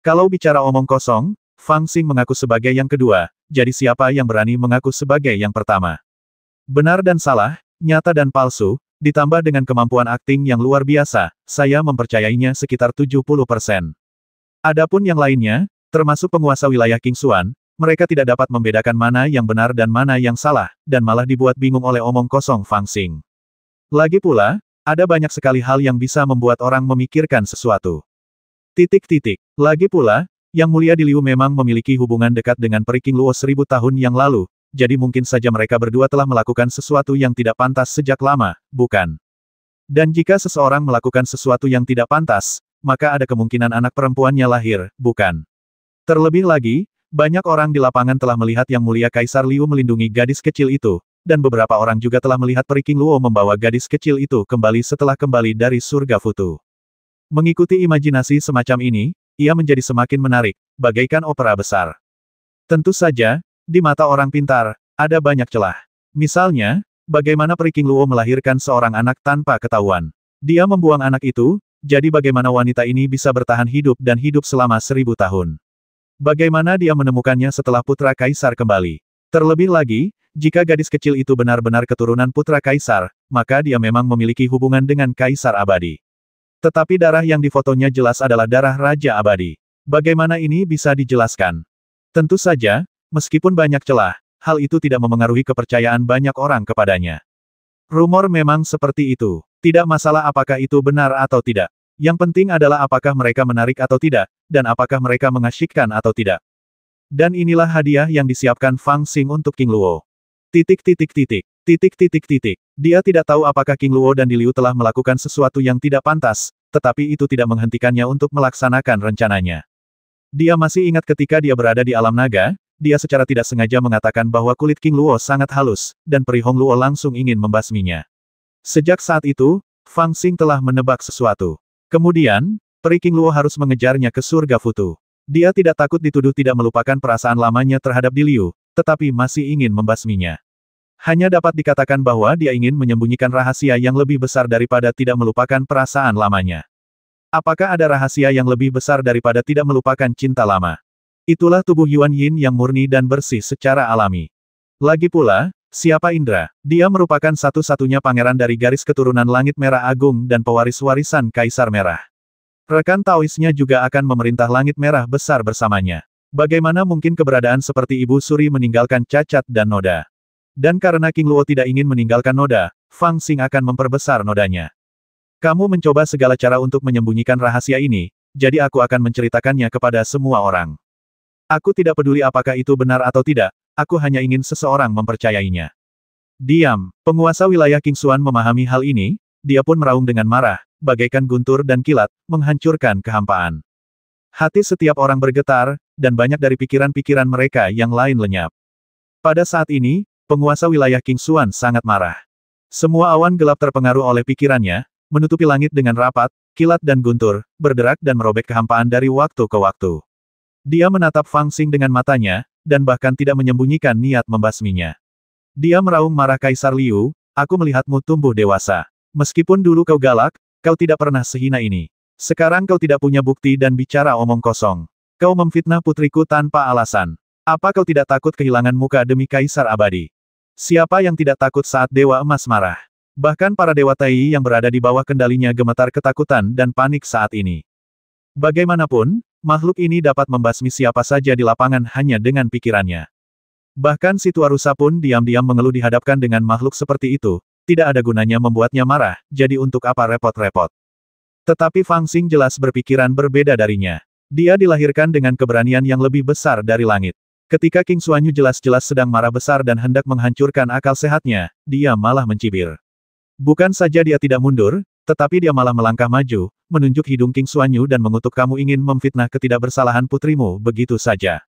Kalau bicara omong kosong, Fang Xing mengaku sebagai yang kedua, jadi siapa yang berani mengaku sebagai yang pertama? Benar dan salah, nyata dan palsu, ditambah dengan kemampuan akting yang luar biasa, saya mempercayainya sekitar 70%. Adapun yang lainnya, termasuk penguasa wilayah Qingxuan, mereka tidak dapat membedakan mana yang benar dan mana yang salah, dan malah dibuat bingung oleh omong kosong Fang Xing. Lagi pula, ada banyak sekali hal yang bisa membuat orang memikirkan sesuatu. Lagi pula, Yang Mulia di Liu memang memiliki hubungan dekat dengan Peri King Luo 1000 tahun yang lalu, jadi mungkin saja mereka berdua telah melakukan sesuatu yang tidak pantas sejak lama, bukan? Dan jika seseorang melakukan sesuatu yang tidak pantas, maka ada kemungkinan anak perempuannya lahir, bukan? Terlebih lagi, banyak orang di lapangan telah melihat Yang Mulia Kaisar Liu melindungi gadis kecil itu, dan beberapa orang juga telah melihat Peri King Luo membawa gadis kecil itu kembali setelah kembali dari surga Futu. Mengikuti imajinasi semacam ini, ia menjadi semakin menarik, bagaikan opera besar. Tentu saja, di mata orang pintar, ada banyak celah. Misalnya, bagaimana Peri King Luo melahirkan seorang anak tanpa ketahuan. Dia membuang anak itu, jadi bagaimana wanita ini bisa bertahan hidup dan hidup selama 1000 tahun. Bagaimana dia menemukannya setelah putra kaisar kembali. Terlebih lagi, jika gadis kecil itu benar-benar keturunan putra kaisar, maka dia memang memiliki hubungan dengan kaisar abadi. Tetapi darah yang difotonya jelas adalah darah Raja Abadi. Bagaimana ini bisa dijelaskan? Tentu saja, meskipun banyak celah, hal itu tidak memengaruhi kepercayaan banyak orang kepadanya. Rumor memang seperti itu. Tidak masalah apakah itu benar atau tidak. Yang penting adalah apakah mereka menarik atau tidak, dan apakah mereka mengasyikkan atau tidak. Dan inilah hadiah yang disiapkan Fang Xing untuk King Luo. Dia tidak tahu apakah King Luo dan Di Liu telah melakukan sesuatu yang tidak pantas, tetapi itu tidak menghentikannya untuk melaksanakan rencananya. Dia masih ingat ketika dia berada di alam naga, dia secara tidak sengaja mengatakan bahwa kulit King Luo sangat halus, dan Peri Hong Luo langsung ingin membasminya. Sejak saat itu, Fang Xing telah menebak sesuatu. Kemudian, Peri King Luo harus mengejarnya ke surga Futu. Dia tidak takut dituduh tidak melupakan perasaan lamanya terhadap Di Liu, tetapi masih ingin membasminya. Hanya dapat dikatakan bahwa dia ingin menyembunyikan rahasia yang lebih besar daripada tidak melupakan perasaan lamanya. Apakah ada rahasia yang lebih besar daripada tidak melupakan cinta lama? Itulah tubuh Yuan Yin yang murni dan bersih secara alami. Lagi pula, siapa Indra? Dia merupakan satu-satunya pangeran dari garis keturunan Langit Merah Agung dan pewaris warisan Kaisar Merah. Rekan Taoisnya juga akan memerintah Langit Merah besar bersamanya. Bagaimana mungkin keberadaan seperti Ibu Suri meninggalkan cacat dan noda? Dan karena King Luo tidak ingin meninggalkan noda, Fang Xing akan memperbesar nodanya. Kamu mencoba segala cara untuk menyembunyikan rahasia ini, jadi aku akan menceritakannya kepada semua orang. Aku tidak peduli apakah itu benar atau tidak, aku hanya ingin seseorang mempercayainya. Diam, penguasa wilayah Qingxuan memahami hal ini, dia pun meraung dengan marah, bagaikan guntur dan kilat, menghancurkan kehampaan. Hati setiap orang bergetar, dan banyak dari pikiran-pikiran mereka yang lain lenyap. Pada saat ini, penguasa wilayah Qingxuan sangat marah. Semua awan gelap terpengaruh oleh pikirannya, menutupi langit dengan rapat, kilat dan guntur, berderak dan merobek kehampaan dari waktu ke waktu. Dia menatap Fang Xing dengan matanya, dan bahkan tidak menyembunyikan niat membasminya. Dia meraung marah Kaisar Liu, aku melihatmu tumbuh dewasa. Meskipun dulu kau galak, kau tidak pernah sehina ini. Sekarang kau tidak punya bukti dan bicara omong kosong. Kau memfitnah putriku tanpa alasan. Apa kau tidak takut kehilangan muka demi Kaisar Abadi? Siapa yang tidak takut saat Dewa Emas marah? Bahkan para Dewa Tai yang berada di bawah kendalinya gemetar ketakutan dan panik saat ini. Bagaimanapun, makhluk ini dapat membasmi siapa saja di lapangan hanya dengan pikirannya. Bahkan si tua rusa pun diam-diam mengeluh dihadapkan dengan makhluk seperti itu, tidak ada gunanya membuatnya marah, jadi untuk apa repot-repot. Tetapi Fang Xing jelas berpikiran berbeda darinya. Dia dilahirkan dengan keberanian yang lebih besar dari langit. Ketika King Xuanyu jelas-jelas sedang marah besar dan hendak menghancurkan akal sehatnya, dia malah mencibir. Bukan saja dia tidak mundur, tetapi dia malah melangkah maju, menunjuk hidung King Xuanyu dan mengutuk, kamu ingin memfitnah ketidakbersalahan putrimu begitu saja.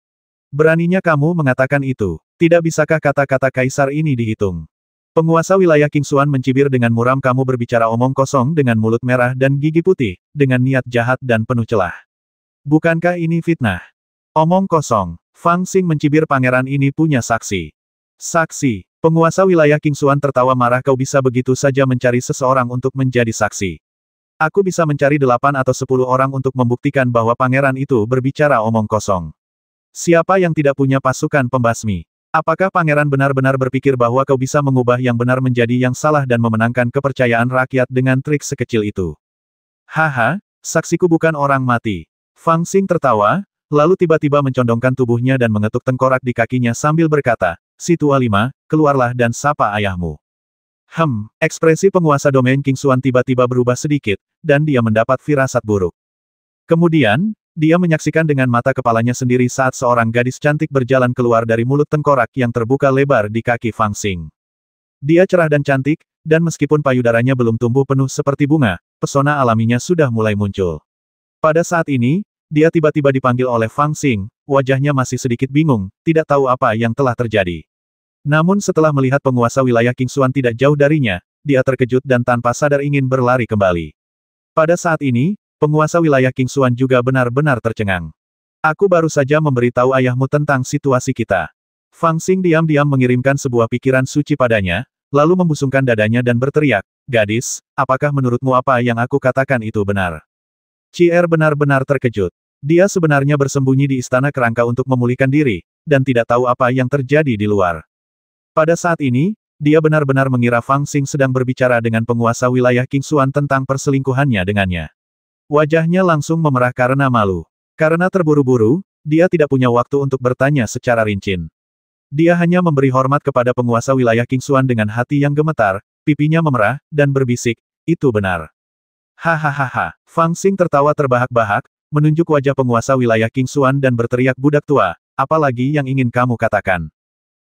Beraninya kamu mengatakan itu. Tidak bisakah kata-kata kaisar ini dihitung? Penguasa wilayah Qingxuan mencibir dengan muram, kamu berbicara omong kosong dengan mulut merah dan gigi putih, dengan niat jahat dan penuh celah. Bukankah ini fitnah? Omong kosong. Fang Xing mencibir, pangeran ini punya saksi. Saksi. Penguasa wilayah Qingxuan tertawa marah, kau bisa begitu saja mencari seseorang untuk menjadi saksi. Aku bisa mencari 8 atau 10 orang untuk membuktikan bahwa pangeran itu berbicara omong kosong. Siapa yang tidak punya pasukan pembasmi? Apakah pangeran benar-benar berpikir bahwa kau bisa mengubah yang benar menjadi yang salah dan memenangkan kepercayaan rakyat dengan trik sekecil itu? Haha, saksiku bukan orang mati. Fang Xing tertawa, lalu tiba-tiba mencondongkan tubuhnya dan mengetuk tengkorak di kakinya sambil berkata, "Si tua lima, keluarlah dan sapa ayahmu." Ekspresi penguasa domain King Xuan tiba-tiba berubah sedikit, dan dia mendapat firasat buruk. Kemudian, dia menyaksikan dengan mata kepalanya sendiri saat seorang gadis cantik berjalan keluar dari mulut tengkorak yang terbuka lebar di kaki Fang Xing. Dia cerah dan cantik, dan meskipun payudaranya belum tumbuh penuh seperti bunga, pesona alaminya sudah mulai muncul. Pada saat ini, dia tiba-tiba dipanggil oleh Fang Xing, wajahnya masih sedikit bingung, tidak tahu apa yang telah terjadi. Namun setelah melihat penguasa wilayah King Xuan tidak jauh darinya, dia terkejut dan tanpa sadar ingin berlari kembali. Pada saat ini, penguasa wilayah King Xuan juga benar-benar tercengang. Aku baru saja memberitahu ayahmu tentang situasi kita. Fang Xing diam-diam mengirimkan sebuah pikiran suci padanya, lalu membusungkan dadanya dan berteriak, "Gadis, apakah menurutmu apa yang aku katakan itu benar?" Cier benar-benar terkejut. Dia sebenarnya bersembunyi di istana kerangka untuk memulihkan diri, dan tidak tahu apa yang terjadi di luar. Pada saat ini, dia benar-benar mengira Fang Xing sedang berbicara dengan penguasa wilayah King Xuan tentang perselingkuhannya dengannya. Wajahnya langsung memerah karena malu. Karena terburu-buru, dia tidak punya waktu untuk bertanya secara rinci. Dia hanya memberi hormat kepada penguasa wilayah King Xuan dengan hati yang gemetar, pipinya memerah, dan berbisik, "Itu benar." Hahaha. Fang Xing tertawa terbahak-bahak, menunjuk wajah penguasa wilayah King Xuan dan berteriak, "Budak tua, apalagi yang ingin kamu katakan?"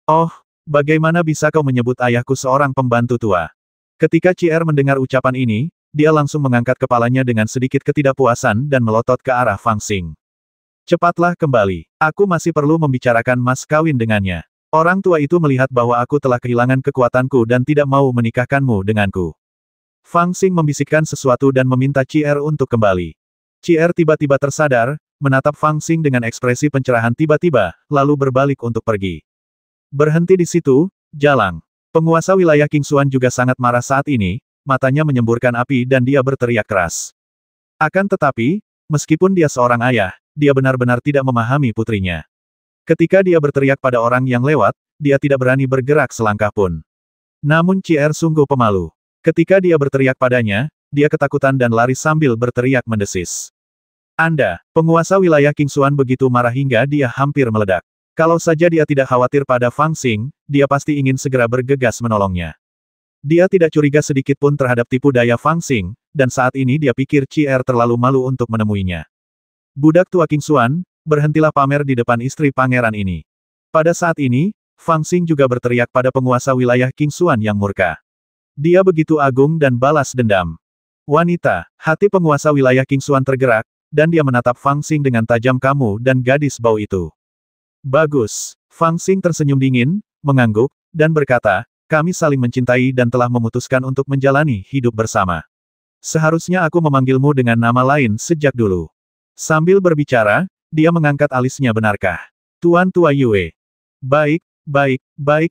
"Oh, bagaimana bisa kau menyebut ayahku seorang pembantu tua?" Ketika Cier mendengar ucapan ini, dia langsung mengangkat kepalanya dengan sedikit ketidakpuasan dan melotot ke arah Fang Xing. "Cepatlah kembali. Aku masih perlu membicarakan mas kawin dengannya. Orang tua itu melihat bahwa aku telah kehilangan kekuatanku dan tidak mau menikahkanmu denganku." Fang Xing membisikkan sesuatu dan meminta Cier untuk kembali. Cier tiba-tiba tersadar, menatap Fang Xing dengan ekspresi pencerahan tiba-tiba, lalu berbalik untuk pergi. Berhenti di situ, jalang. Penguasa wilayah King Xuan juga sangat marah saat ini, matanya menyemburkan api dan dia berteriak keras. Akan tetapi, meskipun dia seorang ayah, dia benar-benar tidak memahami putrinya. Ketika dia berteriak pada orang yang lewat, dia tidak berani bergerak selangkah pun. Namun Cier sungguh pemalu. Ketika dia berteriak padanya, dia ketakutan dan lari sambil berteriak mendesis. "Anda, penguasa wilayah King Xuan begitu marah hingga dia hampir meledak. Kalau saja dia tidak khawatir pada Fang Xing, dia pasti ingin segera bergegas menolongnya. Dia tidak curiga sedikit pun terhadap tipu daya Fang Xing, dan saat ini dia pikir Cier terlalu malu untuk menemuinya. "Budak tua King Xuan, berhentilah pamer di depan istri pangeran ini." Pada saat ini, Fang Xing juga berteriak pada penguasa wilayah King Xuan yang murka. Dia begitu agung dan balas dendam. "Wanita," hati penguasa wilayah King Xuan tergerak, dan dia menatap Fang Xing dengan tajam kamu dan gadis bau itu. "Bagus." Fang Xing tersenyum dingin, mengangguk, dan berkata, "Kami saling mencintai dan telah memutuskan untuk menjalani hidup bersama. Seharusnya aku memanggilmu dengan nama lain sejak dulu." Sambil berbicara, dia mengangkat alisnya, "Benarkah? Tuan Tua Yue?" Baik,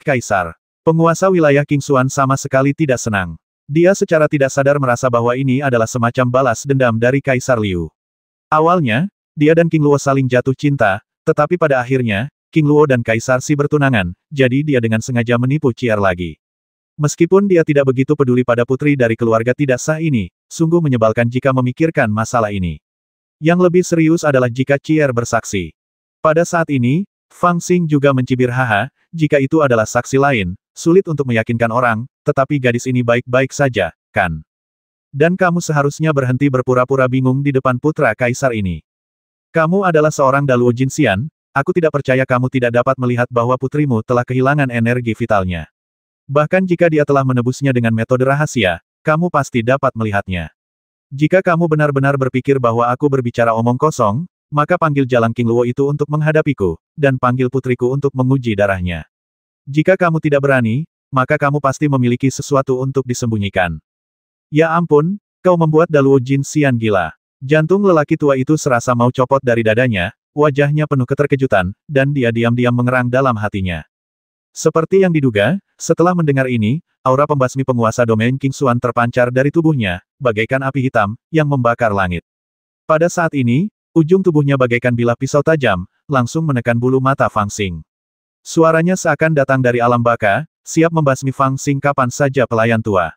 Kaisar." Penguasa wilayah King Xuan sama sekali tidak senang. Dia secara tidak sadar merasa bahwa ini adalah semacam balas dendam dari Kaisar Liu. Awalnya, dia dan King Luo saling jatuh cinta, tetapi pada akhirnya, King Luo dan Kaisar Si bertunangan, jadi dia dengan sengaja menipu Cier lagi. Meskipun dia tidak begitu peduli pada putri dari keluarga tidak sah ini, sungguh menyebalkan jika memikirkan masalah ini. Yang lebih serius adalah jika Cier bersaksi. Pada saat ini, Fang Xing juga mencibir, "Haha, jika itu adalah saksi lain, sulit untuk meyakinkan orang, tetapi gadis ini baik-baik saja, kan? Dan kamu seharusnya berhenti berpura-pura bingung di depan putra Kaisar ini. Kamu adalah seorang Daluo Jinxian, aku tidak percaya kamu tidak dapat melihat bahwa putrimu telah kehilangan energi vitalnya. Bahkan jika dia telah menebusnya dengan metode rahasia, kamu pasti dapat melihatnya. Jika kamu benar-benar berpikir bahwa aku berbicara omong kosong, maka panggil jalang King Luo itu untuk menghadapiku, dan panggil putriku untuk menguji darahnya. Jika kamu tidak berani, maka kamu pasti memiliki sesuatu untuk disembunyikan." "Ya ampun, kau membuat Daluo Jinxian gila." Jantung lelaki tua itu serasa mau copot dari dadanya, wajahnya penuh keterkejutan, dan dia diam-diam mengerang dalam hatinya. Seperti yang diduga, setelah mendengar ini, aura pembasmi penguasa domain King Xuan terpancar dari tubuhnya, bagaikan api hitam, yang membakar langit. Pada saat ini, ujung tubuhnya bagaikan bilah pisau tajam, langsung menekan bulu mata Fang Xing. Suaranya seakan datang dari alam baka, siap membasmi Fang Xing kapan saja pelayan tua.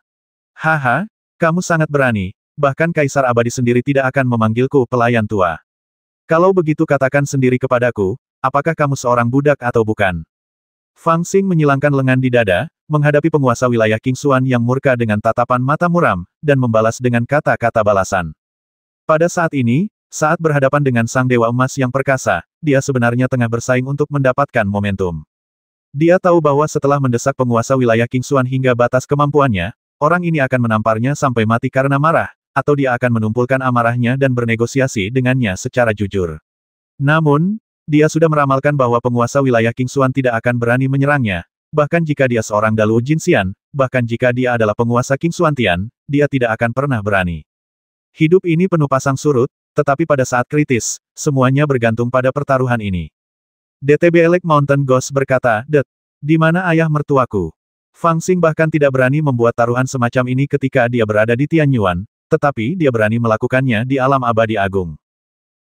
Haha, kamu sangat berani, bahkan Kaisar Abadi sendiri tidak akan memanggilku pelayan tua. Kalau begitu katakan sendiri kepadaku, apakah kamu seorang budak atau bukan? Fang Xing menyilangkan lengan di dada, menghadapi penguasa wilayah King Xuan yang murka dengan tatapan mata muram, dan membalas dengan kata-kata balasan. Pada saat ini, saat berhadapan dengan Sang Dewa Emas yang perkasa, dia sebenarnya tengah bersaing untuk mendapatkan momentum. Dia tahu bahwa setelah mendesak penguasa wilayah King Xuan hingga batas kemampuannya, orang ini akan menamparnya sampai mati karena marah, atau dia akan menumpulkan amarahnya dan bernegosiasi dengannya secara jujur. Namun, dia sudah meramalkan bahwa penguasa wilayah King Xuan tidak akan berani menyerangnya, bahkan jika dia seorang Daluo Jinxian, bahkan jika dia adalah penguasa King Xuantian, dia tidak akan pernah berani. Hidup ini penuh pasang surut, tetapi pada saat kritis, semuanya bergantung pada pertaruhan ini. DTB Elect Mountain Ghost berkata, di mana ayah mertuaku? Fang Xing bahkan tidak berani membuat taruhan semacam ini ketika dia berada di Tianyuan, tetapi dia berani melakukannya di alam abadi agung.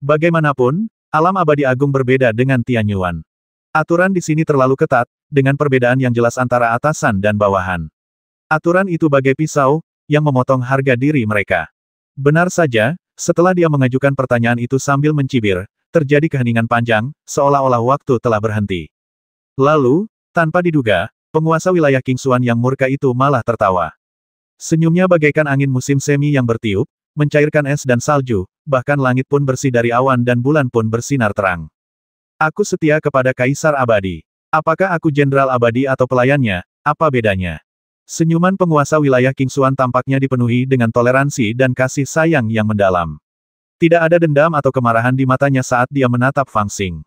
Bagaimanapun, alam abadi agung berbeda dengan Tianyuan. Aturan di sini terlalu ketat, dengan perbedaan yang jelas antara atasan dan bawahan. Aturan itu bagai pisau, yang memotong harga diri mereka. Benar saja, setelah dia mengajukan pertanyaan itu sambil mencibir, terjadi keheningan panjang, seolah-olah waktu telah berhenti. Lalu, tanpa diduga, penguasa wilayah King Xuan yang murka itu malah tertawa. Senyumnya bagaikan angin musim semi yang bertiup, mencairkan es dan salju, bahkan langit pun bersih dari awan dan bulan pun bersinar terang. Aku setia kepada Kaisar Abadi. Apakah aku Jenderal Abadi atau pelayannya, apa bedanya? Senyuman penguasa wilayah King Xuan tampaknya dipenuhi dengan toleransi dan kasih sayang yang mendalam. Tidak ada dendam atau kemarahan di matanya saat dia menatap Fang Xing.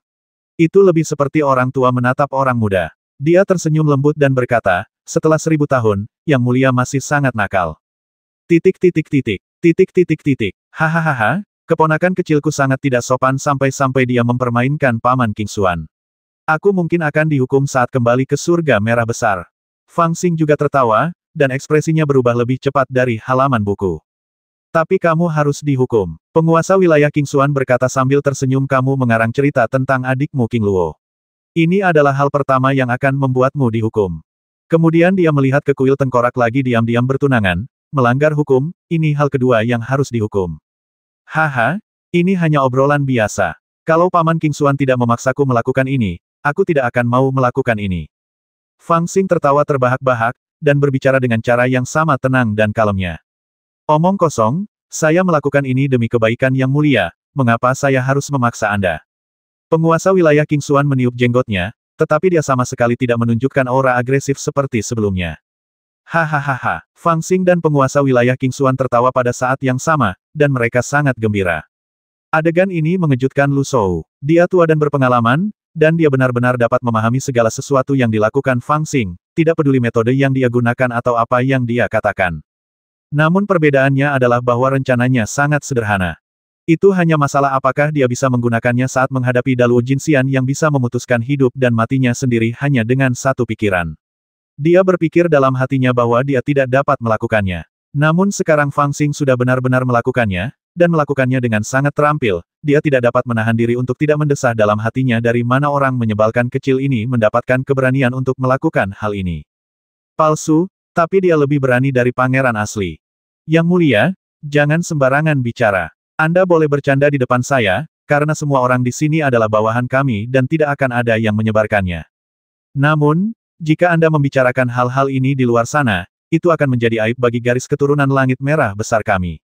Itu lebih seperti orang tua menatap orang muda. Dia tersenyum lembut dan berkata, setelah 1000 tahun, Yang Mulia masih sangat nakal. Hahaha, keponakan kecilku sangat tidak sopan sampai-sampai dia mempermainkan paman King Xuan. Aku mungkin akan dihukum saat kembali ke surga merah besar. Fang Xing juga tertawa, dan ekspresinya berubah lebih cepat dari halaman buku. Tapi kamu harus dihukum. Penguasa wilayah King Xuan berkata sambil tersenyum, kamu mengarang cerita tentang adikmu King Luo. Ini adalah hal pertama yang akan membuatmu dihukum. Kemudian dia melihat ke kuil tengkorak lagi diam-diam bertunangan, melanggar hukum, ini hal kedua yang harus dihukum. Haha, ini hanya obrolan biasa. Kalau Paman King Xuan tidak memaksaku melakukan ini, aku tidak akan mau melakukan ini. Fang Xing tertawa terbahak-bahak, dan berbicara dengan cara yang sama tenang dan kalemnya. Omong kosong, saya melakukan ini demi kebaikan yang mulia, mengapa saya harus memaksa Anda? Penguasa wilayah King Xuan meniup jenggotnya, tetapi dia sama sekali tidak menunjukkan aura agresif seperti sebelumnya. Hahaha, Fang Xing dan penguasa wilayah King Xuan tertawa pada saat yang sama, dan mereka sangat gembira. Adegan ini mengejutkan Lu Shou. Dia tua dan berpengalaman, dan dia benar-benar dapat memahami segala sesuatu yang dilakukan Fang Xing, tidak peduli metode yang dia gunakan atau apa yang dia katakan. Namun perbedaannya adalah bahwa rencananya sangat sederhana. Itu hanya masalah apakah dia bisa menggunakannya saat menghadapi Daluo Jinxian yang bisa memutuskan hidup dan matinya sendiri hanya dengan satu pikiran. Dia berpikir dalam hatinya bahwa dia tidak dapat melakukannya. Namun sekarang Fang Xing sudah benar-benar melakukannya, dan melakukannya dengan sangat terampil, dia tidak dapat menahan diri untuk tidak mendesah dalam hatinya dari mana orang menyebalkan kecil ini mendapatkan keberanian untuk melakukan hal ini. Palsu, tapi dia lebih berani dari pangeran asli. Yang Mulia, jangan sembarangan bicara. Anda boleh bercanda di depan saya, karena semua orang di sini adalah bawahan kami dan tidak akan ada yang menyebarkannya. Namun, jika Anda membicarakan hal-hal ini di luar sana, itu akan menjadi aib bagi garis keturunan langit merah besar kami.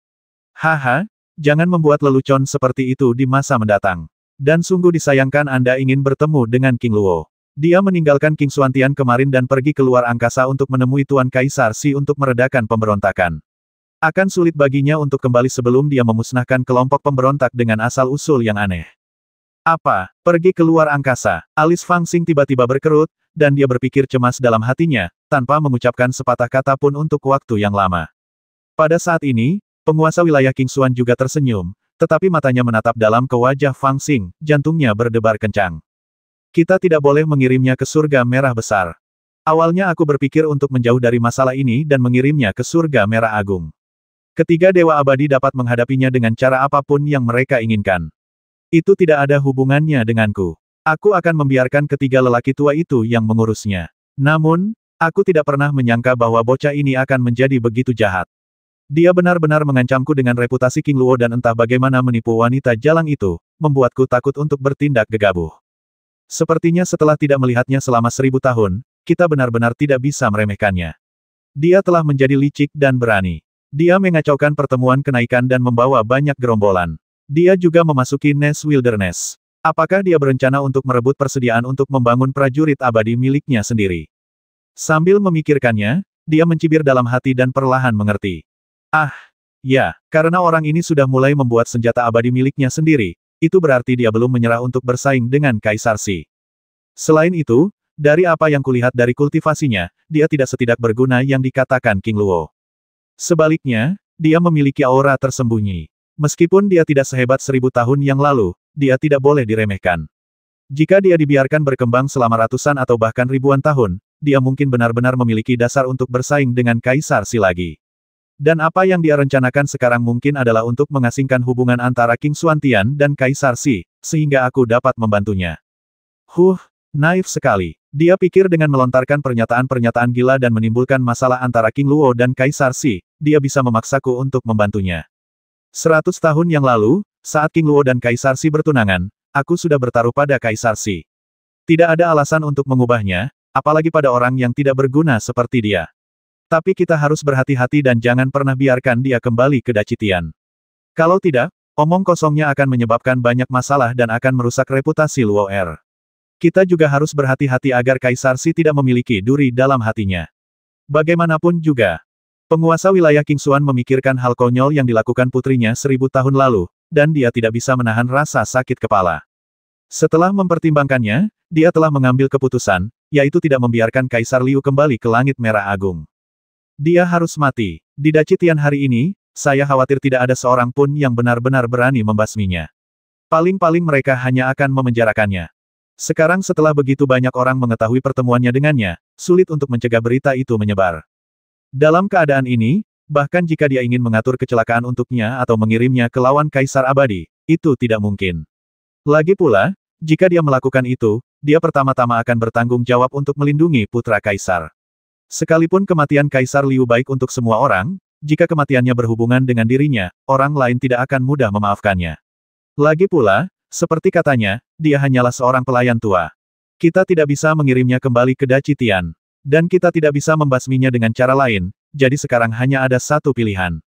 Haha, jangan membuat lelucon seperti itu di masa mendatang. Dan sungguh disayangkan Anda ingin bertemu dengan King Luo. Dia meninggalkan King Xuantian kemarin dan pergi ke luar angkasa untuk menemui Tuan Kaisar Si untuk meredakan pemberontakan. Akan sulit baginya untuk kembali sebelum dia memusnahkan kelompok pemberontak dengan asal-usul yang aneh. Apa? Pergi ke luar angkasa? Alis Fang Xing tiba-tiba berkerut, dan dia berpikir cemas dalam hatinya, tanpa mengucapkan sepatah kata pun untuk waktu yang lama. Pada saat ini, penguasa wilayah King Xuan juga tersenyum, tetapi matanya menatap dalam ke wajah Fang Xing, jantungnya berdebar kencang. Kita tidak boleh mengirimnya ke surga merah besar. Awalnya aku berpikir untuk menjauh dari masalah ini dan mengirimnya ke surga merah agung. Ketiga dewa abadi dapat menghadapinya dengan cara apapun yang mereka inginkan. Itu tidak ada hubungannya denganku. Aku akan membiarkan ketiga lelaki tua itu yang mengurusnya. Namun, aku tidak pernah menyangka bahwa bocah ini akan menjadi begitu jahat. Dia benar-benar mengancamku dengan reputasi King Luo dan entah bagaimana menipu wanita jalang itu, membuatku takut untuk bertindak gegabah. Sepertinya setelah tidak melihatnya selama 1000 tahun, kita benar-benar tidak bisa meremehkannya. Dia telah menjadi licik dan berani. Dia mengacaukan pertemuan kenaikan dan membawa banyak gerombolan. Dia juga memasuki Nest Wilderness. Apakah dia berencana untuk merebut persediaan untuk membangun prajurit abadi miliknya sendiri? Sambil memikirkannya, dia mencibir dalam hati dan perlahan mengerti. Ah, ya, karena orang ini sudah mulai membuat senjata abadi miliknya sendiri, itu berarti dia belum menyerah untuk bersaing dengan Kaisar Shi. Selain itu, dari apa yang kulihat dari kultivasinya, dia tidak setidak berguna yang dikatakan King Luo. Sebaliknya, dia memiliki aura tersembunyi. Meskipun dia tidak sehebat 1000 tahun yang lalu, dia tidak boleh diremehkan. Jika dia dibiarkan berkembang selama ratusan atau bahkan ribuan tahun, dia mungkin benar-benar memiliki dasar untuk bersaing dengan Kaisar Shi lagi. Dan apa yang dia rencanakan sekarang mungkin adalah untuk mengasingkan hubungan antara King Xuantian dan Kaisar Shi, sehingga aku dapat membantunya. Naif sekali. Dia pikir dengan melontarkan pernyataan-pernyataan gila dan menimbulkan masalah antara King Luo dan Kaisar Shi, dia bisa memaksaku untuk membantunya. 100 tahun yang lalu, saat King Luo dan Kaisar Shi bertunangan, aku sudah bertaruh pada Kaisar Shi. Tidak ada alasan untuk mengubahnya, apalagi pada orang yang tidak berguna seperti dia. Tapi kita harus berhati-hati dan jangan pernah biarkan dia kembali ke Dacitian. Kalau tidak, omong kosongnya akan menyebabkan banyak masalah dan akan merusak reputasi Luo'er. Kita juga harus berhati-hati agar Kaisar Shi tidak memiliki duri dalam hatinya. Bagaimanapun juga, penguasa wilayah King Xuan memikirkan hal konyol yang dilakukan putrinya 1000 tahun lalu, dan dia tidak bisa menahan rasa sakit kepala. Setelah mempertimbangkannya, dia telah mengambil keputusan, yaitu tidak membiarkan Kaisar Liu kembali ke langit merah agung. Dia harus mati. Di Dacitian hari ini, saya khawatir tidak ada seorang pun yang benar-benar berani membasminya. Paling-paling mereka hanya akan memenjarakannya. Sekarang setelah begitu banyak orang mengetahui pertemuannya dengannya, sulit untuk mencegah berita itu menyebar. Dalam keadaan ini, bahkan jika dia ingin mengatur kecelakaan untuknya atau mengirimnya ke lawan Kaisar Abadi, itu tidak mungkin. Lagi pula, jika dia melakukan itu, dia pertama-tama akan bertanggung jawab untuk melindungi putra Kaisar. Sekalipun kematian Kaisar Liu baik untuk semua orang, jika kematiannya berhubungan dengan dirinya, orang lain tidak akan mudah memaafkannya. Lagi pula, seperti katanya, dia hanyalah seorang pelayan tua. Kita tidak bisa mengirimnya kembali ke Dacitian. Dan kita tidak bisa membasminya dengan cara lain, jadi sekarang hanya ada satu pilihan.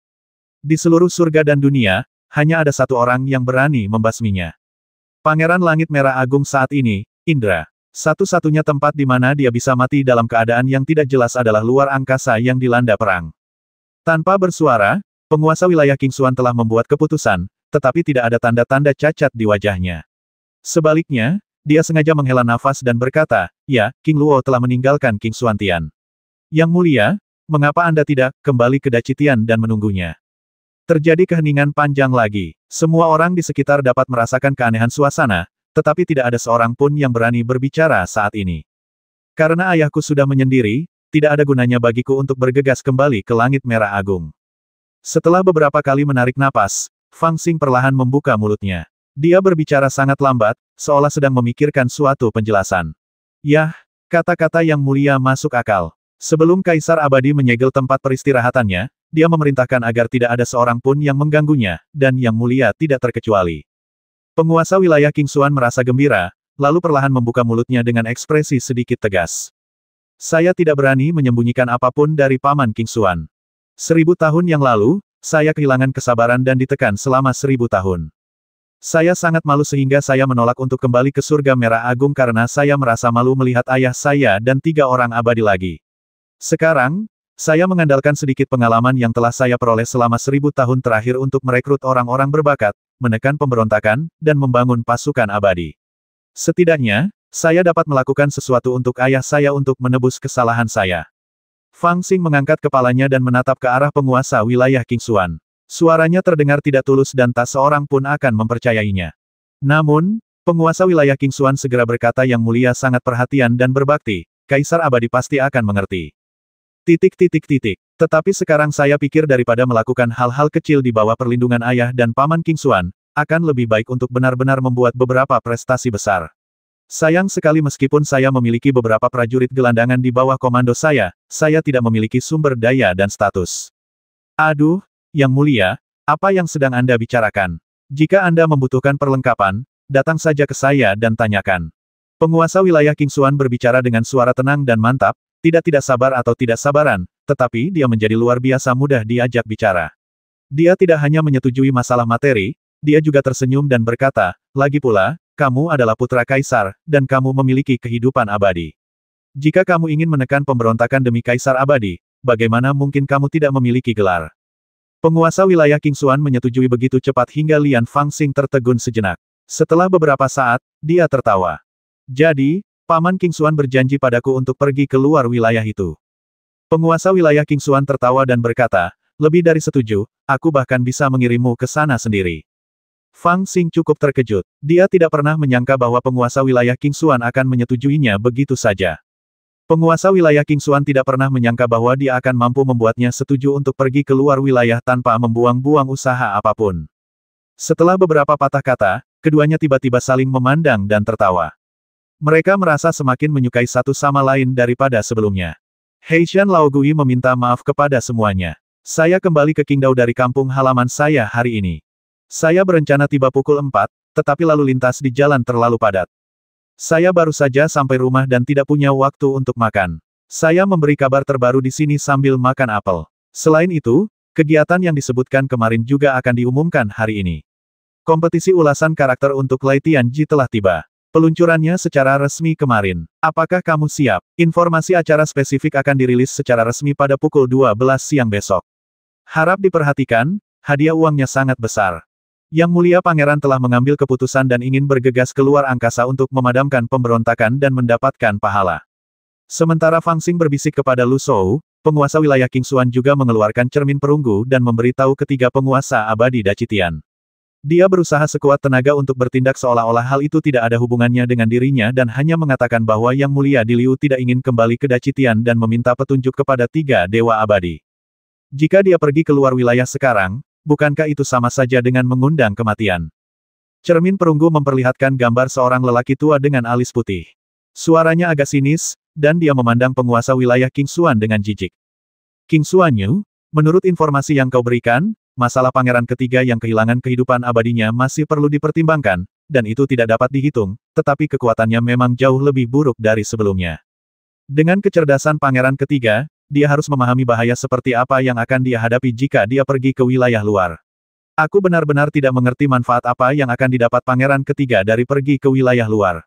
Di seluruh surga dan dunia, hanya ada satu orang yang berani membasminya. Pangeran Langit Merah Agung saat ini, Indra. Satu-satunya tempat di mana dia bisa mati dalam keadaan yang tidak jelas adalah luar angkasa yang dilanda perang. Tanpa bersuara, penguasa wilayah King Xuan telah membuat keputusan, tetapi tidak ada tanda-tanda cacat di wajahnya. Sebaliknya, dia sengaja menghela nafas dan berkata, "Ya, King Luo telah meninggalkan King Xuantian. Yang mulia, mengapa Anda tidak kembali ke Dacitian dan menunggunya?" Terjadi keheningan panjang lagi. Semua orang di sekitar dapat merasakan keanehan suasana, tetapi tidak ada seorang pun yang berani berbicara saat ini. Karena ayahku sudah menyendiri, tidak ada gunanya bagiku untuk bergegas kembali ke Langit Merah Agung. Setelah beberapa kali menarik napas, Fang Xing perlahan membuka mulutnya. Dia berbicara sangat lambat, seolah sedang memikirkan suatu penjelasan. Yah, kata-kata yang mulia masuk akal. Sebelum Kaisar Abadi menyegel tempat peristirahatannya, dia memerintahkan agar tidak ada seorang pun yang mengganggunya, dan yang mulia tidak terkecuali. Penguasa wilayah King Xuan merasa gembira, lalu perlahan membuka mulutnya dengan ekspresi sedikit tegas. Saya tidak berani menyembunyikan apapun dari Paman King Xuan. 1000 tahun yang lalu, saya kehilangan kesabaran dan ditekan selama 1000 tahun. Saya sangat malu sehingga saya menolak untuk kembali ke surga merah agung karena saya merasa malu melihat ayah saya dan 3 orang abadi lagi. Sekarang, saya mengandalkan sedikit pengalaman yang telah saya peroleh selama 1000 tahun terakhir untuk merekrut orang-orang berbakat, menekan pemberontakan, dan membangun pasukan abadi. Setidaknya, saya dapat melakukan sesuatu untuk ayah saya untuk menebus kesalahan saya. Fang Xing mengangkat kepalanya dan menatap ke arah penguasa wilayah King Xuan. Suaranya terdengar tidak tulus dan tak seorang pun akan mempercayainya. Namun, penguasa wilayah King Xuan segera berkata yang mulia sangat perhatian dan berbakti, Kaisar Abadi pasti akan mengerti. Tetapi sekarang saya pikir daripada melakukan hal-hal kecil di bawah perlindungan ayah dan paman King Xuan, akan lebih baik untuk benar-benar membuat beberapa prestasi besar. Sayang sekali meskipun saya memiliki beberapa prajurit gelandangan di bawah komando saya tidak memiliki sumber daya dan status. Aduh, Yang Mulia, apa yang sedang Anda bicarakan? Jika Anda membutuhkan perlengkapan, datang saja ke saya dan tanyakan. Penguasa wilayah King Xuan berbicara dengan suara tenang dan mantap, tidak sabar atau tidak sabaran, tetapi dia menjadi luar biasa mudah diajak bicara. Dia tidak hanya menyetujui masalah materi, dia juga tersenyum dan berkata, lagi pula, kamu adalah putra kaisar, dan kamu memiliki kehidupan abadi. Jika kamu ingin menekan pemberontakan demi kaisar abadi, bagaimana mungkin kamu tidak memiliki gelar? Penguasa wilayah King Xuan menyetujui begitu cepat hingga Lian Fangxing tertegun sejenak. Setelah beberapa saat, dia tertawa. Jadi, Paman King Xuan berjanji padaku untuk pergi ke luar wilayah itu. Penguasa wilayah King Xuan tertawa dan berkata, lebih dari setuju, aku bahkan bisa mengirimmu ke sana sendiri. Fang Xing cukup terkejut. Dia tidak pernah menyangka bahwa penguasa wilayah King Xuan akan menyetujuinya begitu saja. Penguasa wilayah King Xuan tidak pernah menyangka bahwa dia akan mampu membuatnya setuju untuk pergi ke luar wilayah tanpa membuang-buang usaha apapun. Setelah beberapa patah kata, keduanya tiba-tiba saling memandang dan tertawa. Mereka merasa semakin menyukai satu sama lain daripada sebelumnya. Heishan Laogui meminta maaf kepada semuanya. Saya kembali ke Qingdao dari kampung halaman saya hari ini. Saya berencana tiba pukul 4, tetapi lalu lintas di jalan terlalu padat. Saya baru saja sampai rumah dan tidak punya waktu untuk makan. Saya memberi kabar terbaru di sini sambil makan apel. Selain itu, kegiatan yang disebutkan kemarin juga akan diumumkan hari ini. Kompetisi ulasan karakter untuk Lai Tianji telah tiba. Peluncurannya secara resmi kemarin. Apakah kamu siap? Informasi acara spesifik akan dirilis secara resmi pada pukul 12 siang besok. Harap diperhatikan, hadiah uangnya sangat besar. Yang Mulia Pangeran telah mengambil keputusan dan ingin bergegas keluar angkasa untuk memadamkan pemberontakan dan mendapatkan pahala. Sementara Fang Xing berbisik kepada Lu Shou, penguasa wilayah King Xuan juga mengeluarkan cermin perunggu dan memberitahu ketiga penguasa abadi Dacitian. Dia berusaha sekuat tenaga untuk bertindak seolah-olah hal itu tidak ada hubungannya dengan dirinya dan hanya mengatakan bahwa Yang Mulia di Liu tidak ingin kembali ke Dacitian dan meminta petunjuk kepada tiga dewa abadi. Jika dia pergi keluar wilayah sekarang, bukankah itu sama saja dengan mengundang kematian? Cermin perunggu memperlihatkan gambar seorang lelaki tua dengan alis putih. Suaranya agak sinis, dan dia memandang penguasa wilayah King Xuan dengan jijik. King Xuanyu, menurut informasi yang kau berikan, masalah pangeran ketiga yang kehilangan kehidupan abadinya masih perlu dipertimbangkan, dan itu tidak dapat dihitung, tetapi kekuatannya memang jauh lebih buruk dari sebelumnya. Dengan kecerdasan pangeran ketiga, dia harus memahami bahaya seperti apa yang akan dia hadapi jika dia pergi ke wilayah luar. Aku benar-benar tidak mengerti manfaat apa yang akan didapat pangeran ketiga dari pergi ke wilayah luar.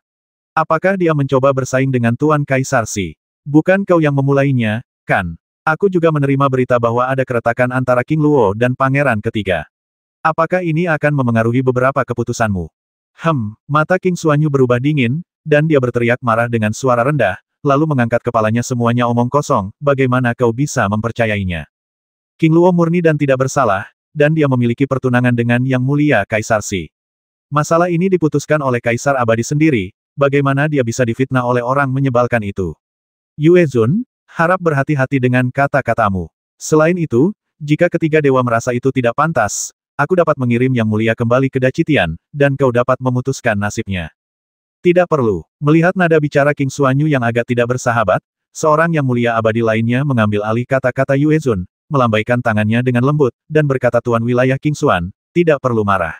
Apakah dia mencoba bersaing dengan Tuan Kaisar Si? Bukan kau yang memulainya, kan? Aku juga menerima berita bahwa ada keretakan antara King Luo dan Pangeran Ketiga. Apakah ini akan memengaruhi beberapa keputusanmu? Mata King Xuanyu berubah dingin, dan dia berteriak marah dengan suara rendah, lalu mengangkat kepalanya semuanya omong kosong, bagaimana kau bisa mempercayainya? King Luo murni dan tidak bersalah, dan dia memiliki pertunangan dengan Yang Mulia Kaisar Si. Masalah ini diputuskan oleh Kaisar Abadi sendiri, bagaimana dia bisa difitnah oleh orang menyebalkan itu? Yue Zun, harap berhati-hati dengan kata-katamu. Selain itu, jika ketiga dewa merasa itu tidak pantas, aku dapat mengirim Yang Mulia kembali ke Dacitian, dan kau dapat memutuskan nasibnya. Tidak perlu. Melihat nada bicara King Xuanyu yang agak tidak bersahabat, seorang Yang Mulia abadi lainnya mengambil alih kata-kata Yue Zun, melambaikan tangannya dengan lembut, dan berkata Tuan wilayah King Xuan, tidak perlu marah.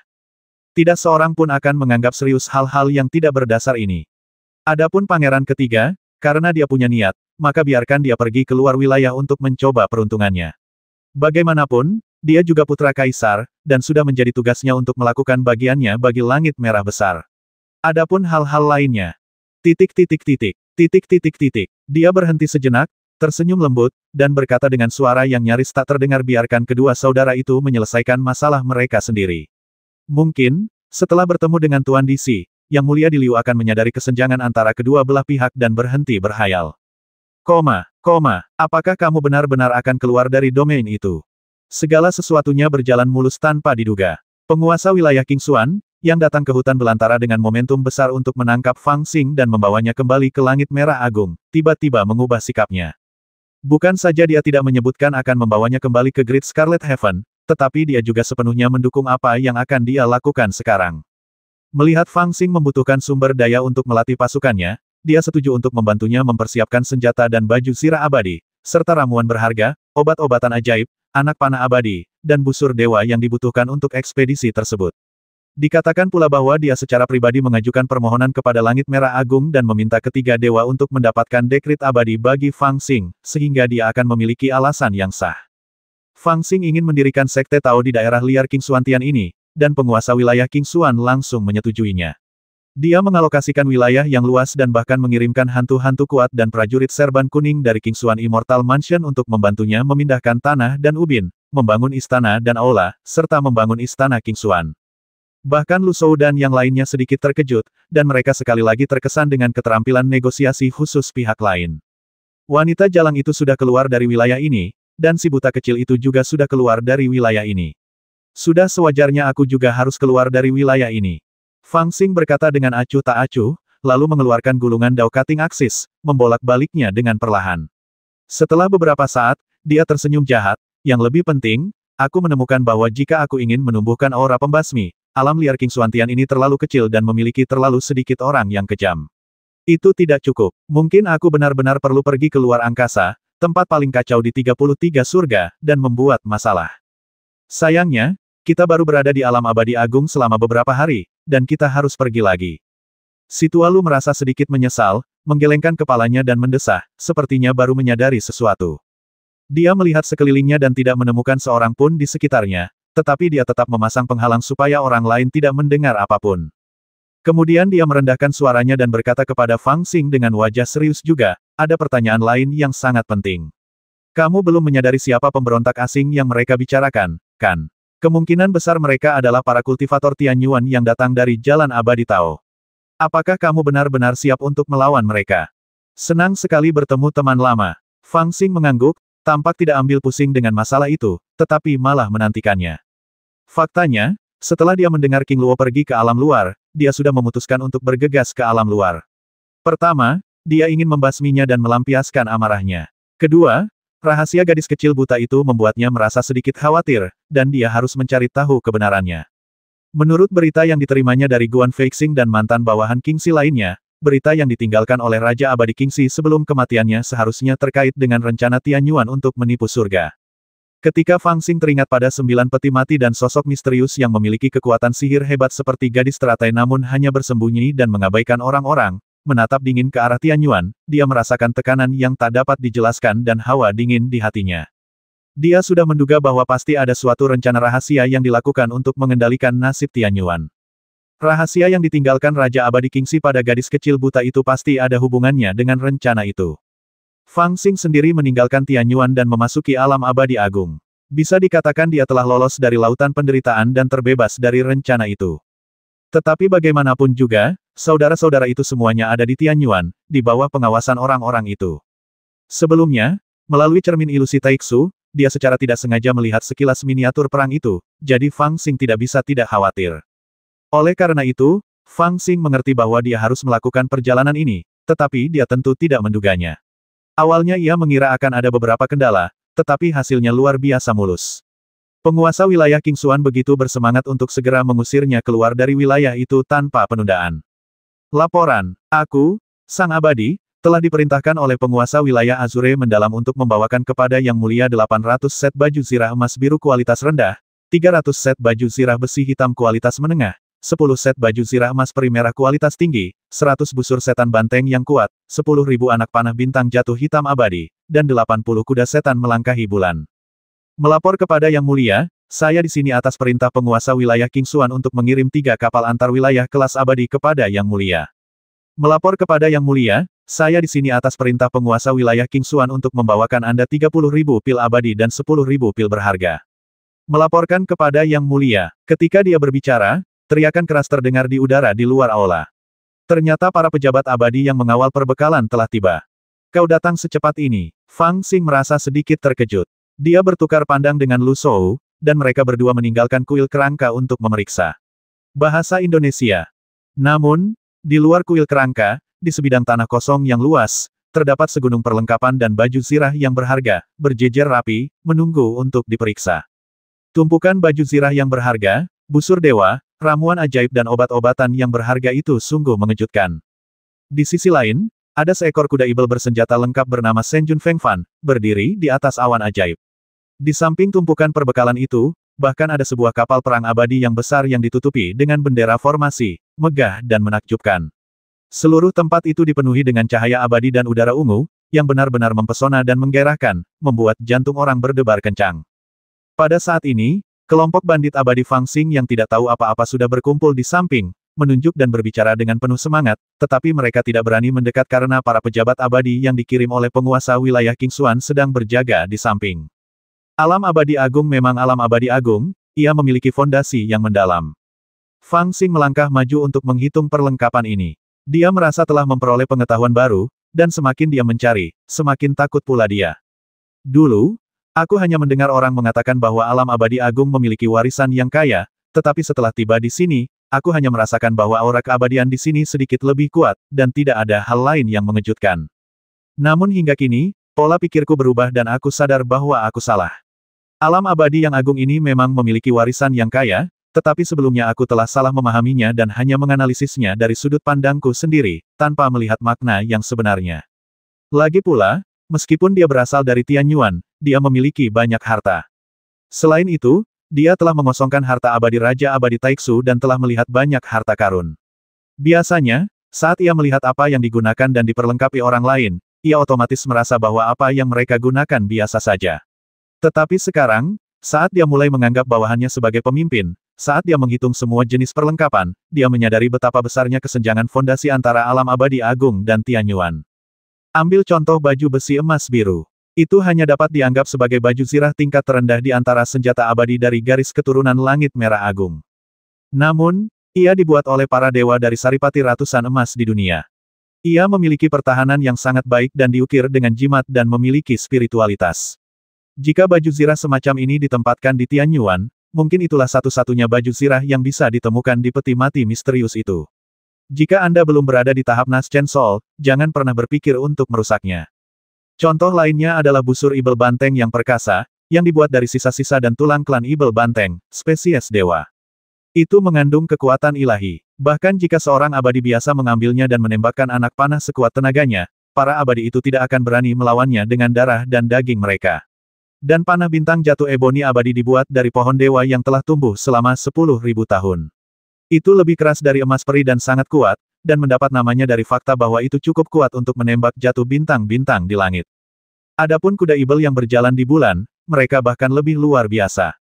Tidak seorang pun akan menganggap serius hal-hal yang tidak berdasar ini. Adapun pangeran ketiga, karena dia punya niat, maka biarkan dia pergi keluar wilayah untuk mencoba peruntungannya. Bagaimanapun, dia juga putra kaisar, dan sudah menjadi tugasnya untuk melakukan bagiannya bagi langit merah besar. Adapun hal-hal lainnya. Dia berhenti sejenak, tersenyum lembut, dan berkata dengan suara yang nyaris tak terdengar biarkan kedua saudara itu menyelesaikan masalah mereka sendiri. Mungkin, setelah bertemu dengan Tuan Disi, Yang Mulia di Liu akan menyadari kesenjangan antara kedua belah pihak dan berhenti berhayal. Apakah kamu benar-benar akan keluar dari domain itu? Segala sesuatunya berjalan mulus tanpa diduga. Penguasa wilayah King Xuan, yang datang ke hutan belantara dengan momentum besar untuk menangkap Fang Xing dan membawanya kembali ke langit merah agung, tiba-tiba mengubah sikapnya. Bukan saja dia tidak menyebutkan akan membawanya kembali ke Great Scarlet Heaven, tetapi dia juga sepenuhnya mendukung apa yang akan dia lakukan sekarang. Melihat Fang Xing membutuhkan sumber daya untuk melatih pasukannya, dia setuju untuk membantunya mempersiapkan senjata dan baju zirah abadi, serta ramuan berharga, obat-obatan ajaib, anak panah abadi, dan busur dewa yang dibutuhkan untuk ekspedisi tersebut. Dikatakan pula bahwa dia secara pribadi mengajukan permohonan kepada Langit Merah Agung dan meminta ketiga dewa untuk mendapatkan dekrit abadi bagi Fang Xing, sehingga dia akan memiliki alasan yang sah. Fang Xing ingin mendirikan sekte Tao di daerah liar Qingxuantian ini, dan penguasa wilayah Qingxuan langsung menyetujuinya. Dia mengalokasikan wilayah yang luas dan bahkan mengirimkan hantu-hantu kuat dan prajurit serban kuning dari Qingxuan Immortal Mansion untuk membantunya memindahkan tanah dan ubin, membangun istana dan aula, serta membangun istana Qingxuan. Bahkan Lu Shou dan yang lainnya sedikit terkejut, dan mereka sekali lagi terkesan dengan keterampilan negosiasi khusus pihak lain. Wanita jalang itu sudah keluar dari wilayah ini, dan si buta kecil itu juga sudah keluar dari wilayah ini. Sudah sewajarnya aku juga harus keluar dari wilayah ini. Fang Xing berkata dengan acuh tak acuh, lalu mengeluarkan gulungan Dao Cutting Axis, membolak-baliknya dengan perlahan. Setelah beberapa saat, dia tersenyum jahat, yang lebih penting, aku menemukan bahwa jika aku ingin menumbuhkan aura pembasmi, alam liar Qingxuantian ini terlalu kecil dan memiliki terlalu sedikit orang yang kejam. Itu tidak cukup. Mungkin aku benar-benar perlu pergi ke luar angkasa, tempat paling kacau di 33 surga, dan membuat masalah. Sayangnya, kita baru berada di alam abadi agung selama beberapa hari, dan kita harus pergi lagi. Si Tua Lu merasa sedikit menyesal, menggelengkan kepalanya dan mendesah, sepertinya baru menyadari sesuatu. Dia melihat sekelilingnya dan tidak menemukan seorang pun di sekitarnya, tetapi dia tetap memasang penghalang supaya orang lain tidak mendengar apapun. Kemudian dia merendahkan suaranya dan berkata kepada Fang Xing dengan wajah serius juga, ada pertanyaan lain yang sangat penting. Kamu belum menyadari siapa pemberontak asing yang mereka bicarakan, kan? Kemungkinan besar mereka adalah para kultivator Tianyuan yang datang dari Jalan Abadi Tao. Apakah kamu benar-benar siap untuk melawan mereka? Senang sekali bertemu teman lama. Fang Xing mengangguk, tampak tidak ambil pusing dengan masalah itu, tetapi malah menantikannya. Faktanya, setelah dia mendengar King Luo pergi ke alam luar, dia sudah memutuskan untuk bergegas ke alam luar. Pertama, dia ingin membasminya dan melampiaskan amarahnya. Kedua, rahasia gadis kecil buta itu membuatnya merasa sedikit khawatir, dan dia harus mencari tahu kebenarannya. Menurut berita yang diterimanya dari Guan Feixing dan mantan bawahan Kingxi lainnya, berita yang ditinggalkan oleh Raja Abadi Kingxi sebelum kematiannya seharusnya terkait dengan rencana Tianyuan untuk menipu surga. Ketika Fang Xing teringat pada 9 peti mati dan sosok misterius yang memiliki kekuatan sihir hebat seperti gadis teratai namun hanya bersembunyi dan mengabaikan orang-orang, menatap dingin ke arah Tianyuan, dia merasakan tekanan yang tak dapat dijelaskan dan hawa dingin di hatinya. Dia sudah menduga bahwa pasti ada suatu rencana rahasia yang dilakukan untuk mengendalikan nasib Tianyuan. Rahasia yang ditinggalkan Raja Abadi Kingxi pada gadis kecil buta itu pasti ada hubungannya dengan rencana itu. Fang Xing sendiri meninggalkan Tianyuan dan memasuki alam abadi agung. Bisa dikatakan dia telah lolos dari lautan penderitaan dan terbebas dari rencana itu. Tetapi bagaimanapun juga, saudara-saudara itu semuanya ada di Tianyuan, di bawah pengawasan orang-orang itu. Sebelumnya, melalui cermin ilusi Taiksu, dia secara tidak sengaja melihat sekilas miniatur perang itu, jadi Fang Xing tidak bisa tidak khawatir. Oleh karena itu, Fang Xing mengerti bahwa dia harus melakukan perjalanan ini, tetapi dia tentu tidak menduganya. Awalnya ia mengira akan ada beberapa kendala, tetapi hasilnya luar biasa mulus. Penguasa wilayah Qingxuan begitu bersemangat untuk segera mengusirnya keluar dari wilayah itu tanpa penundaan. Laporan, aku, Sang Abadi, telah diperintahkan oleh penguasa wilayah Azure Mendalam untuk membawakan kepada Yang Mulia 800 set baju zirah emas biru kualitas rendah, 300 set baju zirah besi hitam kualitas menengah, 10 set baju zirah emas peri merah kualitas tinggi, 100 busur setan banteng yang kuat, 10.000 anak panah bintang jatuh hitam abadi, dan 80 kuda setan melangkahi bulan. Melapor kepada Yang Mulia, saya di sini atas perintah penguasa wilayah Qingxuan untuk mengirim 3 kapal antar wilayah kelas abadi kepada Yang Mulia. Melapor kepada Yang Mulia, saya di sini atas perintah penguasa wilayah Qingxuan untuk membawakan Anda 30.000 pil abadi dan 10.000 pil berharga. Melaporkan kepada Yang Mulia, ketika dia berbicara, teriakan keras terdengar di udara di luar aula. Ternyata para pejabat abadi yang mengawal perbekalan telah tiba. Kau datang secepat ini. Fang Xing merasa sedikit terkejut. Dia bertukar pandang dengan Lu Shou, dan mereka berdua meninggalkan kuil kerangka untuk memeriksa. Bahasa Indonesia. Namun, di luar kuil kerangka, di sebidang tanah kosong yang luas, terdapat segunung perlengkapan dan baju zirah yang berharga, berjejer rapi, menunggu untuk diperiksa. Tumpukan baju zirah yang berharga, busur dewa, ramuan ajaib dan obat-obatan yang berharga itu sungguh mengejutkan. Di sisi lain, ada seekor kuda ibel bersenjata lengkap bernama Senjun Fengfan, berdiri di atas awan ajaib. Di samping tumpukan perbekalan itu, bahkan ada sebuah kapal perang abadi yang besar yang ditutupi dengan bendera formasi, megah dan menakjubkan. Seluruh tempat itu dipenuhi dengan cahaya abadi dan udara ungu, yang benar-benar mempesona dan menggairahkan, membuat jantung orang berdebar kencang. Pada saat ini, kelompok bandit abadi Fang Xing yang tidak tahu apa-apa sudah berkumpul di samping, menunjuk dan berbicara dengan penuh semangat, tetapi mereka tidak berani mendekat karena para pejabat abadi yang dikirim oleh penguasa wilayah Qingxuan sedang berjaga di samping. Alam abadi agung memang alam abadi agung, ia memiliki fondasi yang mendalam. Fang Xing melangkah maju untuk menghitung perlengkapan ini. Dia merasa telah memperoleh pengetahuan baru, dan semakin dia mencari, semakin takut pula dia. Dulu, aku hanya mendengar orang mengatakan bahwa alam abadi agung memiliki warisan yang kaya, tetapi setelah tiba di sini, aku hanya merasakan bahwa aura keabadian di sini sedikit lebih kuat, dan tidak ada hal lain yang mengejutkan. Namun hingga kini, pola pikirku berubah dan aku sadar bahwa aku salah. Alam abadi yang agung ini memang memiliki warisan yang kaya, tetapi sebelumnya aku telah salah memahaminya dan hanya menganalisisnya dari sudut pandangku sendiri, tanpa melihat makna yang sebenarnya. Lagi pula, meskipun dia berasal dari Tianyuan, dia memiliki banyak harta. Selain itu, dia telah mengosongkan harta abadi Raja Abadi Taiksu dan telah melihat banyak harta karun. Biasanya, saat ia melihat apa yang digunakan dan diperlengkapi orang lain, ia otomatis merasa bahwa apa yang mereka gunakan biasa saja. Tetapi sekarang, saat dia mulai menganggap bawahannya sebagai pemimpin, saat dia menghitung semua jenis perlengkapan, dia menyadari betapa besarnya kesenjangan fondasi antara alam abadi agung dan Tianyuan. Ambil contoh baju besi emas biru. Itu hanya dapat dianggap sebagai baju zirah tingkat terendah di antara senjata abadi dari garis keturunan langit merah agung. Namun, ia dibuat oleh para dewa dari saripati ratusan emas di dunia. Ia memiliki pertahanan yang sangat baik dan diukir dengan jimat dan memiliki spiritualitas. Jika baju zirah semacam ini ditempatkan di Tianyuan, mungkin itulah satu-satunya baju zirah yang bisa ditemukan di peti mati misterius itu. Jika Anda belum berada di tahap Naschen Soul, jangan pernah berpikir untuk merusaknya. Contoh lainnya adalah busur ibel banteng yang perkasa, yang dibuat dari sisa-sisa dan tulang klan ibel banteng, spesies dewa. Itu mengandung kekuatan ilahi. Bahkan jika seorang abadi biasa mengambilnya dan menembakkan anak panah sekuat tenaganya, para abadi itu tidak akan berani melawannya dengan darah dan daging mereka. Dan panah bintang jatuh eboni abadi dibuat dari pohon dewa yang telah tumbuh selama 10.000 tahun. Itu lebih keras dari emas peri dan sangat kuat, dan mendapat namanya dari fakta bahwa itu cukup kuat untuk menembak jatuh bintang-bintang di langit. Adapun kuda ibel yang berjalan di bulan, mereka bahkan lebih luar biasa.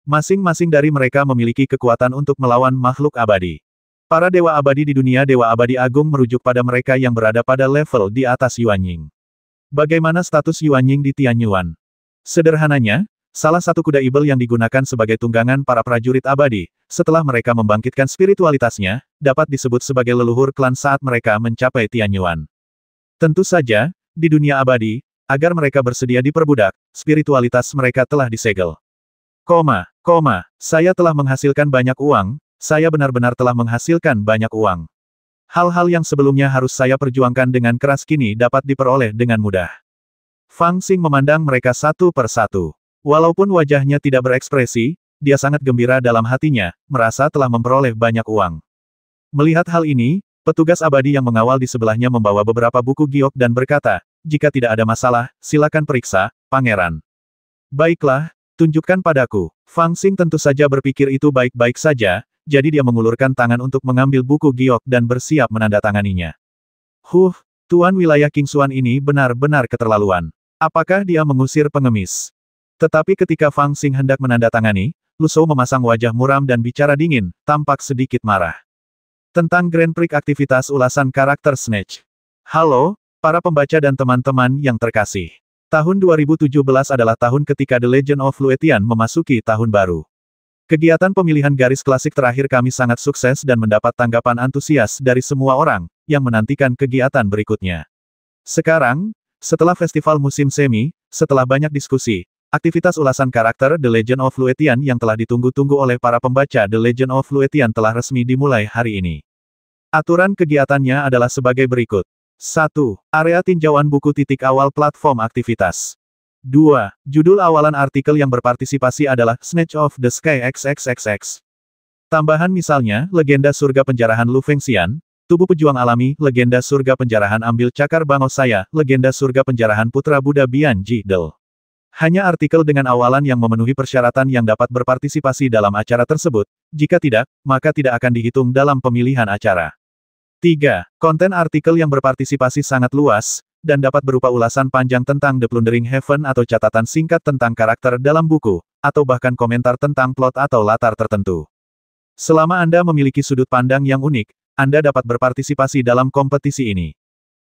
Masing-masing dari mereka memiliki kekuatan untuk melawan makhluk abadi. Para dewa abadi di dunia Dewa Abadi Agung merujuk pada mereka yang berada pada level di atas Yuanying. Bagaimana status Yuanying di Tianyuan? Sederhananya, salah satu kuda ibel yang digunakan sebagai tunggangan para prajurit abadi, setelah mereka membangkitkan spiritualitasnya, dapat disebut sebagai leluhur klan saat mereka mencapai Tianyuan. Tentu saja, di dunia abadi, agar mereka bersedia diperbudak, spiritualitas mereka telah disegel. Saya telah menghasilkan banyak uang, saya benar-benar telah menghasilkan banyak uang. Hal-hal yang sebelumnya harus saya perjuangkan dengan keras kini dapat diperoleh dengan mudah. Fang Xing memandang mereka satu per satu. Walaupun wajahnya tidak berekspresi, dia sangat gembira dalam hatinya, merasa telah memperoleh banyak uang. Melihat hal ini, petugas abadi yang mengawal di sebelahnya membawa beberapa buku giok dan berkata, jika tidak ada masalah, silakan periksa, pangeran. Baiklah, tunjukkan padaku. Fang Xing tentu saja berpikir itu baik-baik saja, jadi dia mengulurkan tangan untuk mengambil buku giok dan bersiap menandatanganinya. Tuan wilayah Qingxuan ini benar-benar keterlaluan. Apakah dia mengusir pengemis? Tetapi ketika Fang Xing hendak menandatangani, Lu Shou memasang wajah muram dan bicara dingin, tampak sedikit marah. Tentang Grand Prix aktivitas ulasan karakter Snatch. Halo, para pembaca dan teman-teman yang terkasih. Tahun 2017 adalah tahun ketika The Legend of Luetian memasuki tahun baru. Kegiatan pemilihan garis klasik terakhir kami sangat sukses dan mendapat tanggapan antusias dari semua orang, yang menantikan kegiatan berikutnya. Sekarang, setelah festival musim semi, setelah banyak diskusi, Aktivitas ulasan karakter The Legend of Luetian yang telah ditunggu-tunggu oleh para pembaca The Legend of Luetian telah resmi dimulai hari ini. Aturan kegiatannya adalah sebagai berikut. 1. Area tinjauan buku titik awal platform aktivitas. 2. Judul awalan artikel yang berpartisipasi adalah Snatch of the Sky XXXX. Tambahan misalnya, Legenda Surga Penjarahan Lu Fengxian, Tubuh Pejuang Alami, Legenda Surga Penjarahan Ambil Cakar Bangau Saya, Legenda Surga Penjarahan Putra Buddha Bian Ji Del. Hanya artikel dengan awalan yang memenuhi persyaratan yang dapat berpartisipasi dalam acara tersebut, jika tidak, maka tidak akan dihitung dalam pemilihan acara. 3. Konten artikel yang berpartisipasi sangat luas, dan dapat berupa ulasan panjang tentang The Plundering Heaven atau catatan singkat tentang karakter dalam buku, atau bahkan komentar tentang plot atau latar tertentu. Selama Anda memiliki sudut pandang yang unik, Anda dapat berpartisipasi dalam kompetisi ini.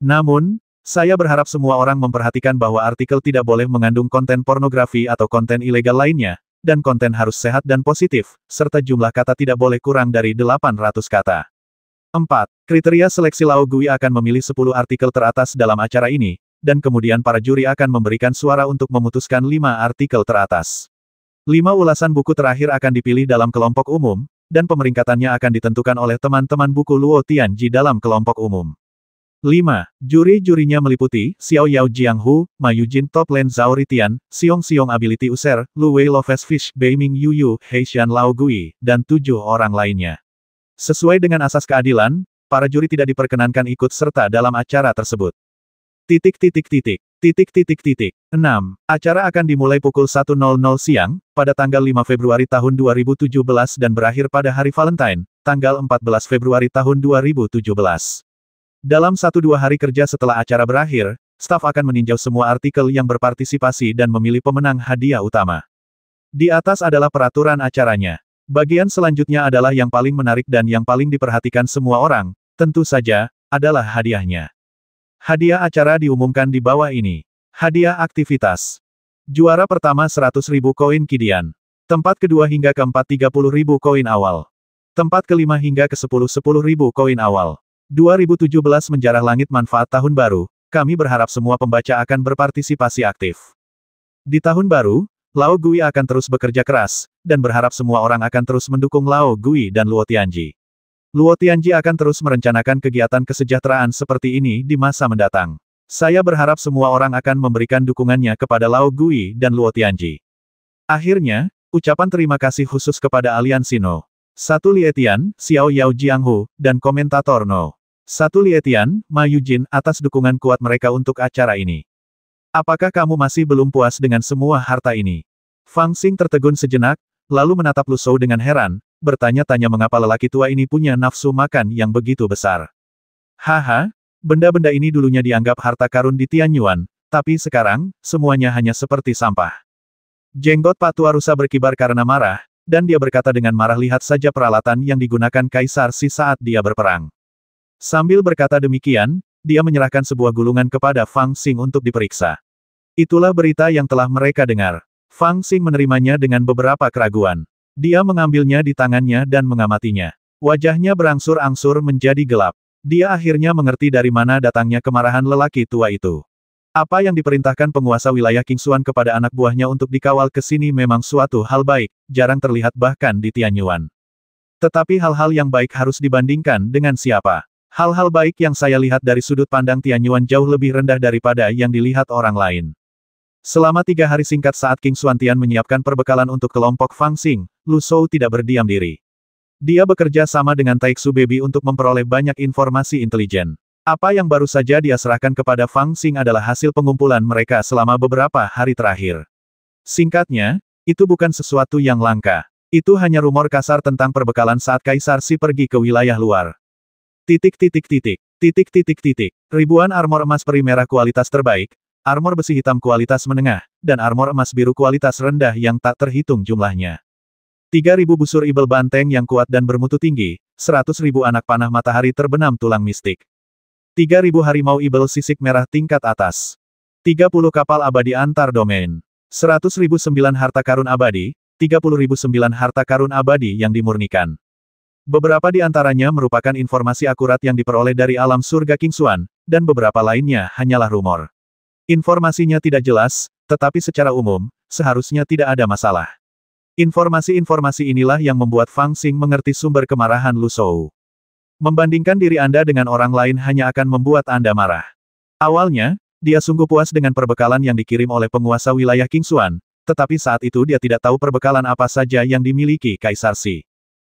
Namun, saya berharap semua orang memperhatikan bahwa artikel tidak boleh mengandung konten pornografi atau konten ilegal lainnya, dan konten harus sehat dan positif, serta jumlah kata tidak boleh kurang dari 800 kata. 4. Kriteria seleksi Lao Gui akan memilih 10 artikel teratas dalam acara ini, dan kemudian para juri akan memberikan suara untuk memutuskan 5 artikel teratas. 5 ulasan buku terakhir akan dipilih dalam kelompok umum, dan pemeringkatannya akan ditentukan oleh teman-teman buku Luo Tianji dalam kelompok umum. 5. Juri-jurinya meliputi, Xiao Yao Jianghu, Ma Yujin Top Lane Zhao Ritian, Xiong Xiong Ability User, Lu Wei Loves Fish, Beiming Yu Yu, Heishan Lao Gui, dan 7 orang lainnya. Sesuai dengan asas keadilan, para juri tidak diperkenankan ikut serta dalam acara tersebut. 6. Acara akan dimulai pukul 1.00 siang, pada tanggal 5 Februari tahun 2017 dan berakhir pada hari Valentine, tanggal 14 Februari tahun 2017. Dalam 1-2 hari kerja setelah acara berakhir, staf akan meninjau semua artikel yang berpartisipasi dan memilih pemenang hadiah utama. Di atas adalah peraturan acaranya. Bagian selanjutnya adalah yang paling menarik dan yang paling diperhatikan semua orang, tentu saja, adalah hadiahnya. Hadiah acara diumumkan di bawah ini. Hadiah aktivitas. Juara pertama 100.000 koin Kidian. Tempat kedua hingga keempat 30.000 koin awal. Tempat kelima hingga ke-10 10.000 koin awal. 2017 Menjarah Langit Manfaat Tahun Baru, kami berharap semua pembaca akan berpartisipasi aktif. Di tahun baru, Lao Gui akan terus bekerja keras, dan berharap semua orang akan terus mendukung Lao Gui dan Luo Tianji. Luo Tianji akan terus merencanakan kegiatan kesejahteraan seperti ini di masa mendatang. Saya berharap semua orang akan memberikan dukungannya kepada Lao Gui dan Luo Tianji. Akhirnya, ucapan terima kasih khusus kepada Aliansi No. 1 Lietian, Xiao Yao Jianghu, dan komentator No. 1 Lietian, Ma Yujin, atas dukungan kuat mereka untuk acara ini. Apakah kamu masih belum puas dengan semua harta ini? Fang Xing tertegun sejenak, lalu menatap Lu Shou dengan heran, bertanya-tanya mengapa lelaki tua ini punya nafsu makan yang begitu besar. Haha, benda-benda ini dulunya dianggap harta karun di Tianyuan, tapi sekarang, semuanya hanya seperti sampah. Jenggot Pak Tua Rusa berkibar karena marah, dan dia berkata dengan marah, lihat saja peralatan yang digunakan Kaisar Si saat dia berperang. Sambil berkata demikian, dia menyerahkan sebuah gulungan kepada Fang Xing untuk diperiksa. Itulah berita yang telah mereka dengar. Fang Xing menerimanya dengan beberapa keraguan. Dia mengambilnya di tangannya dan mengamatinya. Wajahnya berangsur-angsur menjadi gelap. Dia akhirnya mengerti dari mana datangnya kemarahan lelaki tua itu. Apa yang diperintahkan penguasa wilayah Qingxuan kepada anak buahnya untuk dikawal ke sini memang suatu hal baik, jarang terlihat bahkan di Tianyuan. Tetapi hal-hal yang baik harus dibandingkan dengan siapa? Hal-hal baik yang saya lihat dari sudut pandang Tianyuan jauh lebih rendah daripada yang dilihat orang lain. Selama 3 hari singkat saat Qingxuan Tian menyiapkan perbekalan untuk kelompok Fang Xing, Lu Shou tidak berdiam diri. Dia bekerja sama dengan Taixu Baby untuk memperoleh banyak informasi intelijen. Apa yang baru saja dia serahkan kepada Fang Xing adalah hasil pengumpulan mereka selama beberapa hari terakhir. Singkatnya, itu bukan sesuatu yang langka. Itu hanya rumor kasar tentang perbekalan saat Kaisar Si pergi ke wilayah luar. Ribuan armor emas peri merah kualitas terbaik, armor besi hitam kualitas menengah, dan armor emas biru kualitas rendah yang tak terhitung jumlahnya. 3.000 busur ibel banteng yang kuat dan bermutu tinggi, 100.000 anak panah matahari terbenam tulang mistik. 3.000 harimau ibel sisik merah tingkat atas. 30 kapal abadi antar domain. 100.009 harta karun abadi, 30.009 harta karun abadi yang dimurnikan. Beberapa di antaranya merupakan informasi akurat yang diperoleh dari alam surga Qingxuan, dan beberapa lainnya hanyalah rumor. Informasinya tidak jelas, tetapi secara umum, seharusnya tidak ada masalah. Informasi-informasi inilah yang membuat Fang Xing mengerti sumber kemarahan Lu Shou. Membandingkan diri Anda dengan orang lain hanya akan membuat Anda marah. Awalnya, dia sungguh puas dengan perbekalan yang dikirim oleh penguasa wilayah Qingxuan, tetapi saat itu dia tidak tahu perbekalan apa saja yang dimiliki Kaisar Shi.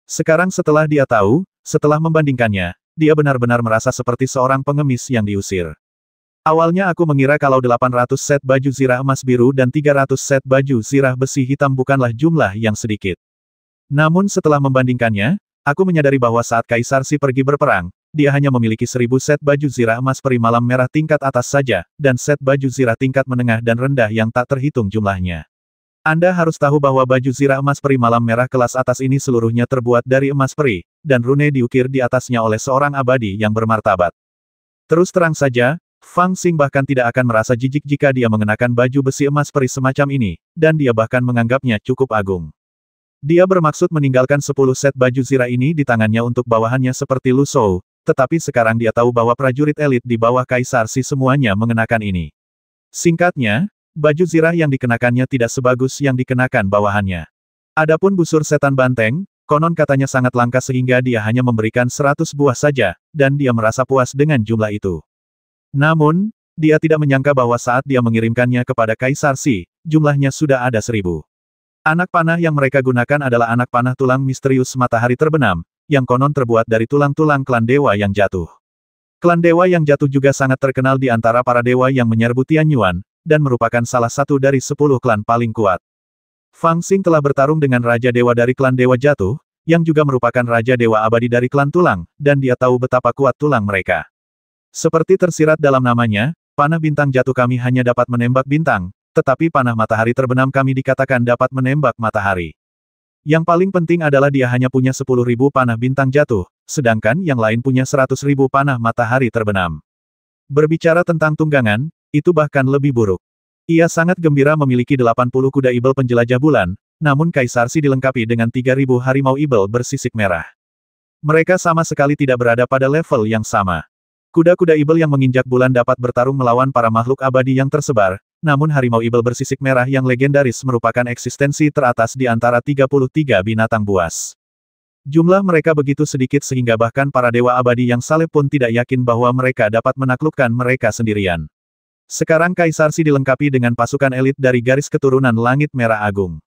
Sekarang setelah dia tahu, setelah membandingkannya, dia benar-benar merasa seperti seorang pengemis yang diusir. Awalnya aku mengira kalau 800 set baju zirah emas biru dan 300 set baju zirah besi hitam bukanlah jumlah yang sedikit. Namun setelah membandingkannya, aku menyadari bahwa saat Kaisar Shi pergi berperang, dia hanya memiliki 1000 set baju zirah emas peri malam merah tingkat atas saja, dan set baju zirah tingkat menengah dan rendah yang tak terhitung jumlahnya. Anda harus tahu bahwa baju zirah emas peri malam merah kelas atas ini seluruhnya terbuat dari emas peri, dan rune diukir di atasnya oleh seorang abadi yang bermartabat. Terus terang saja, Fang Xing bahkan tidak akan merasa jijik jika dia mengenakan baju besi emas peri semacam ini, dan dia bahkan menganggapnya cukup agung. Dia bermaksud meninggalkan 10 set baju zirah ini di tangannya untuk bawahannya seperti Lu Shou, tetapi sekarang dia tahu bahwa prajurit elit di bawah Kaisar Shi semuanya mengenakan ini. Singkatnya, baju zirah yang dikenakannya tidak sebagus yang dikenakan bawahannya. Adapun busur setan banteng, konon katanya sangat langka sehingga dia hanya memberikan 100 buah saja, dan dia merasa puas dengan jumlah itu. Namun, dia tidak menyangka bahwa saat dia mengirimkannya kepada Kaisar Shi, jumlahnya sudah ada 1000. Anak panah yang mereka gunakan adalah anak panah tulang misterius matahari terbenam, yang konon terbuat dari tulang-tulang klan dewa yang jatuh. Klan dewa yang jatuh juga sangat terkenal di antara para dewa yang menyerbu Tianyuan, dan merupakan salah satu dari 10 klan paling kuat. Fang Xing telah bertarung dengan Raja Dewa dari klan Dewa Jatuh, yang juga merupakan Raja Dewa Abadi dari klan Tulang, dan dia tahu betapa kuat tulang mereka. Seperti tersirat dalam namanya, panah bintang jatuh kami hanya dapat menembak bintang, tetapi panah matahari terbenam kami dikatakan dapat menembak matahari. Yang paling penting adalah dia hanya punya 10.000 panah bintang jatuh, sedangkan yang lain punya 100.000 panah matahari terbenam. Berbicara tentang tunggangan, itu bahkan lebih buruk. Ia sangat gembira memiliki 80 kuda ibel penjelajah bulan, namun Kaisar Shi dilengkapi dengan 3.000 harimau ibel bersisik merah. Mereka sama sekali tidak berada pada level yang sama. Kuda-kuda ibel yang menginjak bulan dapat bertarung melawan para makhluk abadi yang tersebar, namun harimau ibel bersisik merah yang legendaris merupakan eksistensi teratas di antara 33 binatang buas. Jumlah mereka begitu sedikit sehingga bahkan para dewa abadi yang saleh pun tidak yakin bahwa mereka dapat menaklukkan mereka sendirian. Sekarang Kaisar Shi dilengkapi dengan pasukan elit dari garis keturunan Langit Merah Agung.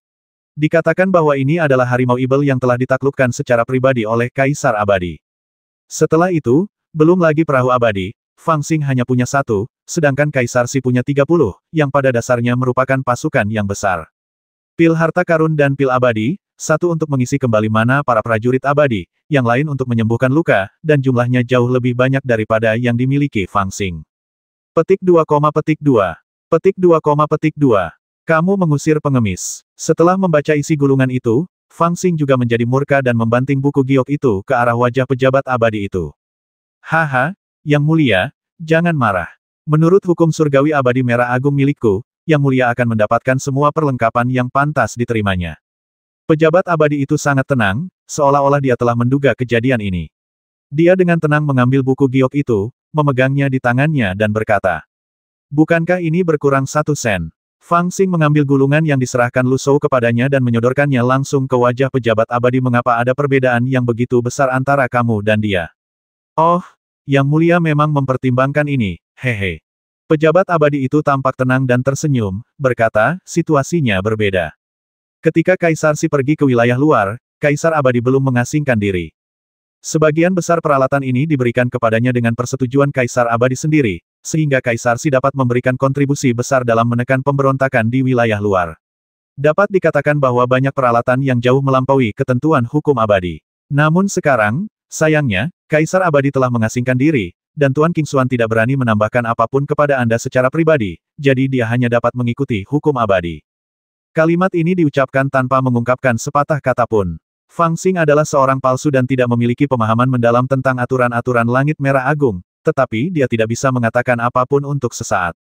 Dikatakan bahwa ini adalah harimau ibel yang telah ditaklukkan secara pribadi oleh Kaisar Abadi. Setelah itu, belum lagi perahu abadi, Fang Xing hanya punya 1, sedangkan Kaisar Shi punya 30, yang pada dasarnya merupakan pasukan yang besar. Pil harta karun dan pil abadi, 1 untuk mengisi kembali mana para prajurit abadi, yang lain untuk menyembuhkan luka, dan jumlahnya jauh lebih banyak daripada yang dimiliki Fang Xing. Petik 2, petik 2. Petik 2, petik 2. Kamu mengusir pengemis. Setelah membaca isi gulungan itu, Fang Xing juga menjadi murka dan membanting buku giok itu ke arah wajah pejabat abadi itu. Haha, Yang Mulia, jangan marah. Menurut hukum surgawi abadi merah agung milikku, Yang Mulia akan mendapatkan semua perlengkapan yang pantas diterimanya. Pejabat abadi itu sangat tenang, seolah-olah dia telah menduga kejadian ini. Dia dengan tenang mengambil buku giok itu, memegangnya di tangannya dan berkata, "Bukankah ini berkurang 1 sen?" Fang Xing mengambil gulungan yang diserahkan Lu Shou kepadanya dan menyodorkannya langsung ke wajah pejabat abadi. Mengapa ada perbedaan yang begitu besar antara kamu dan dia? Oh, Yang Mulia memang mempertimbangkan ini, hehe. Pejabat abadi itu tampak tenang dan tersenyum, berkata, situasinya berbeda. Ketika Kaisar Shi pergi ke wilayah luar, Kaisar abadi belum mengasingkan diri. Sebagian besar peralatan ini diberikan kepadanya dengan persetujuan Kaisar abadi sendiri, sehingga Kaisar Shi dapat memberikan kontribusi besar dalam menekan pemberontakan di wilayah luar. Dapat dikatakan bahwa banyak peralatan yang jauh melampaui ketentuan hukum abadi. Namun sekarang, sayangnya, Kaisar abadi telah mengasingkan diri, dan Tuan Qingxuan tidak berani menambahkan apapun kepada Anda secara pribadi, jadi dia hanya dapat mengikuti hukum abadi. Kalimat ini diucapkan tanpa mengungkapkan sepatah kata pun. Fang Xing adalah seorang palsu dan tidak memiliki pemahaman mendalam tentang aturan-aturan Langit Merah Agung, tetapi dia tidak bisa mengatakan apapun untuk sesaat.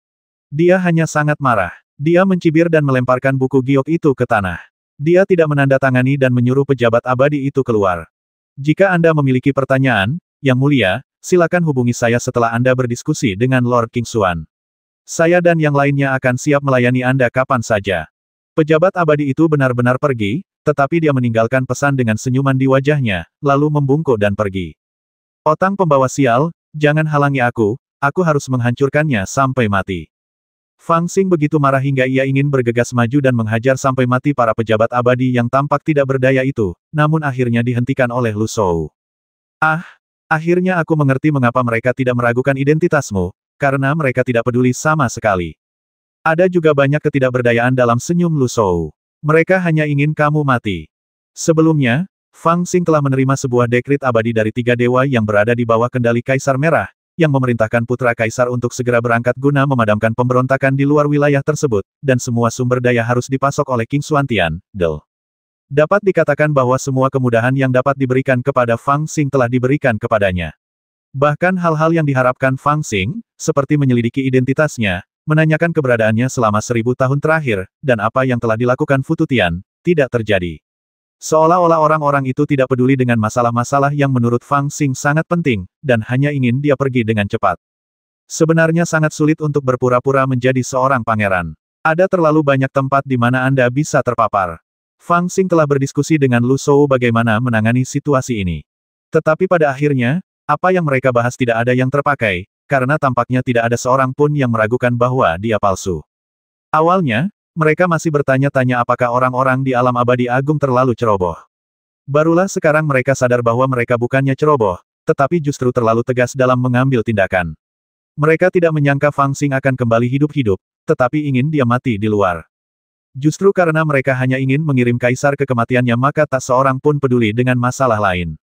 Dia hanya sangat marah. Dia mencibir dan melemparkan buku giok itu ke tanah. Dia tidak menandatangani dan menyuruh pejabat abadi itu keluar. Jika Anda memiliki pertanyaan, Yang Mulia, silakan hubungi saya setelah Anda berdiskusi dengan Lord Qingxuan. Saya dan yang lainnya akan siap melayani Anda kapan saja. Pejabat abadi itu benar-benar pergi, tetapi dia meninggalkan pesan dengan senyuman di wajahnya, lalu membungkuk dan pergi. Otang pembawa sial, jangan halangi aku harus menghancurkannya sampai mati. Fang Xing begitu marah hingga ia ingin bergegas maju dan menghajar sampai mati para pejabat abadi yang tampak tidak berdaya itu, namun akhirnya dihentikan oleh Lu Shou. Akhirnya aku mengerti mengapa mereka tidak meragukan identitasmu, karena mereka tidak peduli sama sekali. Ada juga banyak ketidakberdayaan dalam senyum Lu Shou. Mereka hanya ingin kamu mati. Sebelumnya, Fang Xing telah menerima sebuah dekrit abadi dari 3 dewa yang berada di bawah kendali Kaisar Merah, yang memerintahkan putra Kaisar untuk segera berangkat guna memadamkan pemberontakan di luar wilayah tersebut, dan semua sumber daya harus dipasok oleh King Xuantian, Del. Dapat dikatakan bahwa semua kemudahan yang dapat diberikan kepada Fang Xing telah diberikan kepadanya. Bahkan hal-hal yang diharapkan Fang Xing, seperti menyelidiki identitasnya, menanyakan keberadaannya selama 1000 tahun terakhir, dan apa yang telah dilakukan Fu Tutian, tidak terjadi. Seolah-olah orang-orang itu tidak peduli dengan masalah-masalah yang menurut Fang Xing sangat penting, dan hanya ingin dia pergi dengan cepat. Sebenarnya sangat sulit untuk berpura-pura menjadi seorang pangeran. Ada terlalu banyak tempat di mana Anda bisa terpapar. Fang Xing telah berdiskusi dengan Lu Shou bagaimana menangani situasi ini. Tetapi pada akhirnya, apa yang mereka bahas tidak ada yang terpakai, karena tampaknya tidak ada seorang pun yang meragukan bahwa dia palsu. Awalnya, mereka masih bertanya-tanya apakah orang-orang di alam abadi agung terlalu ceroboh. Barulah sekarang mereka sadar bahwa mereka bukannya ceroboh, tetapi justru terlalu tegas dalam mengambil tindakan. Mereka tidak menyangka Fang Xing akan kembali hidup-hidup, tetapi ingin dia mati di luar. Justru karena mereka hanya ingin mengirim kaisar ke kematiannya maka tak seorang pun peduli dengan masalah lain.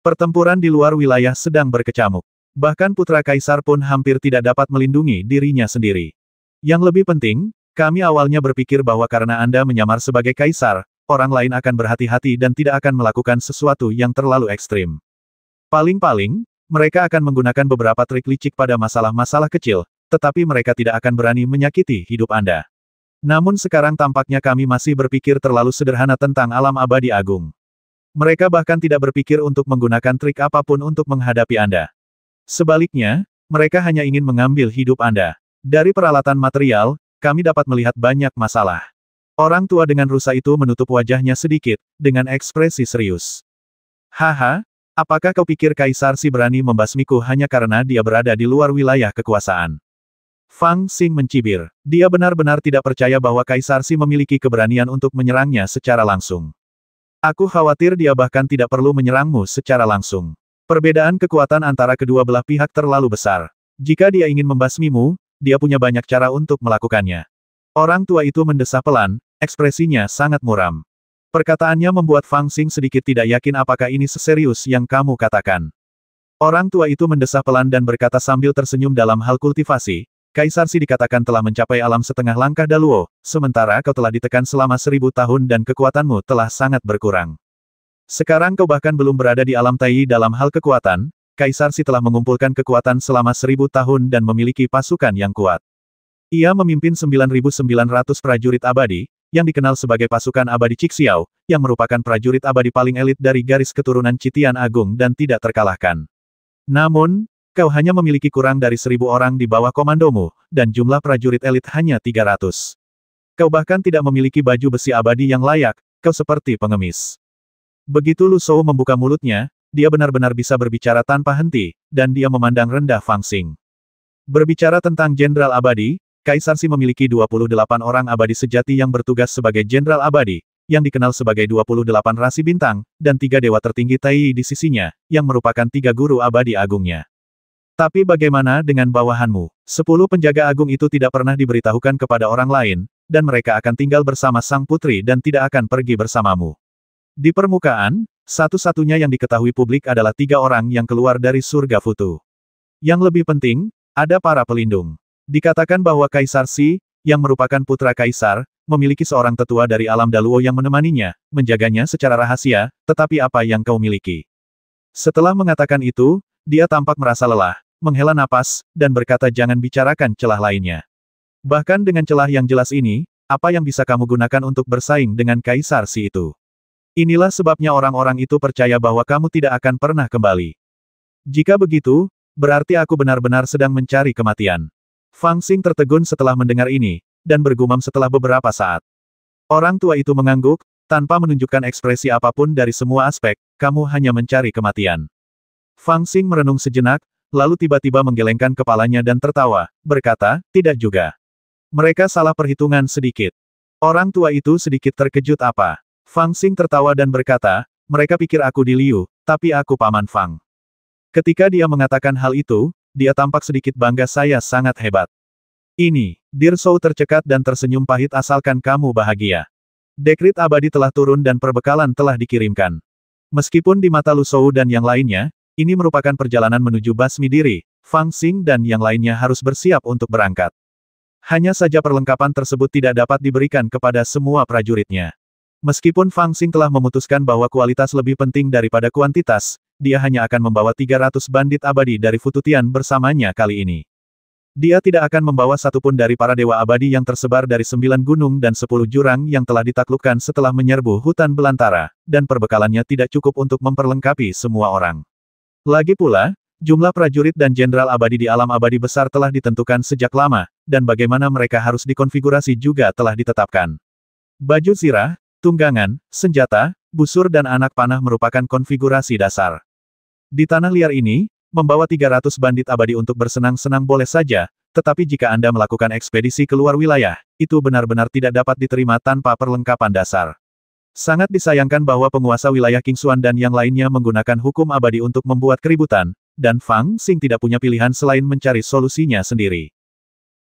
Pertempuran di luar wilayah sedang berkecamuk. Bahkan putra kaisar pun hampir tidak dapat melindungi dirinya sendiri. Yang lebih penting, kami awalnya berpikir bahwa karena Anda menyamar sebagai kaisar, orang lain akan berhati-hati dan tidak akan melakukan sesuatu yang terlalu ekstrim. Paling-paling, mereka akan menggunakan beberapa trik licik pada masalah-masalah kecil, tetapi mereka tidak akan berani menyakiti hidup Anda. Namun sekarang tampaknya kami masih berpikir terlalu sederhana tentang alam abadi agung. Mereka bahkan tidak berpikir untuk menggunakan trik apapun untuk menghadapi Anda. Sebaliknya, mereka hanya ingin mengambil hidup Anda. Dari peralatan material, kami dapat melihat banyak masalah. Orang tua dengan rusa itu menutup wajahnya sedikit, dengan ekspresi serius. Haha, apakah kau pikir Kaisar Si berani membasmiku hanya karena dia berada di luar wilayah kekuasaan? Fang Xing mencibir. Dia benar-benar tidak percaya bahwa Kaisar Si memiliki keberanian untuk menyerangnya secara langsung. Aku khawatir dia bahkan tidak perlu menyerangmu secara langsung. Perbedaan kekuatan antara kedua belah pihak terlalu besar. Jika dia ingin membasmimu, dia punya banyak cara untuk melakukannya. Orang tua itu mendesah pelan, ekspresinya sangat muram. Perkataannya membuat Fang Xing sedikit tidak yakin apakah ini seserius yang kamu katakan. Orang tua itu mendesah pelan dan berkata sambil tersenyum dalam hal kultivasi, Kaisar Si dikatakan telah mencapai alam setengah langkah Daluo, sementara kau telah ditekan selama 1000 tahun dan kekuatanmu telah sangat berkurang. Sekarang kau bahkan belum berada di alam Tai dalam hal kekuatan. Kaisar Si telah mengumpulkan kekuatan selama 1000 tahun dan memiliki pasukan yang kuat. Ia memimpin 9.900 prajurit abadi, yang dikenal sebagai pasukan abadi Cixiao, yang merupakan prajurit abadi paling elit dari garis keturunan Citian Agung dan tidak terkalahkan. Namun, kau hanya memiliki kurang dari 1000 orang di bawah komandomu, dan jumlah prajurit elit hanya 300. Kau bahkan tidak memiliki baju besi abadi yang layak, kau seperti pengemis. Begitu Lu Shou membuka mulutnya, dia benar-benar bisa berbicara tanpa henti, dan dia memandang rendah Fang Xing. Berbicara tentang Jenderal Abadi, Kaisar Si memiliki 28 orang abadi sejati yang bertugas sebagai Jenderal Abadi, yang dikenal sebagai 28 rasi bintang, dan 3 dewa tertinggi Tai di sisinya, yang merupakan 3 guru abadi agungnya. Tapi bagaimana dengan bawahanmu? 10 penjaga agung itu tidak pernah diberitahukan kepada orang lain, dan mereka akan tinggal bersama sang putri dan tidak akan pergi bersamamu. Di permukaan, satu-satunya yang diketahui publik adalah 3 orang yang keluar dari surga Futu. Yang lebih penting, ada para pelindung. Dikatakan bahwa Kaisar Si, yang merupakan putra kaisar, memiliki seorang tetua dari alam Daluo yang menemaninya, menjaganya secara rahasia, tetapi apa yang kau miliki? Setelah mengatakan itu, dia tampak merasa lelah, menghela napas, dan berkata jangan bicarakan celah lainnya. Bahkan dengan celah yang jelas ini, apa yang bisa kamu gunakan untuk bersaing dengan Kaisar Si itu? Inilah sebabnya orang-orang itu percaya bahwa kamu tidak akan pernah kembali. Jika begitu, berarti aku benar-benar sedang mencari kematian. Fang Xing tertegun setelah mendengar ini, dan bergumam setelah beberapa saat. Orang tua itu mengangguk, tanpa menunjukkan ekspresi apapun dari semua aspek, kamu hanya mencari kematian. Fang Xing merenung sejenak, lalu tiba-tiba menggelengkan kepalanya dan tertawa, berkata, tidak juga. Mereka salah perhitungan sedikit. Orang tua itu sedikit terkejut apa. Fang Xing tertawa dan berkata, mereka pikir aku di Liu, tapi aku Paman Fang. Ketika dia mengatakan hal itu, dia tampak sedikit bangga saya sangat hebat. Ini, Dir Shou tercekat dan tersenyum pahit asalkan kamu bahagia. Dekrit abadi telah turun dan perbekalan telah dikirimkan. Meskipun di mata Lu Shou dan yang lainnya, ini merupakan perjalanan menuju basmi diri, Fang Xing dan yang lainnya harus bersiap untuk berangkat. Hanya saja perlengkapan tersebut tidak dapat diberikan kepada semua prajuritnya. Meskipun Fang Xing telah memutuskan bahwa kualitas lebih penting daripada kuantitas, dia hanya akan membawa 300 bandit abadi dari Fututian bersamanya kali ini. Dia tidak akan membawa satupun dari para dewa abadi yang tersebar dari 9 gunung dan 10 jurang yang telah ditaklukkan setelah menyerbu hutan belantara, dan perbekalannya tidak cukup untuk memperlengkapi semua orang. Lagi pula, jumlah prajurit dan jenderal abadi di alam abadi besar telah ditentukan sejak lama, dan bagaimana mereka harus dikonfigurasi juga telah ditetapkan. Baju zirah, tunggangan, senjata, busur dan anak panah merupakan konfigurasi dasar. Di tanah liar ini, membawa 300 bandit abadi untuk bersenang-senang boleh saja, tetapi jika Anda melakukan ekspedisi keluar wilayah, itu benar-benar tidak dapat diterima tanpa perlengkapan dasar. Sangat disayangkan bahwa penguasa wilayah Qingxuan dan yang lainnya menggunakan hukum abadi untuk membuat keributan, dan Fang Xing tidak punya pilihan selain mencari solusinya sendiri.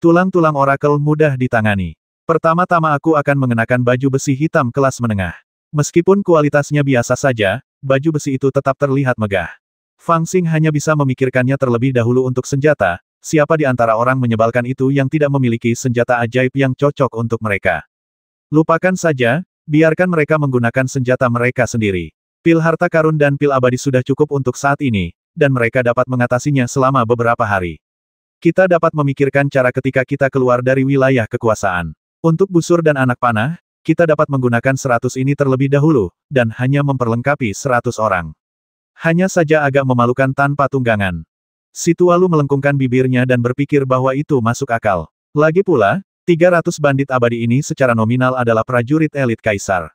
Tulang-tulang orakel mudah ditangani. Pertama-tama aku akan mengenakan baju besi hitam kelas menengah. Meskipun kualitasnya biasa saja, baju besi itu tetap terlihat megah. Fang Xing hanya bisa memikirkannya terlebih dahulu untuk senjata, siapa di antara orang menyebalkan itu yang tidak memiliki senjata ajaib yang cocok untuk mereka. Lupakan saja, biarkan mereka menggunakan senjata mereka sendiri. Pil harta karun dan pil abadi sudah cukup untuk saat ini, dan mereka dapat mengatasinya selama beberapa hari. Kita dapat memikirkan cara ketika kita keluar dari wilayah kekuasaan. Untuk busur dan anak panah, kita dapat menggunakan 100 ini terlebih dahulu, dan hanya memperlengkapi 100 orang. Hanya saja agak memalukan tanpa tunggangan. Si tua Lu melengkungkan bibirnya dan berpikir bahwa itu masuk akal. Lagi pula, 300 bandit abadi ini secara nominal adalah prajurit elit kaisar.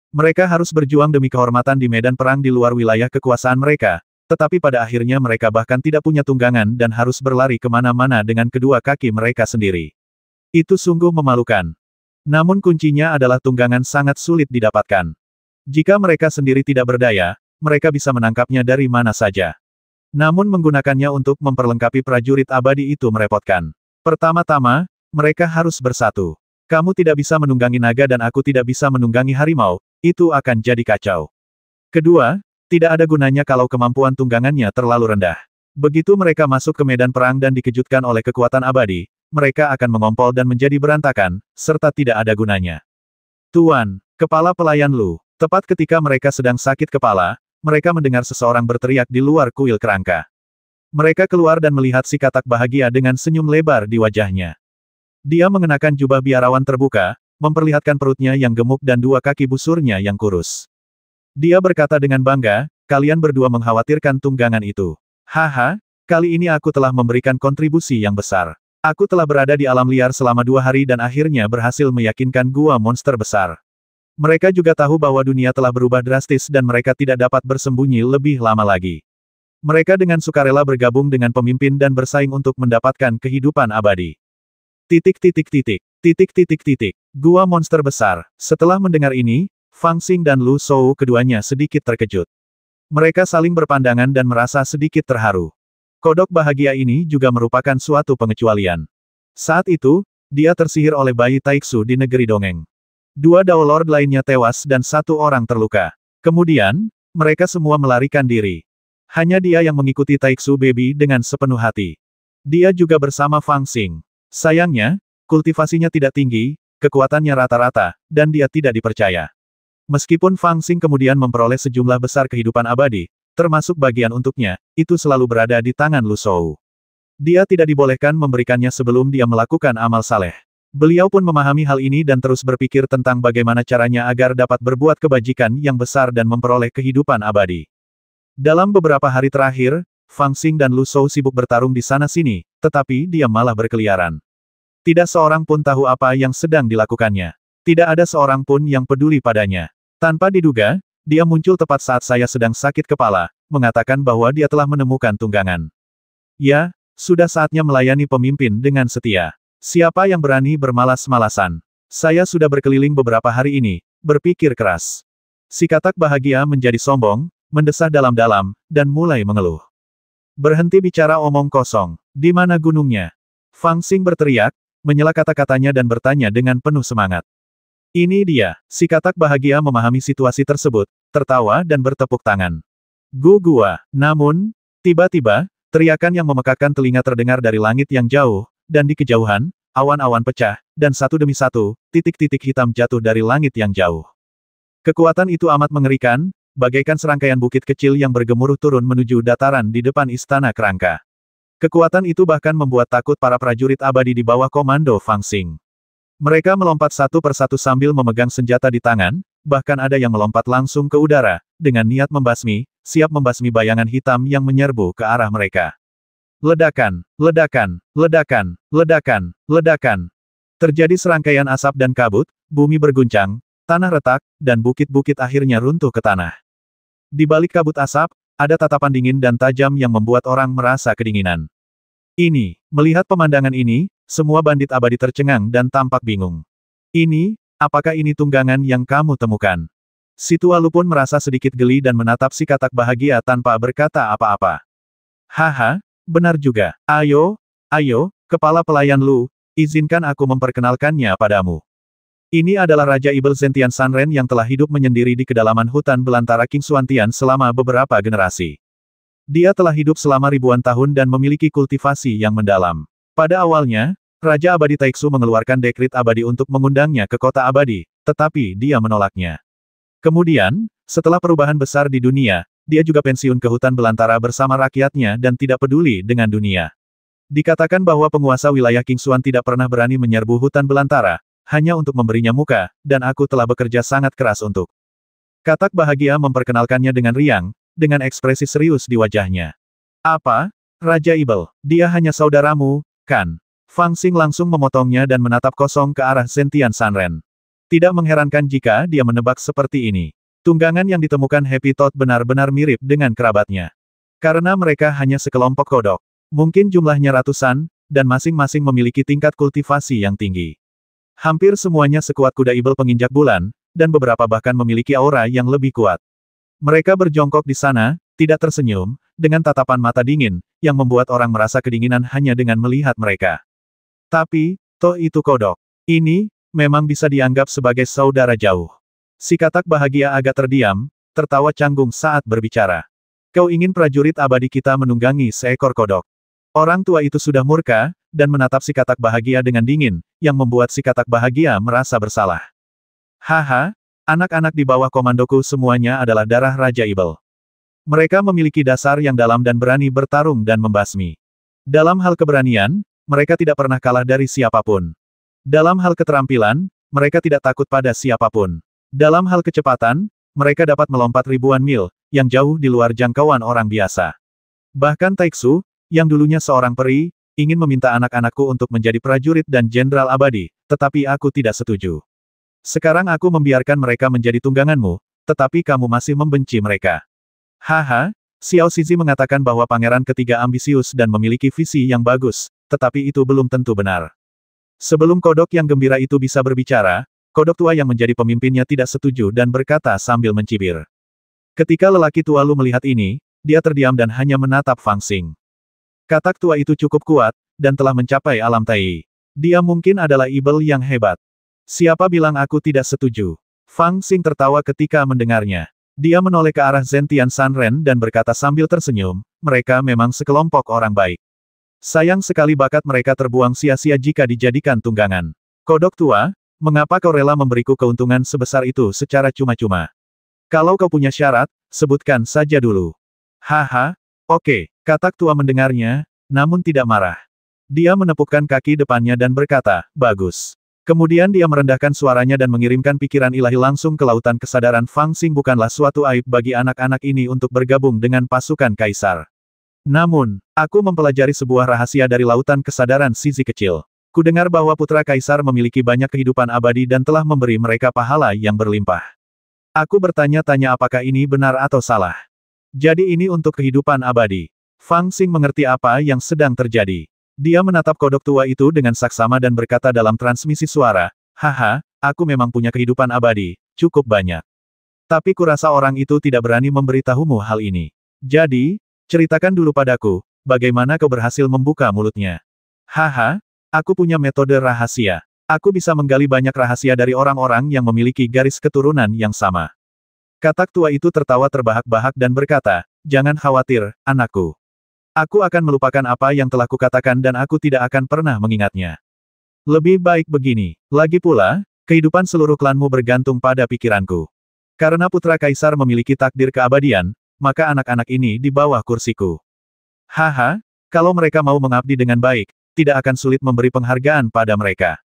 Mereka harus berjuang demi kehormatan di medan perang di luar wilayah kekuasaan mereka, tetapi pada akhirnya mereka bahkan tidak punya tunggangan dan harus berlari kemana-mana dengan kedua kaki mereka sendiri. Itu sungguh memalukan. Namun kuncinya adalah tunggangan sangat sulit didapatkan. Jika mereka sendiri tidak berdaya, mereka bisa menangkapnya dari mana saja. Namun menggunakannya untuk memperlengkapi prajurit abadi itu merepotkan. Pertama-tama, mereka harus bersatu. Kamu tidak bisa menunggangi naga dan aku tidak bisa menunggangi harimau, itu akan jadi kacau. Kedua, tidak ada gunanya kalau kemampuan tunggangannya terlalu rendah. Begitu mereka masuk ke medan perang dan dikejutkan oleh kekuatan abadi, mereka akan mengompol dan menjadi berantakan, serta tidak ada gunanya. Tuan, kepala pelayan Lu. Tepat ketika mereka sedang sakit kepala, mereka mendengar seseorang berteriak di luar kuil kerangka. Mereka keluar dan melihat si katak bahagia dengan senyum lebar di wajahnya. Dia mengenakan jubah biarawan terbuka, memperlihatkan perutnya yang gemuk dan dua kaki busurnya yang kurus. Dia berkata dengan bangga, kalian berdua mengkhawatirkan tunggangan itu. Haha, kali ini aku telah memberikan kontribusi yang besar. Aku telah berada di alam liar selama 2 hari dan akhirnya berhasil meyakinkan gua monster besar. Mereka juga tahu bahwa dunia telah berubah drastis dan mereka tidak dapat bersembunyi lebih lama lagi. Mereka dengan sukarela bergabung dengan pemimpin dan bersaing untuk mendapatkan kehidupan abadi. Gua monster besar. Setelah mendengar ini, Fang Xing dan Lu Shou keduanya sedikit terkejut. Mereka saling berpandangan dan merasa sedikit terharu. Kodok bahagia ini juga merupakan suatu pengecualian. Saat itu, dia tersihir oleh bayi Taiksu di negeri dongeng. 2 Dao Lord lainnya tewas dan 1 orang terluka. Kemudian, mereka semua melarikan diri. Hanya dia yang mengikuti Taiksu Baby dengan sepenuh hati. Dia juga bersama Fang Xing. Sayangnya, kultivasinya tidak tinggi, kekuatannya rata-rata, dan dia tidak dipercaya. Meskipun Fang Xing kemudian memperoleh sejumlah besar kehidupan abadi, termasuk bagian untuknya, itu selalu berada di tangan Lu Shou. Dia tidak dibolehkan memberikannya sebelum dia melakukan amal saleh. Beliau pun memahami hal ini dan terus berpikir tentang bagaimana caranya agar dapat berbuat kebajikan yang besar dan memperoleh kehidupan abadi. Dalam beberapa hari terakhir, Fang Xing dan Lu Shou sibuk bertarung di sana-sini, tetapi dia malah berkeliaran. Tidak seorang pun tahu apa yang sedang dilakukannya. Tidak ada seorang pun yang peduli padanya. Tanpa diduga, dia muncul tepat saat saya sedang sakit kepala, mengatakan bahwa dia telah menemukan tunggangan. Ya, sudah saatnya melayani pemimpin dengan setia. Siapa yang berani bermalas-malasan? Saya sudah berkeliling beberapa hari ini, berpikir keras. Si katak bahagia menjadi sombong, mendesah dalam-dalam, dan mulai mengeluh. Berhenti bicara omong kosong. Di mana gunungnya? Fang Xing berteriak, menyela kata-katanya dan bertanya dengan penuh semangat. Ini dia. Si katak bahagia memahami situasi tersebut, tertawa dan bertepuk tangan. Gua. Namun, tiba-tiba, teriakan yang memekakkan telinga terdengar dari langit yang jauh, dan di kejauhan, awan-awan pecah, dan satu demi satu, titik-titik hitam jatuh dari langit yang jauh. Kekuatan itu amat mengerikan, bagaikan serangkaian bukit kecil yang bergemuruh turun menuju dataran di depan istana kerangka. Kekuatan itu bahkan membuat takut para prajurit abadi di bawah komando Fang Xing. Mereka melompat satu persatu sambil memegang senjata di tangan, bahkan ada yang melompat langsung ke udara, dengan niat siap membasmi bayangan hitam yang menyerbu ke arah mereka. Ledakan, ledakan, ledakan, ledakan, ledakan. Terjadi serangkaian asap dan kabut, bumi berguncang, tanah retak, dan bukit-bukit akhirnya runtuh ke tanah. Di balik kabut asap, ada tatapan dingin dan tajam yang membuat orang merasa kedinginan. Melihat pemandangan ini, semua bandit abadi tercengang dan tampak bingung. Apakah ini tunggangan yang kamu temukan? Si tua Lu pun merasa sedikit geli dan menatap si katak bahagia tanpa berkata apa-apa. Haha, benar juga. Ayo, kepala pelayan Lu, izinkan aku memperkenalkannya padamu. Ini adalah Raja Ibel Zentian Sanren yang telah hidup menyendiri di kedalaman hutan belantara King Xuantian selama beberapa generasi. Dia telah hidup selama ribuan tahun dan memiliki kultivasi yang mendalam. Pada awalnya, Raja Abadi Taixu mengeluarkan dekrit abadi untuk mengundangnya ke kota abadi, tetapi dia menolaknya. Kemudian, setelah perubahan besar di dunia, dia juga pensiun ke hutan belantara bersama rakyatnya dan tidak peduli dengan dunia. Dikatakan bahwa penguasa wilayah King Xuan tidak pernah berani menyerbu hutan belantara, hanya untuk memberinya muka, dan aku telah bekerja sangat keras untuk. Katak bahagia memperkenalkannya dengan riang, dengan ekspresi serius di wajahnya. Apa? Raja Ibel, dia hanya saudaramu, kan? Fang Xing langsung memotongnya dan menatap kosong ke arah Zentian Sanren. Tidak mengherankan jika dia menebak seperti ini. Tunggangan yang ditemukan Happy Tot benar-benar mirip dengan kerabatnya. Karena mereka hanya sekelompok kodok. Mungkin jumlahnya ratusan, dan masing-masing memiliki tingkat kultivasi yang tinggi. Hampir semuanya sekuat kuda Ibel penginjak bulan, dan beberapa bahkan memiliki aura yang lebih kuat. Mereka berjongkok di sana, tidak tersenyum, dengan tatapan mata dingin, yang membuat orang merasa kedinginan hanya dengan melihat mereka. Tapi, toh itu kodok. Ini, memang bisa dianggap sebagai saudara jauh. Si katak bahagia agak terdiam, tertawa canggung saat berbicara. Kau ingin prajurit abadi kita menunggangi seekor kodok. Orang tua itu sudah murka, dan menatap si katak bahagia dengan dingin, yang membuat si katak bahagia merasa bersalah. Haha, anak-anak di bawah komandoku semuanya adalah darah Raja Ibel. Mereka memiliki dasar yang dalam dan berani bertarung dan membasmi. Dalam hal keberanian, mereka tidak pernah kalah dari siapapun. Dalam hal keterampilan, mereka tidak takut pada siapapun. Dalam hal kecepatan, mereka dapat melompat ribuan mil, yang jauh di luar jangkauan orang biasa. Bahkan Taixu, yang dulunya seorang peri, ingin meminta anak-anakku untuk menjadi prajurit dan jenderal abadi, tetapi aku tidak setuju. Sekarang aku membiarkan mereka menjadi tungganganmu, tetapi kamu masih membenci mereka. Haha, Xiao Shizi mengatakan bahwa pangeran ketiga ambisius dan memiliki visi yang bagus, tetapi itu belum tentu benar. Sebelum kodok yang gembira itu bisa berbicara, kodok tua yang menjadi pemimpinnya tidak setuju dan berkata sambil mencibir. Ketika lelaki tua Lu melihat ini, dia terdiam dan hanya menatap Fang Xing. Katak tua itu cukup kuat, dan telah mencapai alam Tai. Dia mungkin adalah Ibel yang hebat. Siapa bilang aku tidak setuju? Fang Xing tertawa ketika mendengarnya. Dia menoleh ke arah Zentian Sanren dan berkata sambil tersenyum, mereka memang sekelompok orang baik. Sayang sekali bakat mereka terbuang sia-sia jika dijadikan tunggangan. Kodok tua, mengapa kau rela memberiku keuntungan sebesar itu secara cuma-cuma? Kalau kau punya syarat, sebutkan saja dulu. Haha, oke. Katak tua mendengarnya, namun tidak marah. Dia menepukkan kaki depannya dan berkata, bagus. Kemudian dia merendahkan suaranya dan mengirimkan pikiran ilahi langsung ke lautan kesadaran. Fang Xing bukanlah suatu aib bagi anak-anak ini untuk bergabung dengan pasukan kaisar. Namun, aku mempelajari sebuah rahasia dari lautan kesadaran Shizi kecil. Kudengar bahwa putra kaisar memiliki banyak kehidupan abadi dan telah memberi mereka pahala yang berlimpah. Aku bertanya-tanya apakah ini benar atau salah. Jadi ini untuk kehidupan abadi. Fang Xing mengerti apa yang sedang terjadi. Dia menatap kodok tua itu dengan saksama dan berkata dalam transmisi suara, "Haha, aku memang punya kehidupan abadi, cukup banyak. Tapi kurasa orang itu tidak berani memberitahumu hal ini. Jadi, ceritakan dulu padaku, bagaimana kau berhasil membuka mulutnya?" "Haha, aku punya metode rahasia. Aku bisa menggali banyak rahasia dari orang-orang yang memiliki garis keturunan yang sama." Katak tua itu tertawa terbahak-bahak dan berkata, "Jangan khawatir, anakku. Aku akan melupakan apa yang telah kukatakan dan aku tidak akan pernah mengingatnya. Lebih baik begini. Lagi pula, kehidupan seluruh klanmu bergantung pada pikiranku. Karena putra kaisar memiliki takdir keabadian, maka anak-anak ini di bawah kursiku. Haha, kalau mereka mau mengabdi dengan baik, tidak akan sulit memberi penghargaan pada mereka.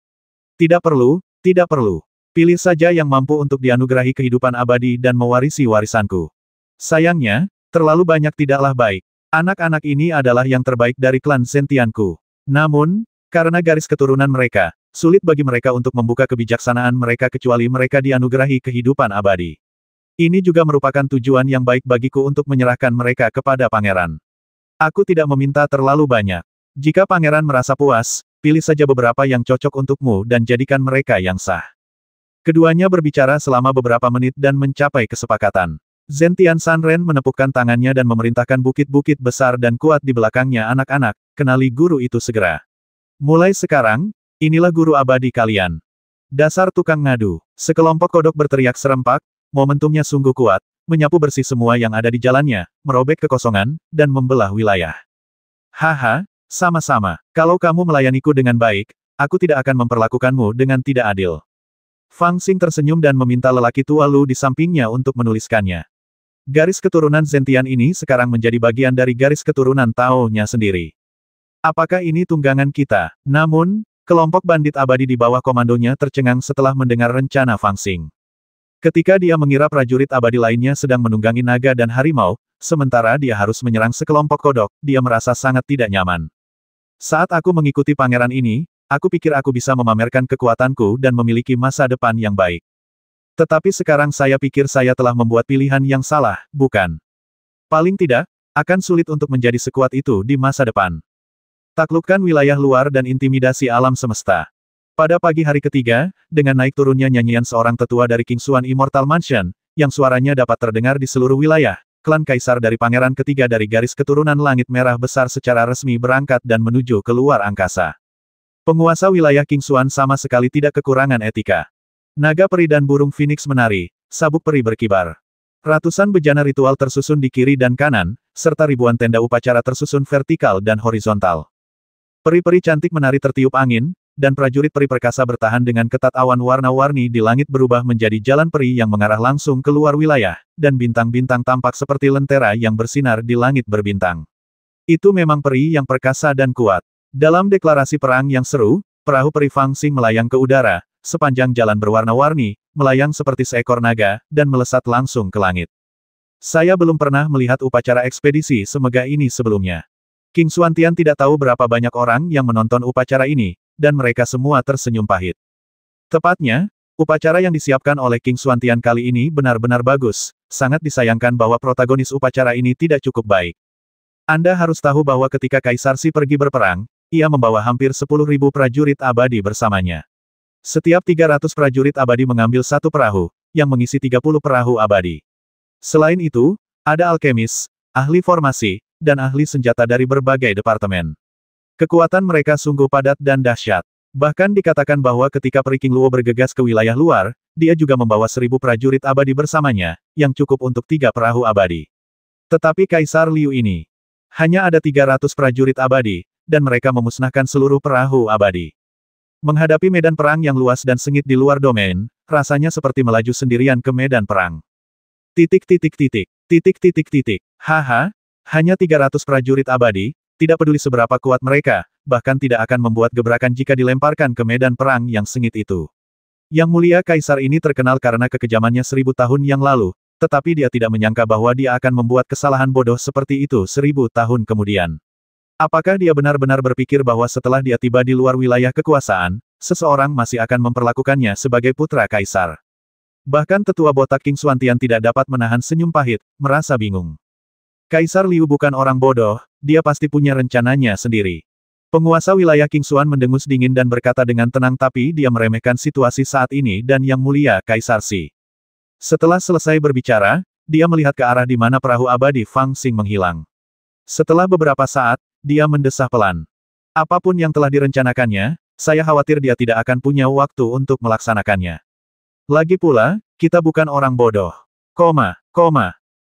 Tidak perlu, tidak perlu. Pilih saja yang mampu untuk dianugerahi kehidupan abadi dan mewarisi warisanku. Sayangnya, terlalu banyak tidaklah baik. Anak-anak ini adalah yang terbaik dari klan Zentianku. Namun, karena garis keturunan mereka, sulit bagi mereka untuk membuka kebijaksanaan mereka kecuali mereka dianugerahi kehidupan abadi. Ini juga merupakan tujuan yang baik bagiku untuk menyerahkan mereka kepada pangeran. Aku tidak meminta terlalu banyak. Jika pangeran merasa puas, pilih saja beberapa yang cocok untukmu dan jadikan mereka yang sah." Keduanya berbicara selama beberapa menit dan mencapai kesepakatan. Zentian Sanren menepukkan tangannya dan memerintahkan bukit-bukit besar dan kuat di belakangnya. "Anak-anak, kenali guru itu segera. Mulai sekarang, inilah guru abadi kalian." Dasar tukang ngadu. Sekelompok kodok berteriak serempak, momentumnya sungguh kuat, menyapu bersih semua yang ada di jalannya, merobek kekosongan, dan membelah wilayah. "Haha, sama-sama. Kalau kamu melayaniku dengan baik, aku tidak akan memperlakukanmu dengan tidak adil." Fang Xing tersenyum dan meminta lelaki tua Lu di sampingnya untuk menuliskannya. Garis keturunan Zentian ini sekarang menjadi bagian dari garis keturunan Tao-nya sendiri. Apakah ini tunggangan kita? Namun, kelompok bandit abadi di bawah komandonya tercengang setelah mendengar rencana Fang Xing. Ketika dia mengira prajurit abadi lainnya sedang menunggangi naga dan harimau, sementara dia harus menyerang sekelompok kodok, dia merasa sangat tidak nyaman. "Saat aku mengikuti pangeran ini, aku pikir aku bisa memamerkan kekuatanku dan memiliki masa depan yang baik. Tetapi sekarang saya pikir saya telah membuat pilihan yang salah, bukan? Paling tidak, akan sulit untuk menjadi sekuat itu di masa depan. Taklukkan wilayah luar dan intimidasi alam semesta." Pada pagi hari ketiga, dengan naik turunnya nyanyian seorang tetua dari Kingsuan Immortal Mansion, yang suaranya dapat terdengar di seluruh wilayah, klan kaisar dari pangeran ketiga dari garis keturunan langit merah besar secara resmi berangkat dan menuju ke luar angkasa. Penguasa wilayah Kingsuan sama sekali tidak kekurangan etika. Naga peri dan burung phoenix menari, sabuk peri berkibar. Ratusan bejana ritual tersusun di kiri dan kanan, serta ribuan tenda upacara tersusun vertikal dan horizontal. Peri-peri cantik menari tertiup angin, dan prajurit peri perkasa bertahan dengan ketat. Awan warna-warni di langit berubah menjadi jalan peri yang mengarah langsung keluar wilayah, dan bintang-bintang tampak seperti lentera yang bersinar di langit berbintang. Itu memang peri yang perkasa dan kuat. Dalam deklarasi perang yang seru, perahu peri Fang Xing melayang ke udara, sepanjang jalan berwarna-warni, melayang seperti seekor naga, dan melesat langsung ke langit. Saya belum pernah melihat upacara ekspedisi semegah ini sebelumnya. King Xuantian tidak tahu berapa banyak orang yang menonton upacara ini, dan mereka semua tersenyum pahit. Tepatnya, upacara yang disiapkan oleh King Xuantian kali ini benar-benar bagus, sangat disayangkan bahwa protagonis upacara ini tidak cukup baik. Anda harus tahu bahwa ketika Kaisar Si pergi berperang, ia membawa hampir 10.000 prajurit abadi bersamanya. Setiap 300 prajurit abadi mengambil satu perahu, yang mengisi 30 perahu abadi. Selain itu, ada alkemis, ahli formasi, dan ahli senjata dari berbagai departemen. Kekuatan mereka sungguh padat dan dahsyat. Bahkan dikatakan bahwa ketika Peri King Luo bergegas ke wilayah luar, dia juga membawa 1.000 prajurit abadi bersamanya, yang cukup untuk 3 perahu abadi. Tetapi Kaisar Liu ini, hanya ada 300 prajurit abadi, dan mereka memusnahkan seluruh perahu abadi. Menghadapi medan perang yang luas dan sengit di luar domain, rasanya seperti melaju sendirian ke medan perang. Haha, hanya 300 prajurit abadi, tidak peduli seberapa kuat mereka, bahkan tidak akan membuat gebrakan jika dilemparkan ke medan perang yang sengit itu. Yang mulia Kaisar ini terkenal karena kekejamannya 1000 tahun yang lalu, tetapi dia tidak menyangka bahwa dia akan membuat kesalahan bodoh seperti itu 1000 tahun kemudian. Apakah dia benar-benar berpikir bahwa setelah dia tiba di luar wilayah kekuasaan, seseorang masih akan memperlakukannya sebagai putra kaisar? Bahkan tetua botak King Xuantian tidak dapat menahan senyum pahit, merasa bingung. Kaisar Liu bukan orang bodoh, dia pasti punya rencananya sendiri. Penguasa wilayah King Xuan mendengus dingin dan berkata dengan tenang tapi dia meremehkan situasi saat ini dan Yang Mulia Kaisar Xi. Setelah selesai berbicara, dia melihat ke arah di mana perahu abadi Fang Xing menghilang. Setelah beberapa saat, dia mendesah pelan. Apapun yang telah direncanakannya, saya khawatir dia tidak akan punya waktu untuk melaksanakannya. Lagi pula, kita bukan orang bodoh.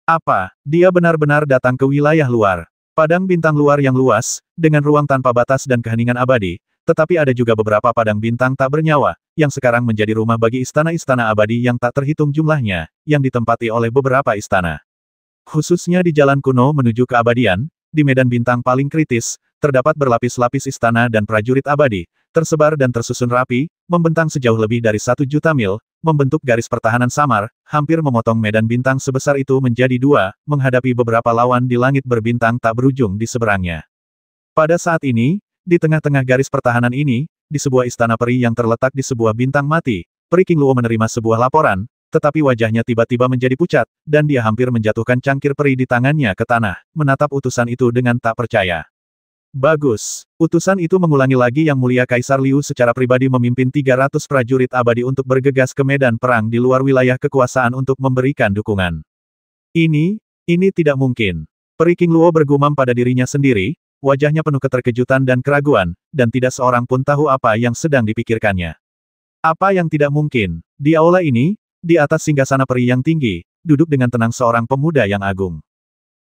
Apa, dia benar-benar datang ke wilayah luar. Padang bintang luar yang luas, dengan ruang tanpa batas dan keheningan abadi, tetapi ada juga beberapa padang bintang tak bernyawa, yang sekarang menjadi rumah bagi istana-istana abadi yang tak terhitung jumlahnya, yang ditempati oleh beberapa istana. Khususnya di jalan kuno menuju keabadian, di medan bintang paling kritis, terdapat berlapis-lapis istana dan prajurit abadi, tersebar dan tersusun rapi, membentang sejauh lebih dari 1 juta mil, membentuk garis pertahanan samar, hampir memotong medan bintang sebesar itu menjadi dua, menghadapi beberapa lawan di langit berbintang tak berujung di seberangnya. Pada saat ini, di tengah-tengah garis pertahanan ini, di sebuah istana peri yang terletak di sebuah bintang mati, Peri King Luo menerima sebuah laporan, tetapi wajahnya tiba-tiba menjadi pucat, dan dia hampir menjatuhkan cangkir peri di tangannya ke tanah, menatap utusan itu dengan tak percaya. Bagus. Utusan itu mengulangi lagi Yang Mulia Kaisar Liu secara pribadi memimpin 300 prajurit abadi untuk bergegas ke medan perang di luar wilayah kekuasaan untuk memberikan dukungan. Ini tidak mungkin. Peri King Luo bergumam pada dirinya sendiri, wajahnya penuh keterkejutan dan keraguan, dan tidak seorang pun tahu apa yang sedang dipikirkannya. Apa yang tidak mungkin? Di aula ini, di atas singgasana peri yang tinggi, duduk dengan tenang seorang pemuda yang agung.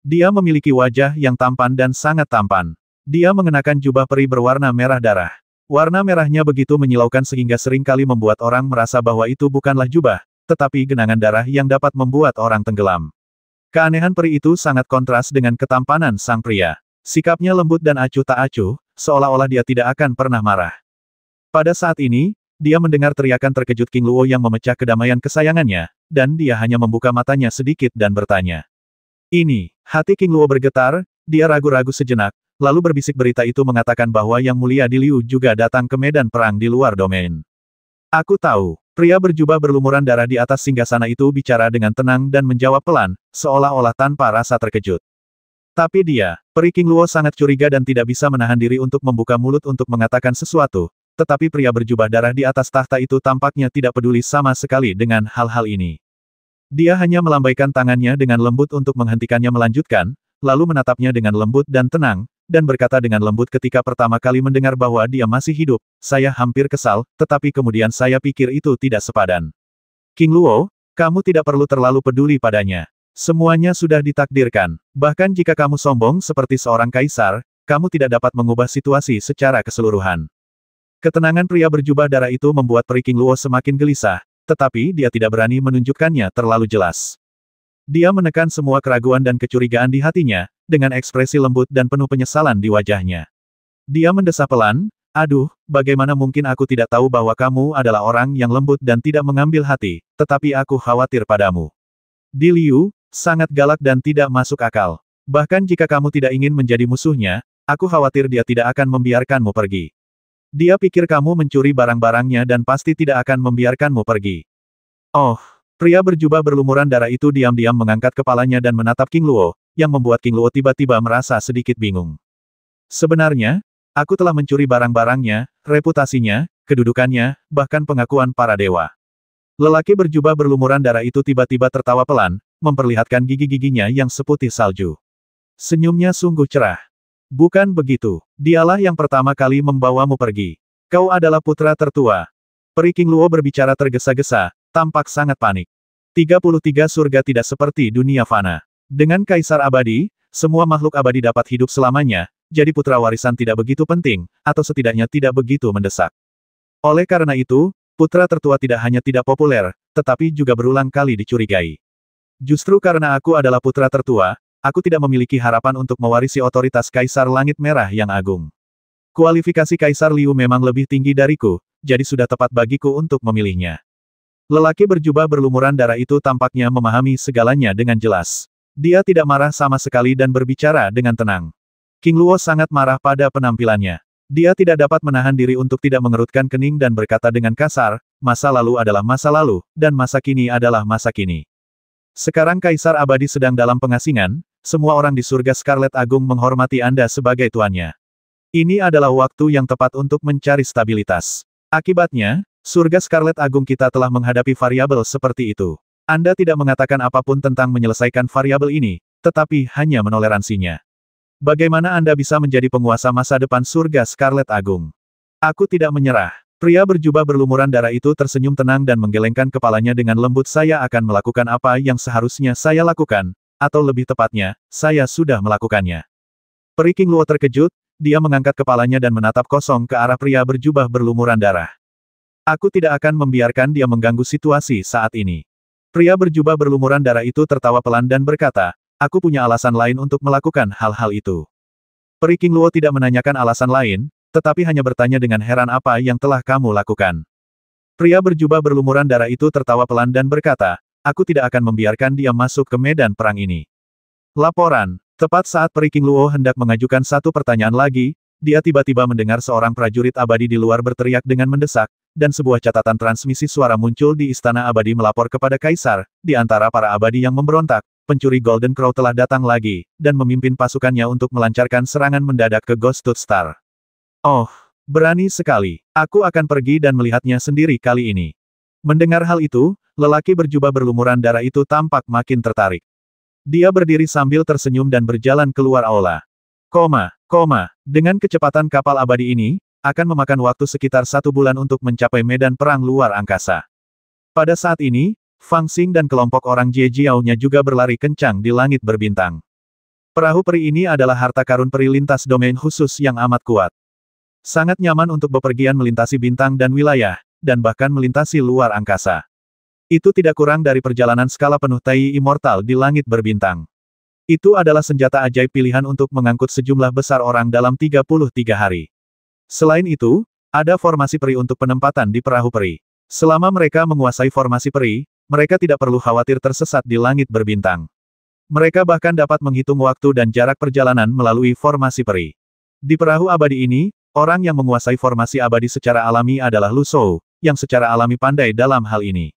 Dia memiliki wajah yang tampan dan sangat tampan. Dia mengenakan jubah peri berwarna merah darah. Warna merahnya begitu menyilaukan sehingga seringkali membuat orang merasa bahwa itu bukanlah jubah, tetapi genangan darah yang dapat membuat orang tenggelam. Keanehan peri itu sangat kontras dengan ketampanan sang pria. Sikapnya lembut dan acuh tak acuh, seolah-olah dia tidak akan pernah marah. Pada saat ini, dia mendengar teriakan terkejut King Luo yang memecah kedamaian kesayangannya, dan dia hanya membuka matanya sedikit dan bertanya. Hati King Luo bergetar, dia ragu-ragu sejenak, lalu berbisik berita itu mengatakan bahwa Yang Mulia di Liu juga datang ke medan perang di luar domain. Aku tahu, pria berjubah berlumuran darah di atas singgasana itu bicara dengan tenang dan menjawab pelan, seolah-olah tanpa rasa terkejut. Tapi dia, Peri King Luo sangat curiga dan tidak bisa menahan diri untuk membuka mulut untuk mengatakan sesuatu. Tetapi pria berjubah darah di atas tahta itu tampaknya tidak peduli sama sekali dengan hal-hal ini. Dia hanya melambaikan tangannya dengan lembut untuk menghentikannya melanjutkan, lalu menatapnya dengan lembut dan tenang, dan berkata dengan lembut ketika pertama kali mendengar bahwa dia masih hidup, saya hampir kesal, tetapi kemudian saya pikir itu tidak sepadan. King Luo, kamu tidak perlu terlalu peduli padanya. Semuanya sudah ditakdirkan. Bahkan jika kamu sombong seperti seorang kaisar, kamu tidak dapat mengubah situasi secara keseluruhan. Ketenangan pria berjubah darah itu membuat Peri King Luo semakin gelisah, tetapi dia tidak berani menunjukkannya terlalu jelas. Dia menekan semua keraguan dan kecurigaan di hatinya, dengan ekspresi lembut dan penuh penyesalan di wajahnya. Dia mendesah pelan, aduh, bagaimana mungkin aku tidak tahu bahwa kamu adalah orang yang lembut dan tidak mengambil hati, tetapi aku khawatir padamu. Di Liu, sangat galak dan tidak masuk akal. Bahkan jika kamu tidak ingin menjadi musuhnya, aku khawatir dia tidak akan membiarkanmu pergi. Dia pikir kamu mencuri barang-barangnya dan pasti tidak akan membiarkanmu pergi. Oh, pria berjubah berlumuran darah itu diam-diam mengangkat kepalanya dan menatap King Luo, yang membuat King Luo tiba-tiba merasa sedikit bingung. Sebenarnya, aku telah mencuri barang-barangnya, reputasinya, kedudukannya, bahkan pengakuan para dewa. Lelaki berjubah berlumuran darah itu tiba-tiba tertawa pelan, memperlihatkan gigi-giginya yang seputih salju. Senyumnya sungguh cerah. Bukan begitu. Dialah yang pertama kali membawamu pergi. Kau adalah putra tertua. Peri King Luo berbicara tergesa-gesa, tampak sangat panik. 33 surga tidak seperti dunia fana. Dengan Kaisar Abadi, semua makhluk abadi dapat hidup selamanya, jadi putra warisan tidak begitu penting, atau setidaknya tidak begitu mendesak. Oleh karena itu, putra tertua tidak hanya tidak populer, tetapi juga berulang kali dicurigai. Justru karena aku adalah putra tertua, aku tidak memiliki harapan untuk mewarisi otoritas Kaisar Langit Merah yang agung. Kualifikasi Kaisar Liu memang lebih tinggi dariku, jadi sudah tepat bagiku untuk memilihnya. Lelaki berjubah berlumuran darah itu tampaknya memahami segalanya dengan jelas. Dia tidak marah sama sekali dan berbicara dengan tenang. King Luo sangat marah pada penampilannya. Dia tidak dapat menahan diri untuk tidak mengerutkan kening dan berkata dengan kasar, masa lalu adalah masa lalu, dan masa kini adalah masa kini. Sekarang Kaisar Abadi sedang dalam pengasingan, semua orang di surga Scarlet Agung menghormati Anda sebagai tuannya. Ini adalah waktu yang tepat untuk mencari stabilitas. Akibatnya, surga Scarlet Agung kita telah menghadapi variabel seperti itu. Anda tidak mengatakan apapun tentang menyelesaikan variabel ini, tetapi hanya menoleransinya. Bagaimana Anda bisa menjadi penguasa masa depan surga Scarlet Agung? Aku tidak menyerah. Pria berjubah berlumuran darah itu tersenyum tenang dan menggelengkan kepalanya dengan lembut. Saya akan melakukan apa yang seharusnya saya lakukan, atau lebih tepatnya, saya sudah melakukannya. Peri King Luo terkejut, dia mengangkat kepalanya dan menatap kosong ke arah pria berjubah berlumuran darah. Aku tidak akan membiarkan dia mengganggu situasi saat ini. Pria berjubah berlumuran darah itu tertawa pelan dan berkata, aku punya alasan lain untuk melakukan hal-hal itu. Peri King Luo tidak menanyakan alasan lain, tetapi hanya bertanya dengan heran apa yang telah kamu lakukan. Pria berjubah berlumuran darah itu tertawa pelan dan berkata, aku tidak akan membiarkan dia masuk ke medan perang ini. Laporan, tepat saat Peri King Luo hendak mengajukan satu pertanyaan lagi, dia tiba-tiba mendengar seorang prajurit abadi di luar berteriak dengan mendesak, dan sebuah catatan transmisi suara muncul di Istana Abadi melapor kepada Kaisar, di antara para abadi yang memberontak. Pencuri Golden Crow telah datang lagi, dan memimpin pasukannya untuk melancarkan serangan mendadak ke Ghost Tooth Star. Oh, berani sekali. Aku akan pergi dan melihatnya sendiri kali ini. Mendengar hal itu, lelaki berjubah berlumuran darah itu tampak makin tertarik. Dia berdiri sambil tersenyum dan berjalan keluar aula. Dengan kecepatan kapal abadi ini, akan memakan waktu sekitar 1 bulan untuk mencapai medan perang luar angkasa. Pada saat ini, Fang Xing dan kelompok orang Jie Jiao-nya juga berlari kencang di langit berbintang. Perahu peri ini adalah harta karun peri lintas domain khusus yang amat kuat. Sangat nyaman untuk bepergian melintasi bintang dan wilayah, dan bahkan melintasi luar angkasa. Itu tidak kurang dari perjalanan skala penuh Tai Immortal di langit berbintang. Itu adalah senjata ajaib pilihan untuk mengangkut sejumlah besar orang dalam 33 hari. Selain itu, ada formasi peri untuk penempatan di perahu peri. Selama mereka menguasai formasi peri, mereka tidak perlu khawatir tersesat di langit berbintang. Mereka bahkan dapat menghitung waktu dan jarak perjalanan melalui formasi peri. Di perahu abadi ini, orang yang menguasai formasi abadi secara alami adalah Lu Shou, yang secara alami pandai dalam hal ini.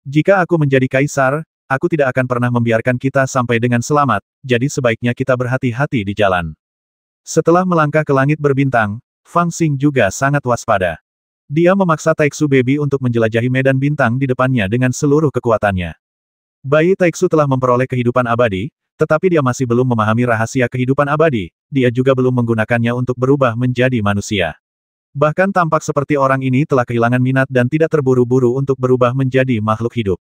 Jika aku menjadi kaisar, aku tidak akan pernah membiarkan kita sampai dengan selamat, jadi sebaiknya kita berhati-hati di jalan. Setelah melangkah ke langit berbintang, Fang Xing juga sangat waspada. Dia memaksa Taixu Baby untuk menjelajahi medan bintang di depannya dengan seluruh kekuatannya. Bayi Taixu telah memperoleh kehidupan abadi, tetapi dia masih belum memahami rahasia kehidupan abadi, dia juga belum menggunakannya untuk berubah menjadi manusia. Bahkan tampak seperti orang ini telah kehilangan minat dan tidak terburu-buru untuk berubah menjadi makhluk hidup.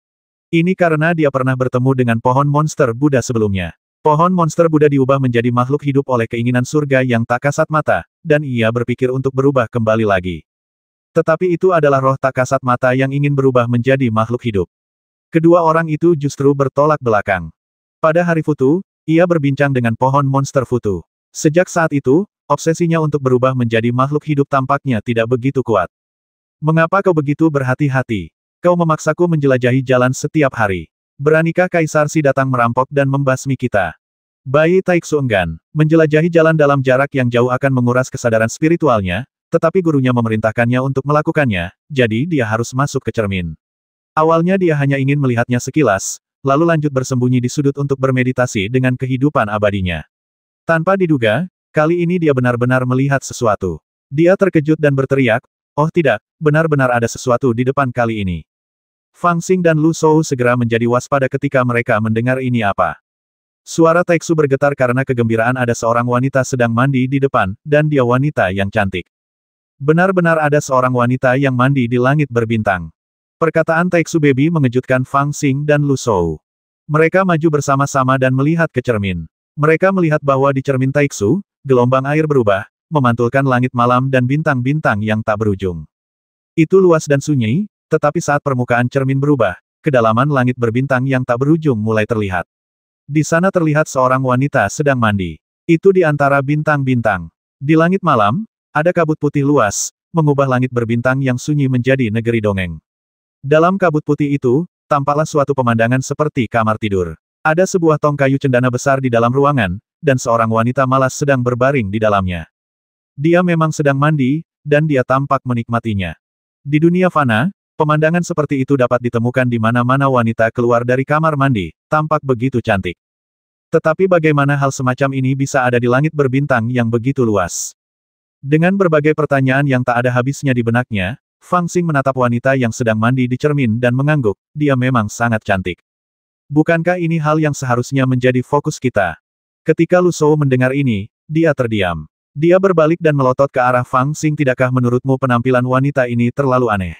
Ini karena dia pernah bertemu dengan pohon monster Buddha sebelumnya. Pohon monster Buddha diubah menjadi makhluk hidup oleh keinginan surga yang tak kasat mata, dan ia berpikir untuk berubah kembali lagi. Tetapi itu adalah roh tak kasat mata yang ingin berubah menjadi makhluk hidup. Kedua orang itu justru bertolak belakang. Pada hari Futu, ia berbincang dengan pohon monster Futu. Sejak saat itu, obsesinya untuk berubah menjadi makhluk hidup tampaknya tidak begitu kuat. Mengapa kau begitu berhati-hati? Kau memaksaku menjelajahi jalan setiap hari. Beranikah Kaisar Si datang merampok dan membasmi kita? Bayi Taixu enggan. Menjelajahi jalan dalam jarak yang jauh akan menguras kesadaran spiritualnya, tetapi gurunya memerintahkannya untuk melakukannya, jadi dia harus masuk ke cermin. Awalnya dia hanya ingin melihatnya sekilas, lalu lanjut bersembunyi di sudut untuk bermeditasi dengan kehidupan abadinya. Tanpa diduga, kali ini dia benar-benar melihat sesuatu. Dia terkejut dan berteriak, oh tidak, benar-benar ada sesuatu di depan kali ini. Fang Xing dan Lu Shou segera menjadi waspada ketika mereka mendengar ini apa. Suara Taixu bergetar karena kegembiraan ada seorang wanita sedang mandi di depan, dan dia wanita yang cantik. Benar-benar ada seorang wanita yang mandi di langit berbintang. Perkataan Taixu Baby mengejutkan Fang Xing dan Lu Shou. Mereka maju bersama-sama dan melihat ke cermin. Mereka melihat bahwa di cermin Taixu, gelombang air berubah, memantulkan langit malam dan bintang-bintang yang tak berujung. Itu luas dan sunyi, tetapi saat permukaan cermin berubah, kedalaman langit berbintang yang tak berujung mulai terlihat. Di sana terlihat seorang wanita sedang mandi. Itu di antara bintang-bintang. Di langit malam, ada kabut putih luas, mengubah langit berbintang yang sunyi menjadi negeri dongeng. Dalam kabut putih itu, tampaklah suatu pemandangan seperti kamar tidur. Ada sebuah tong kayu cendana besar di dalam ruangan, dan seorang wanita malas sedang berbaring di dalamnya. Dia memang sedang mandi, dan dia tampak menikmatinya. Di dunia fana, pemandangan seperti itu dapat ditemukan di mana-mana wanita keluar dari kamar mandi, tampak begitu cantik. Tetapi bagaimana hal semacam ini bisa ada di langit berbintang yang begitu luas? Dengan berbagai pertanyaan yang tak ada habisnya di benaknya, Fang Xing menatap wanita yang sedang mandi di cermin dan mengangguk, dia memang sangat cantik. Bukankah ini hal yang seharusnya menjadi fokus kita? Ketika Lu Shou mendengar ini, dia terdiam. Dia berbalik dan melotot ke arah Fang Xing. Tidakkah menurutmu penampilan wanita ini terlalu aneh?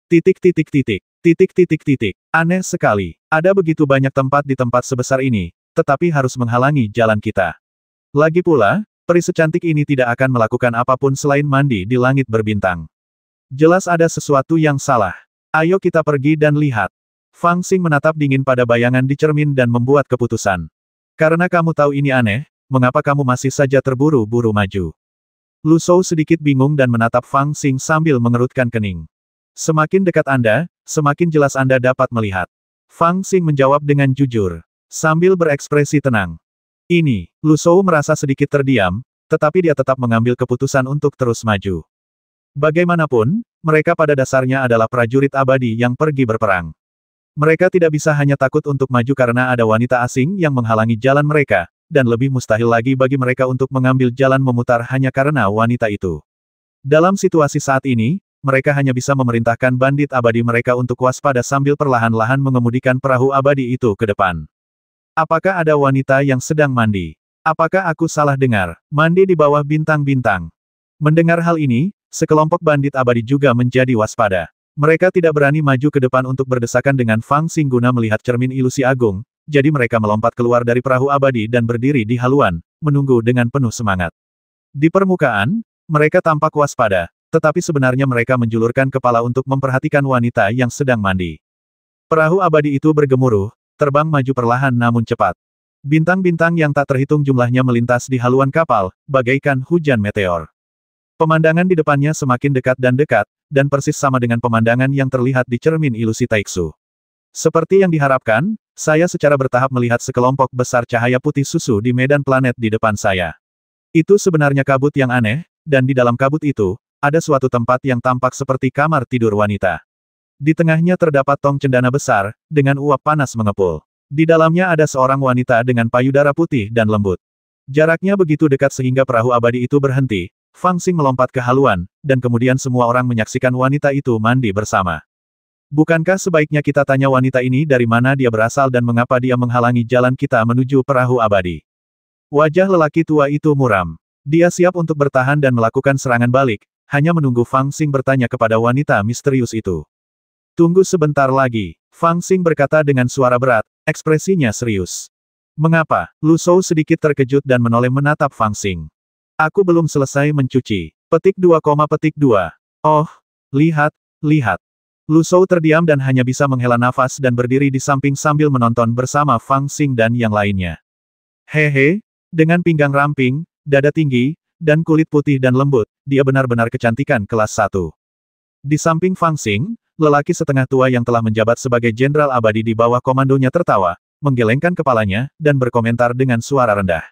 Titik. Aneh sekali. Ada begitu banyak tempat di tempat sebesar ini, tetapi harus menghalangi jalan kita. Lagi pula, peri secantik ini tidak akan melakukan apapun selain mandi di langit berbintang. Jelas ada sesuatu yang salah. Ayo kita pergi dan lihat. Fang Xing menatap dingin pada bayangan di cermin dan membuat keputusan. Karena kamu tahu ini aneh, mengapa kamu masih saja terburu-buru maju? Lu Shou sedikit bingung dan menatap Fang Xing sambil mengerutkan kening. Semakin dekat Anda, semakin jelas Anda dapat melihat. Fang Xing menjawab dengan jujur, sambil berekspresi tenang. Ini, Lu Shou merasa sedikit terdiam, tetapi dia tetap mengambil keputusan untuk terus maju. Bagaimanapun, mereka pada dasarnya adalah prajurit abadi yang pergi berperang. Mereka tidak bisa hanya takut untuk maju karena ada wanita asing yang menghalangi jalan mereka, dan lebih mustahil lagi bagi mereka untuk mengambil jalan memutar hanya karena wanita itu. Dalam situasi saat ini, mereka hanya bisa memerintahkan bandit abadi mereka untuk waspada sambil perlahan-lahan mengemudikan perahu abadi itu ke depan. Apakah ada wanita yang sedang mandi? Apakah aku salah dengar? Mandi di bawah bintang-bintang. Mendengar hal ini, sekelompok bandit abadi juga menjadi waspada. Mereka tidak berani maju ke depan untuk berdesakan dengan Fang Xing guna melihat cermin ilusi agung, jadi mereka melompat keluar dari perahu abadi dan berdiri di haluan, menunggu dengan penuh semangat. Di permukaan, mereka tampak waspada, tetapi sebenarnya mereka menjulurkan kepala untuk memperhatikan wanita yang sedang mandi. Perahu abadi itu bergemuruh, terbang maju perlahan namun cepat. Bintang-bintang yang tak terhitung jumlahnya melintas di haluan kapal, bagaikan hujan meteor. Pemandangan di depannya semakin dekat, dan persis sama dengan pemandangan yang terlihat di cermin ilusi Taiksu. Seperti yang diharapkan, saya secara bertahap melihat sekelompok besar cahaya putih susu di medan planet di depan saya. Itu sebenarnya kabut yang aneh, dan di dalam kabut itu, ada suatu tempat yang tampak seperti kamar tidur wanita. Di tengahnya terdapat tong cendana besar, dengan uap panas mengepul. Di dalamnya ada seorang wanita dengan payudara putih dan lembut. Jaraknya begitu dekat sehingga perahu abadi itu berhenti. Fang Xing melompat ke haluan, dan kemudian semua orang menyaksikan wanita itu mandi bersama. Bukankah sebaiknya kita tanya wanita ini dari mana dia berasal dan mengapa dia menghalangi jalan kita menuju perahu abadi? Wajah lelaki tua itu muram. Dia siap untuk bertahan dan melakukan serangan balik, hanya menunggu Fang Xing bertanya kepada wanita misterius itu. Tunggu sebentar lagi, Fang Xing berkata dengan suara berat, ekspresinya serius. Mengapa? Lu Shou sedikit terkejut dan menoleh menatap Fang Xing. Aku belum selesai mencuci. Petik 2, Oh, lihat. Lu Shou terdiam dan hanya bisa menghela nafas dan berdiri di samping sambil menonton bersama Fang Xing dan yang lainnya. Hehe, dengan pinggang ramping, dada tinggi, dan kulit putih dan lembut, dia benar-benar kecantikan kelas 1. Di samping Fang Xing, lelaki setengah tua yang telah menjabat sebagai jenderal abadi di bawah komandonya tertawa, menggelengkan kepalanya, dan berkomentar dengan suara rendah.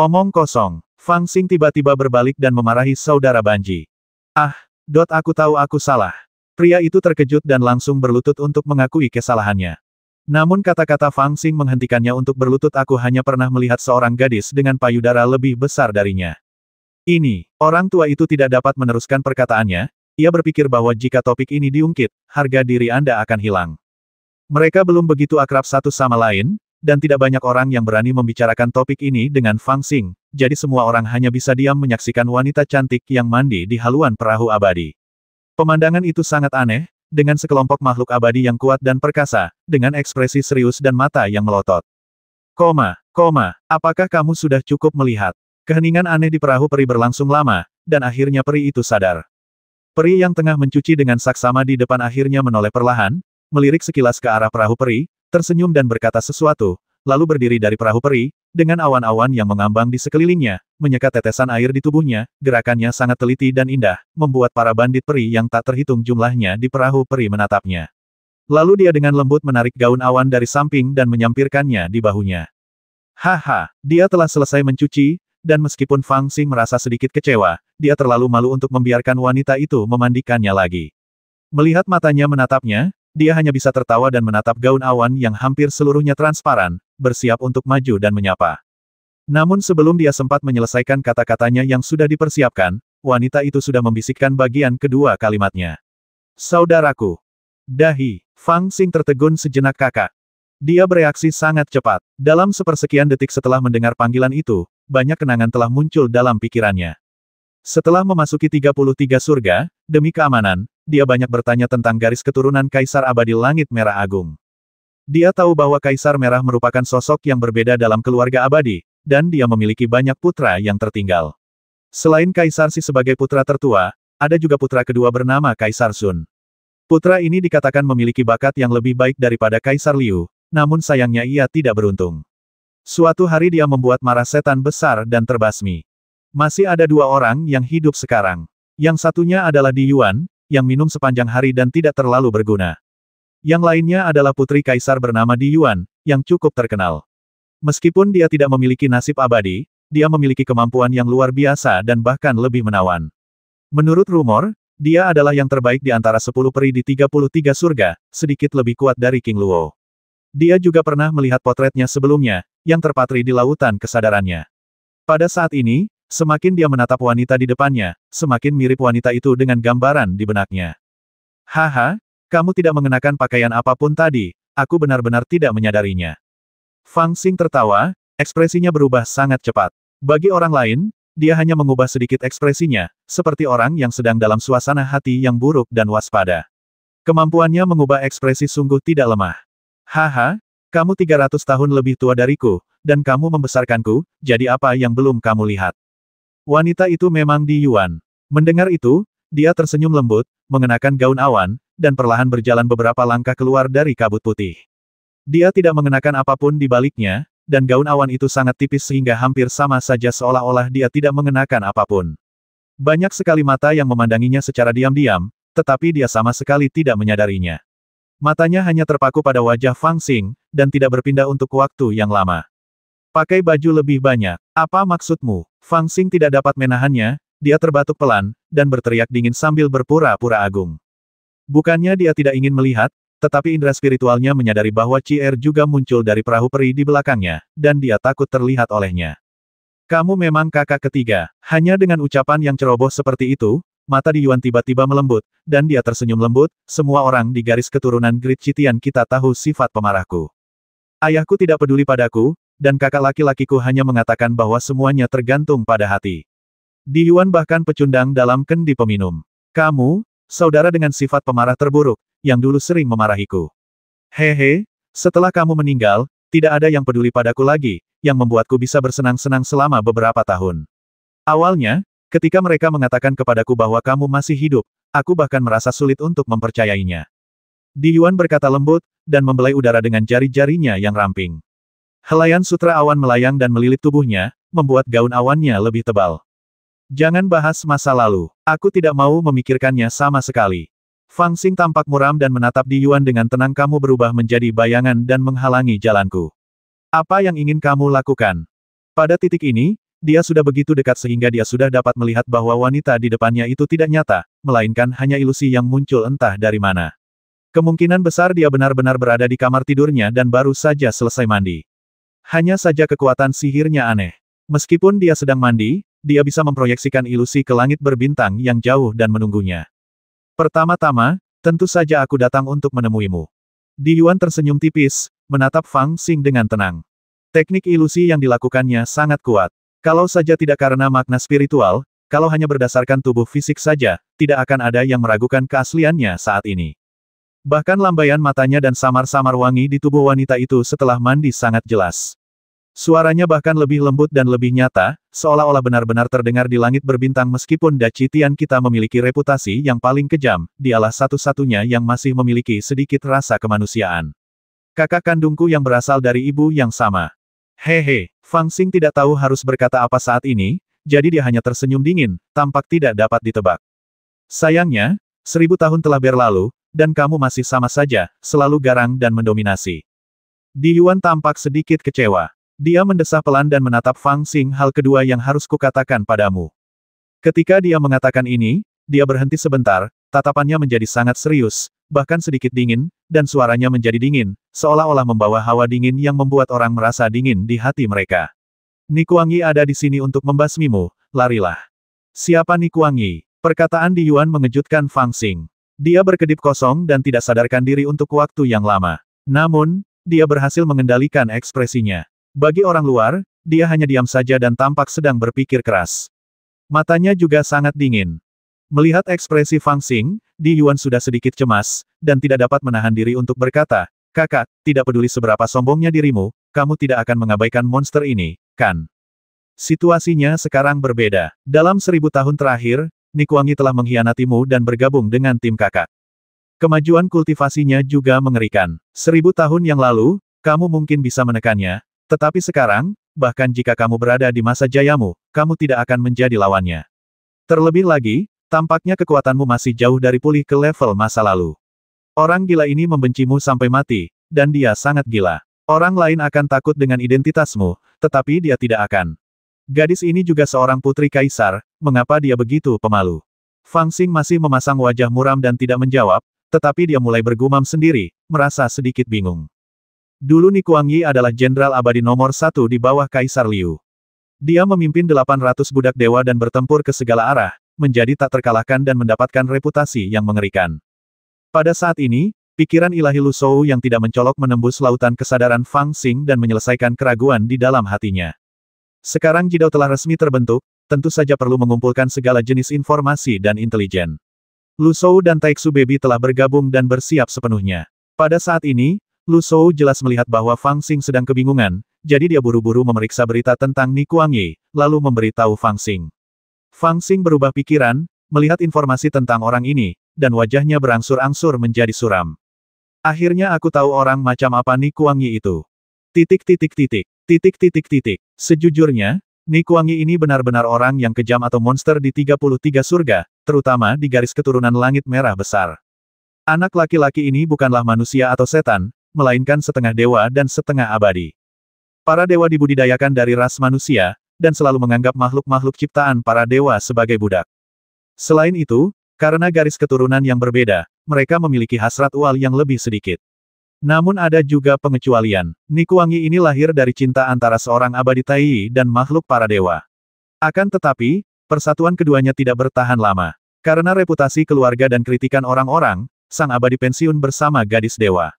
Omong kosong. Fang Xing tiba-tiba berbalik dan memarahi saudara Banji. Aku tahu aku salah. Pria itu terkejut dan langsung berlutut untuk mengakui kesalahannya. Namun kata-kata Fang Xing menghentikannya untuk berlutut. Aku hanya pernah melihat seorang gadis dengan payudara lebih besar darinya. Ini, orang tua itu tidak dapat meneruskan perkataannya, ia berpikir bahwa jika topik ini diungkit, harga diri Anda akan hilang. Mereka belum begitu akrab satu sama lain, dan tidak banyak orang yang berani membicarakan topik ini dengan Fang Xing, jadi semua orang hanya bisa diam menyaksikan wanita cantik yang mandi di haluan perahu abadi. Pemandangan itu sangat aneh, dengan sekelompok makhluk abadi yang kuat dan perkasa, dengan ekspresi serius dan mata yang melotot. Apakah kamu sudah cukup melihat? Keheningan aneh di perahu peri berlangsung lama, dan akhirnya peri itu sadar. Peri yang tengah mencuci dengan saksama di depan akhirnya menoleh perlahan, melirik sekilas ke arah perahu peri, tersenyum dan berkata sesuatu, lalu berdiri dari perahu peri, dengan awan-awan yang mengambang di sekelilingnya, menyekat tetesan air di tubuhnya, gerakannya sangat teliti dan indah, membuat para bandit peri yang tak terhitung jumlahnya di perahu peri menatapnya. Lalu dia dengan lembut menarik gaun awan dari samping dan menyampirkannya di bahunya. Haha, dia telah selesai mencuci, dan meskipun Fang Xing merasa sedikit kecewa, dia terlalu malu untuk membiarkan wanita itu memandikannya lagi. Melihat matanya menatapnya, dia hanya bisa tertawa dan menatap gaun awan yang hampir seluruhnya transparan, bersiap untuk maju dan menyapa. Namun sebelum dia sempat menyelesaikan kata-katanya yang sudah dipersiapkan, wanita itu sudah membisikkan bagian kedua kalimatnya. Saudaraku. Dahi, Fang Xing tertegun sejenak kakak. Dia bereaksi sangat cepat. Dalam sepersekian detik setelah mendengar panggilan itu, banyak kenangan telah muncul dalam pikirannya. Setelah memasuki 33 surga, demi keamanan, dia banyak bertanya tentang garis keturunan Kaisar Abadi Langit Merah Agung. Dia tahu bahwa Kaisar Merah merupakan sosok yang berbeda dalam keluarga abadi, dan dia memiliki banyak putra yang tertinggal. Selain Kaisar Si sebagai putra tertua, ada juga putra kedua bernama Kaisar Sun. Putra ini dikatakan memiliki bakat yang lebih baik daripada Kaisar Liu, namun sayangnya ia tidak beruntung. Suatu hari dia membuat marah setan besar dan terbasmi. Masih ada dua orang yang hidup sekarang. Yang satunya adalah Di Yuan, yang minum sepanjang hari dan tidak terlalu berguna. Yang lainnya adalah putri kaisar bernama Di Yuan, yang cukup terkenal. Meskipun dia tidak memiliki nasib abadi, dia memiliki kemampuan yang luar biasa dan bahkan lebih menawan. Menurut rumor, dia adalah yang terbaik di antara 10 peri di 33 surga, sedikit lebih kuat dari King Luo. Dia juga pernah melihat potretnya sebelumnya, yang terpatri di lautan kesadarannya. Pada saat ini, semakin dia menatap wanita di depannya, semakin mirip wanita itu dengan gambaran di benaknya. Haha, kamu tidak mengenakan pakaian apapun tadi, aku benar-benar tidak menyadarinya. Fang Xing tertawa, ekspresinya berubah sangat cepat. Bagi orang lain, dia hanya mengubah sedikit ekspresinya, seperti orang yang sedang dalam suasana hati yang buruk dan waspada. Kemampuannya mengubah ekspresi sungguh tidak lemah. Haha, kamu 300 tahun lebih tua dariku, dan kamu membesarkanku, jadi apa yang belum kamu lihat? Wanita itu memang Di Yuan. Mendengar itu, dia tersenyum lembut, mengenakan gaun awan, dan perlahan berjalan beberapa langkah keluar dari kabut putih. Dia tidak mengenakan apapun di baliknya, dan gaun awan itu sangat tipis sehingga hampir sama saja seolah-olah dia tidak mengenakan apapun. Banyak sekali mata yang memandanginya secara diam-diam, tetapi dia sama sekali tidak menyadarinya. Matanya hanya terpaku pada wajah Fang Xing, dan tidak berpindah untuk waktu yang lama. Pakai baju lebih banyak. Apa maksudmu? Fang Xing tidak dapat menahannya, dia terbatuk pelan, dan berteriak dingin sambil berpura-pura agung. Bukannya dia tidak ingin melihat, tetapi indera spiritualnya menyadari bahwa Cier juga muncul dari perahu peri di belakangnya, dan dia takut terlihat olehnya. Kamu memang kakak ketiga. Hanya dengan ucapan yang ceroboh seperti itu, mata Di Yuan tiba-tiba melembut, dan dia tersenyum lembut, semua orang di garis keturunan Great Chitian kita tahu sifat pemarahku. Ayahku tidak peduli padaku, dan kakak laki-lakiku hanya mengatakan bahwa semuanya tergantung pada hati. Di Yuan bahkan pecundang dalam kendi peminum. Kamu, saudara dengan sifat pemarah terburuk, yang dulu sering memarahiku. Hehe, setelah kamu meninggal, tidak ada yang peduli padaku lagi, yang membuatku bisa bersenang-senang selama beberapa tahun. Awalnya, ketika mereka mengatakan kepadaku bahwa kamu masih hidup, aku bahkan merasa sulit untuk mempercayainya. Di Yuan berkata lembut, dan membelai udara dengan jari-jarinya yang ramping. Helaian sutra awan melayang dan melilit tubuhnya, membuat gaun awannya lebih tebal. Jangan bahas masa lalu. Aku tidak mau memikirkannya sama sekali. Fang Xing tampak muram dan menatap Di Yuan dengan tenang. Kamu berubah menjadi bayangan dan menghalangi jalanku. Apa yang ingin kamu lakukan? Pada titik ini, dia sudah begitu dekat sehingga dia sudah dapat melihat bahwa wanita di depannya itu tidak nyata, melainkan hanya ilusi yang muncul entah dari mana. Kemungkinan besar dia benar-benar berada di kamar tidurnya dan baru saja selesai mandi. Hanya saja kekuatan sihirnya aneh. Meskipun dia sedang mandi, dia bisa memproyeksikan ilusi ke langit berbintang yang jauh dan menunggunya. Pertama-tama, tentu saja aku datang untuk menemuimu. Di Yuan tersenyum tipis, menatap Fang Xing dengan tenang. Teknik ilusi yang dilakukannya sangat kuat. Kalau saja tidak karena makna spiritual, kalau hanya berdasarkan tubuh fisik saja, tidak akan ada yang meragukan keasliannya saat ini. Bahkan lambaian matanya dan samar-samar wangi di tubuh wanita itu setelah mandi sangat jelas. Suaranya bahkan lebih lembut dan lebih nyata, seolah-olah benar-benar terdengar di langit berbintang. Meskipun Daci Tian kita memiliki reputasi yang paling kejam, dialah satu-satunya yang masih memiliki sedikit rasa kemanusiaan. Kakak kandungku yang berasal dari ibu yang sama. Hehe, Fang Xing tidak tahu harus berkata apa saat ini, jadi dia hanya tersenyum dingin, tampak tidak dapat ditebak. Sayangnya, 1000 tahun telah berlalu, dan kamu masih sama saja, selalu garang dan mendominasi. Di Yuan tampak sedikit kecewa. Dia mendesah pelan dan menatap Fang Xing. Hal kedua yang harus kukatakan padamu. Ketika dia mengatakan ini, dia berhenti sebentar, tatapannya menjadi sangat serius, bahkan sedikit dingin, dan suaranya menjadi dingin, seolah-olah membawa hawa dingin yang membuat orang merasa dingin di hati mereka. Nikuang Yi ada di sini untuk membasmimu, larilah. Siapa Nikuang Yi? Perkataan Di Yuan mengejutkan Fang Xing. Dia berkedip kosong dan tidak sadarkan diri untuk waktu yang lama. Namun, dia berhasil mengendalikan ekspresinya. Bagi orang luar, dia hanya diam saja dan tampak sedang berpikir keras. Matanya juga sangat dingin. Melihat ekspresi Fang Xing, Di Yuan sudah sedikit cemas, dan tidak dapat menahan diri untuk berkata, "Kakak, tidak peduli seberapa sombongnya dirimu, kamu tidak akan mengabaikan monster ini, kan?" Situasinya sekarang berbeda. Dalam 1000 tahun terakhir, Nikuang Yi telah mengkhianatimu dan bergabung dengan tim kakak. Kemajuan kultivasinya juga mengerikan. 1000 tahun yang lalu, kamu mungkin bisa menekannya, tetapi sekarang, bahkan jika kamu berada di masa jayamu, kamu tidak akan menjadi lawannya. Terlebih lagi, tampaknya kekuatanmu masih jauh dari pulih ke level masa lalu. Orang gila ini membencimu sampai mati, dan dia sangat gila. Orang lain akan takut dengan identitasmu, tetapi dia tidak akan. Gadis ini juga seorang putri kaisar, mengapa dia begitu pemalu? Fang Xing masih memasang wajah muram dan tidak menjawab, tetapi dia mulai bergumam sendiri, merasa sedikit bingung. Dulu Nikuang Yi adalah jenderal abadi nomor 1 di bawah Kaisar Liu. Dia memimpin 800 budak dewa dan bertempur ke segala arah, menjadi tak terkalahkan dan mendapatkan reputasi yang mengerikan. Pada saat ini, pikiran ilahi Lu Shou yang tidak mencolok menembus lautan kesadaran Fang Xing dan menyelesaikan keraguan di dalam hatinya. Sekarang Jidao telah resmi terbentuk, tentu saja perlu mengumpulkan segala jenis informasi dan intelijen. Lu Shou dan Taiksu Baby telah bergabung dan bersiap sepenuhnya. Pada saat ini, Lu Shou jelas melihat bahwa Fang Xing sedang kebingungan, jadi dia buru-buru memeriksa berita tentang Nikuang Yi, lalu memberitahu Fang Xing. Fang Xing berubah pikiran, melihat informasi tentang orang ini, dan wajahnya berangsur-angsur menjadi suram. Akhirnya aku tahu orang macam apa Nikuang Yi itu. Sejujurnya, Nikuang Yi ini benar-benar orang yang kejam atau monster di 33 surga, terutama di garis keturunan langit merah besar. Anak laki-laki ini bukanlah manusia atau setan, melainkan setengah dewa dan setengah abadi. Para dewa dibudidayakan dari ras manusia, dan selalu menganggap makhluk-makhluk ciptaan para dewa sebagai budak. Selain itu, karena garis keturunan yang berbeda, mereka memiliki hasrat ual yang lebih sedikit. Namun ada juga pengecualian. Nikuang Yi ini lahir dari cinta antara seorang abadi Tai dan makhluk para dewa. Akan tetapi, persatuan keduanya tidak bertahan lama. Karena reputasi keluarga dan kritikan orang-orang, sang abadi pensiun bersama gadis dewa.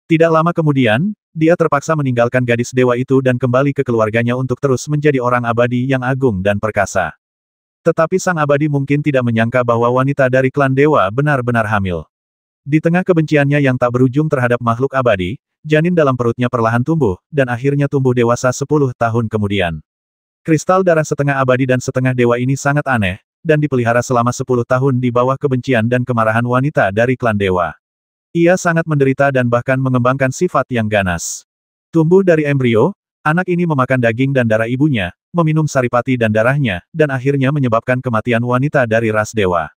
Tidak lama kemudian, dia terpaksa meninggalkan gadis dewa itu dan kembali ke keluarganya untuk terus menjadi orang abadi yang agung dan perkasa. Tetapi sang abadi mungkin tidak menyangka bahwa wanita dari klan dewa benar-benar hamil. Di tengah kebenciannya yang tak berujung terhadap makhluk abadi, janin dalam perutnya perlahan tumbuh, dan akhirnya tumbuh dewasa 10 tahun kemudian. Kristal darah setengah abadi dan setengah dewa ini sangat aneh, dan dipelihara selama 10 tahun di bawah kebencian dan kemarahan wanita dari klan dewa. Ia sangat menderita dan bahkan mengembangkan sifat yang ganas. Tumbuh dari embrio, anak ini memakan daging dan darah ibunya, meminum saripati dan darahnya, dan akhirnya menyebabkan kematian wanita dari ras dewa.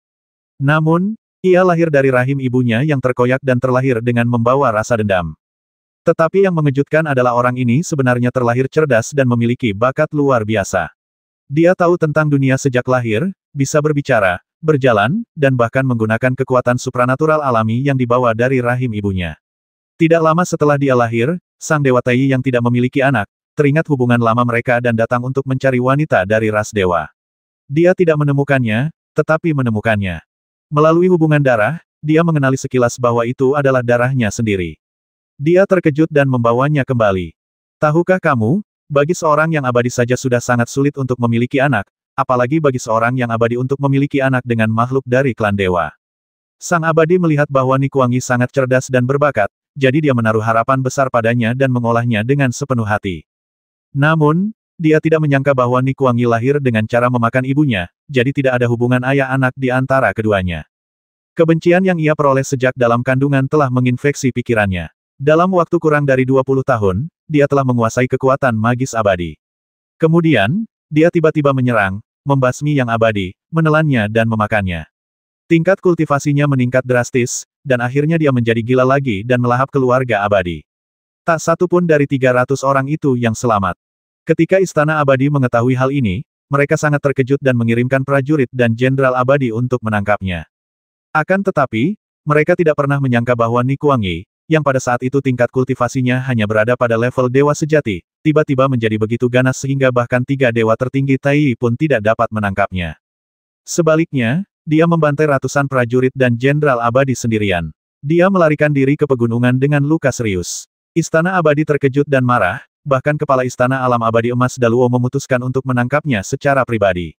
Namun, ia lahir dari rahim ibunya yang terkoyak dan terlahir dengan membawa rasa dendam. Tetapi yang mengejutkan adalah orang ini sebenarnya terlahir cerdas dan memiliki bakat luar biasa. Dia tahu tentang dunia sejak lahir, bisa berbicara, berjalan, dan bahkan menggunakan kekuatan supranatural alami yang dibawa dari rahim ibunya. Tidak lama setelah dia lahir, sang dewa Tai yang tidak memiliki anak, teringat hubungan lama mereka dan datang untuk mencari wanita dari ras dewa. Dia tidak menemukannya, tetapi menemukannya. Melalui hubungan darah, dia mengenali sekilas bahwa itu adalah darahnya sendiri. Dia terkejut dan membawanya kembali. Tahukah kamu, bagi seorang yang abadi saja sudah sangat sulit untuk memiliki anak, apalagi bagi seorang yang abadi untuk memiliki anak dengan makhluk dari klan dewa. Sang abadi melihat bahwa Nikuang Yi sangat cerdas dan berbakat, jadi dia menaruh harapan besar padanya dan mengolahnya dengan sepenuh hati. Namun, dia tidak menyangka bahwa Nikuang Yi lahir dengan cara memakan ibunya, jadi tidak ada hubungan ayah-anak di antara keduanya. Kebencian yang ia peroleh sejak dalam kandungan telah menginfeksi pikirannya. Dalam waktu kurang dari 20 tahun, dia telah menguasai kekuatan magis abadi. Kemudian, dia tiba-tiba menyerang, membasmi yang abadi, menelannya dan memakannya. Tingkat kultivasinya meningkat drastis, dan akhirnya dia menjadi gila lagi dan melahap keluarga abadi. Tak satu pun dari 300 orang itu yang selamat. Ketika Istana Abadi mengetahui hal ini, mereka sangat terkejut dan mengirimkan prajurit dan Jenderal Abadi untuk menangkapnya. Akan tetapi, mereka tidak pernah menyangka bahwa Nikuang-Yi, yang pada saat itu tingkat kultivasinya hanya berada pada level dewa sejati, tiba-tiba menjadi begitu ganas sehingga bahkan 3 dewa tertinggi Tai pun tidak dapat menangkapnya. Sebaliknya, dia membantai ratusan prajurit dan Jenderal Abadi sendirian. Dia melarikan diri ke pegunungan dengan luka serius. Istana Abadi terkejut dan marah, bahkan Kepala Istana Alam Abadi Emas Daluo memutuskan untuk menangkapnya secara pribadi.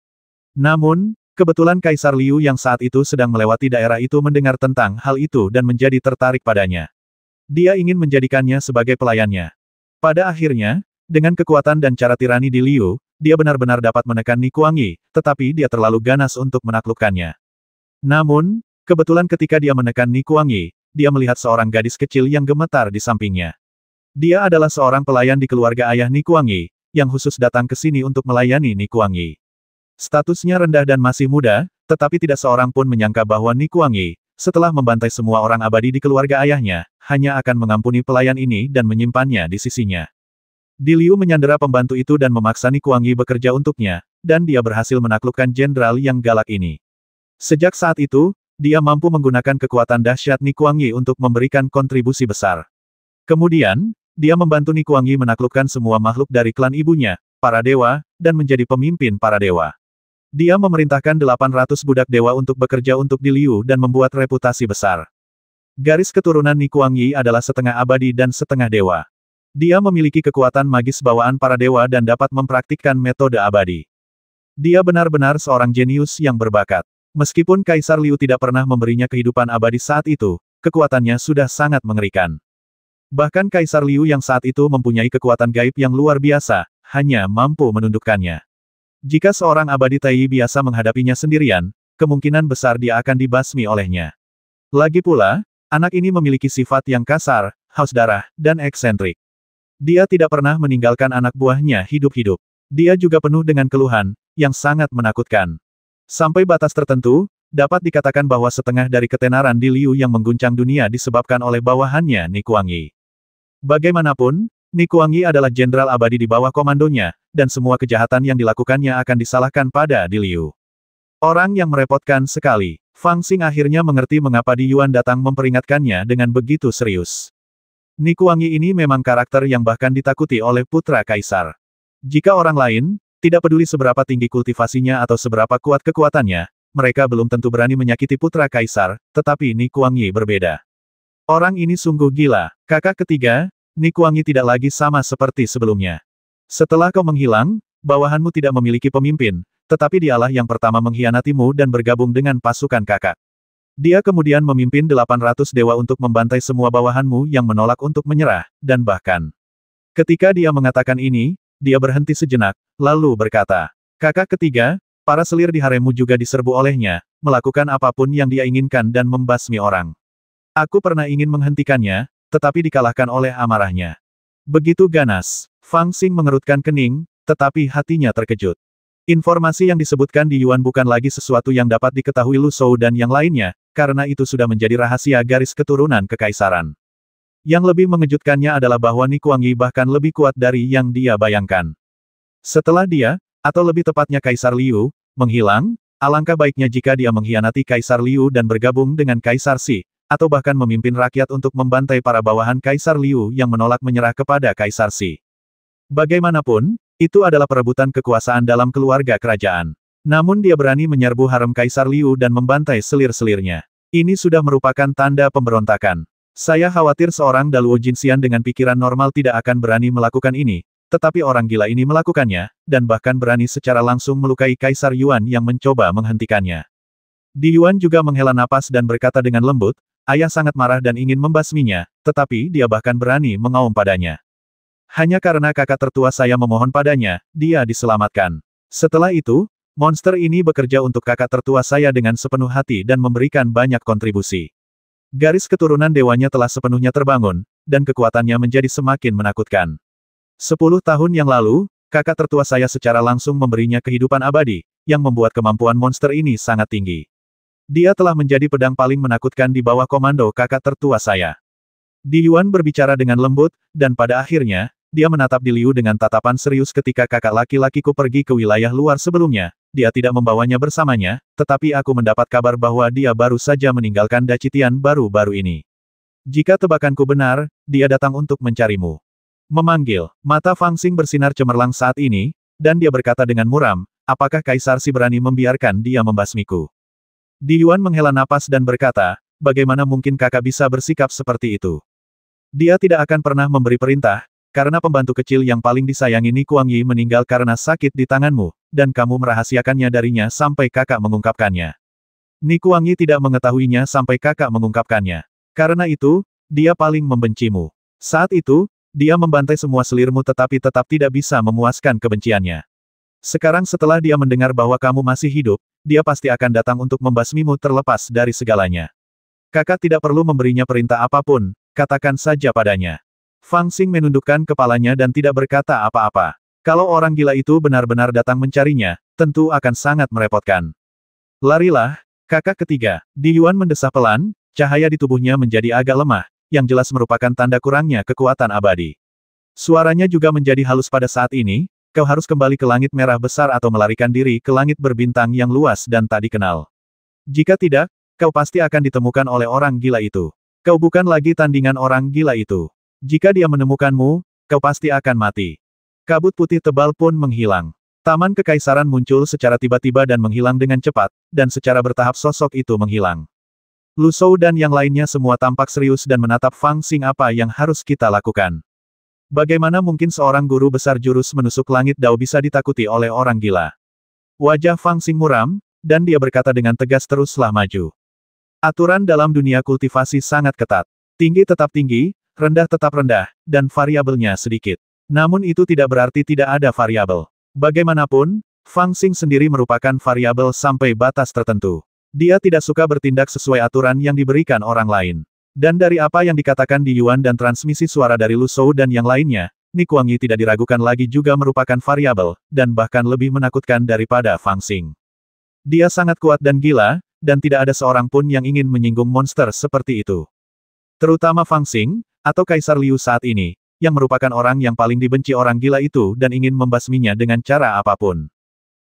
Namun, kebetulan Kaisar Liu yang saat itu sedang melewati daerah itu mendengar tentang hal itu dan menjadi tertarik padanya. Dia ingin menjadikannya sebagai pelayannya. Pada akhirnya, dengan kekuatan dan cara tirani di Liu, dia benar-benar dapat menekan Nikuang-Yi, tetapi dia terlalu ganas untuk menaklukkannya. Namun, kebetulan ketika dia menekan Nikuang-Yi, dia melihat seorang gadis kecil yang gemetar di sampingnya. Dia adalah seorang pelayan di keluarga ayah Nikuang-Yi, yang khusus datang ke sini untuk melayani Nikuang-Yi. Statusnya rendah dan masih muda, tetapi tidak seorang pun menyangka bahwa Nikuang-Yi, setelah membantai semua orang abadi di keluarga ayahnya, hanya akan mengampuni pelayan ini dan menyimpannya di sisinya. Di Liu menyandera pembantu itu dan memaksa Nikuang-Yi bekerja untuknya, dan dia berhasil menaklukkan jenderal yang galak ini. Sejak saat itu, dia mampu menggunakan kekuatan dahsyat Nikuang-Yi untuk memberikan kontribusi besar. Kemudian, dia membantu Nikuang-Yi menaklukkan semua makhluk dari klan ibunya, para dewa, dan menjadi pemimpin para dewa. Dia memerintahkan 800 budak dewa untuk bekerja untuk Di Liu dan membuat reputasi besar. Garis keturunan Nikuang-Yi adalah setengah abadi dan setengah dewa. Dia memiliki kekuatan magis bawaan para dewa dan dapat mempraktikkan metode abadi. Dia benar-benar seorang jenius yang berbakat. Meskipun Kaisar Liu tidak pernah memberinya kehidupan abadi saat itu, kekuatannya sudah sangat mengerikan. Bahkan Kaisar Liu yang saat itu mempunyai kekuatan gaib yang luar biasa, hanya mampu menundukkannya. Jika seorang abadi Tai biasa menghadapinya sendirian, kemungkinan besar dia akan dibasmi olehnya. Lagi pula, anak ini memiliki sifat yang kasar, haus darah, dan eksentrik. Dia tidak pernah meninggalkan anak buahnya hidup-hidup. Dia juga penuh dengan keluhan, yang sangat menakutkan. Sampai batas tertentu, dapat dikatakan bahwa setengah dari ketenaran Di Liu yang mengguncang dunia disebabkan oleh bawahannya Nikuang-Yi. Bagaimanapun, Nikuang-Yi adalah jenderal abadi di bawah komandonya, dan semua kejahatan yang dilakukannya akan disalahkan pada Di Liu. Orang yang merepotkan sekali. Fang Xing akhirnya mengerti mengapa Di Yuan datang memperingatkannya dengan begitu serius. Nikuang-Yi ini memang karakter yang bahkan ditakuti oleh putra kaisar. Jika orang lain, tidak peduli seberapa tinggi kultivasinya atau seberapa kuat kekuatannya, mereka belum tentu berani menyakiti putra kaisar, tetapi Nikuang-Yi berbeda. Orang ini sungguh gila. Kakak ketiga, Nikuang-Yi tidak lagi sama seperti sebelumnya. Setelah kau menghilang, bawahanmu tidak memiliki pemimpin, tetapi dialah yang pertama mengkhianatimu dan bergabung dengan pasukan kakak. Dia kemudian memimpin 800 dewa untuk membantai semua bawahanmu yang menolak untuk menyerah, dan bahkan. Ketika dia mengatakan ini, dia berhenti sejenak, lalu berkata, kakak ketiga, para selir di haremmu juga diserbu olehnya, melakukan apapun yang dia inginkan dan membasmi orang. Aku pernah ingin menghentikannya, tetapi dikalahkan oleh amarahnya. Begitu ganas. Fang Xing mengerutkan kening, tetapi hatinya terkejut. Informasi yang disebutkan di Yuan bukan lagi sesuatu yang dapat diketahui Lu Shou dan yang lainnya, karena itu sudah menjadi rahasia garis keturunan kekaisaran. Yang lebih mengejutkannya adalah bahwa Nikuang-Yi bahkan lebih kuat dari yang dia bayangkan. Setelah dia, atau lebih tepatnya Kaisar Liu, menghilang, alangkah baiknya jika dia mengkhianati Kaisar Liu dan bergabung dengan Kaisar Xi, atau bahkan memimpin rakyat untuk membantai para bawahan Kaisar Liu yang menolak menyerah kepada Kaisar Xi. Bagaimanapun, itu adalah perebutan kekuasaan dalam keluarga kerajaan. Namun dia berani menyerbu harem Kaisar Liu dan membantai selir-selirnya. Ini sudah merupakan tanda pemberontakan. Saya khawatir seorang Daluo Jinxian dengan pikiran normal tidak akan berani melakukan ini, tetapi orang gila ini melakukannya, dan bahkan berani secara langsung melukai Kaisar Yuan yang mencoba menghentikannya. Di Yuan juga menghela napas dan berkata dengan lembut, ayah sangat marah dan ingin membasminya, tetapi dia bahkan berani mengaum padanya. Hanya karena kakak tertua saya memohon padanya, dia diselamatkan. Setelah itu, monster ini bekerja untuk kakak tertua saya dengan sepenuh hati dan memberikan banyak kontribusi. Garis keturunan dewanya telah sepenuhnya terbangun, dan kekuatannya menjadi semakin menakutkan. 10 tahun yang lalu, kakak tertua saya secara langsung memberinya kehidupan abadi, yang membuat kemampuan monster ini sangat tinggi. Dia telah menjadi pedang paling menakutkan di bawah komando kakak tertua saya. Di Yuan berbicara dengan lembut, dan pada akhirnya, dia menatap Di Liu dengan tatapan serius ketika kakak laki-lakiku pergi ke wilayah luar sebelumnya. Dia tidak membawanya bersamanya, tetapi aku mendapat kabar bahwa dia baru saja meninggalkan Dacitian baru-baru ini. Jika tebakanku benar, dia datang untuk mencarimu. Memanggil, mata Fang Xing bersinar cemerlang saat ini, dan dia berkata dengan muram, apakah Kaisar Si berani membiarkan dia membasmiku? Di Yuan menghela napas dan berkata, bagaimana mungkin kakak bisa bersikap seperti itu? Dia tidak akan pernah memberi perintah, karena pembantu kecil yang paling disayangi Ni Kuangyi meninggal karena sakit di tanganmu, dan kamu merahasiakannya darinya sampai kakak mengungkapkannya. Ni Kuangyi tidak mengetahuinya sampai kakak mengungkapkannya. Karena itu, dia paling membencimu. Saat itu, dia membantai semua selirmu tetapi tetap tidak bisa memuaskan kebenciannya. Sekarang setelah dia mendengar bahwa kamu masih hidup, dia pasti akan datang untuk membasmimu terlepas dari segalanya. Kakak tidak perlu memberinya perintah apapun, katakan saja padanya. Fang Xing menundukkan kepalanya dan tidak berkata apa-apa. Kalau orang gila itu benar-benar datang mencarinya, tentu akan sangat merepotkan. Larilah, kakak ketiga. Di Yuan mendesah pelan, cahaya di tubuhnya menjadi agak lemah, yang jelas merupakan tanda kurangnya kekuatan abadi. Suaranya juga menjadi halus pada saat ini, kau harus kembali ke langit merah besar atau melarikan diri ke langit berbintang yang luas dan tak dikenal. Jika tidak, kau pasti akan ditemukan oleh orang gila itu. Kau bukan lagi tandingan orang gila itu. Jika dia menemukanmu, kau pasti akan mati. Kabut putih tebal pun menghilang. Taman Kekaisaran muncul secara tiba-tiba dan menghilang dengan cepat, dan secara bertahap sosok itu menghilang. Lu Shou dan yang lainnya semua tampak serius dan menatap Fang Xing apa yang harus kita lakukan. Bagaimana mungkin seorang guru besar jurus menusuk langit Dao bisa ditakuti oleh orang gila? Wajah Fang Xing muram, dan dia berkata dengan tegas teruslah maju. Aturan dalam dunia kultivasi sangat ketat. Tinggi tetap tinggi, rendah tetap rendah, dan variabelnya sedikit. Namun itu tidak berarti tidak ada variabel. Bagaimanapun, Fang Xing sendiri merupakan variabel sampai batas tertentu. Dia tidak suka bertindak sesuai aturan yang diberikan orang lain. Dan dari apa yang dikatakan di Yuan dan transmisi suara dari Lu Shou dan yang lainnya, Ni Kuangyi tidak diragukan lagi juga merupakan variabel, dan bahkan lebih menakutkan daripada Fang Xing. Dia sangat kuat dan gila, dan tidak ada seorang pun yang ingin menyinggung monster seperti itu. Terutama Fang Xing, atau Kaisar Liu saat ini, yang merupakan orang yang paling dibenci orang gila itu dan ingin membasminya dengan cara apapun.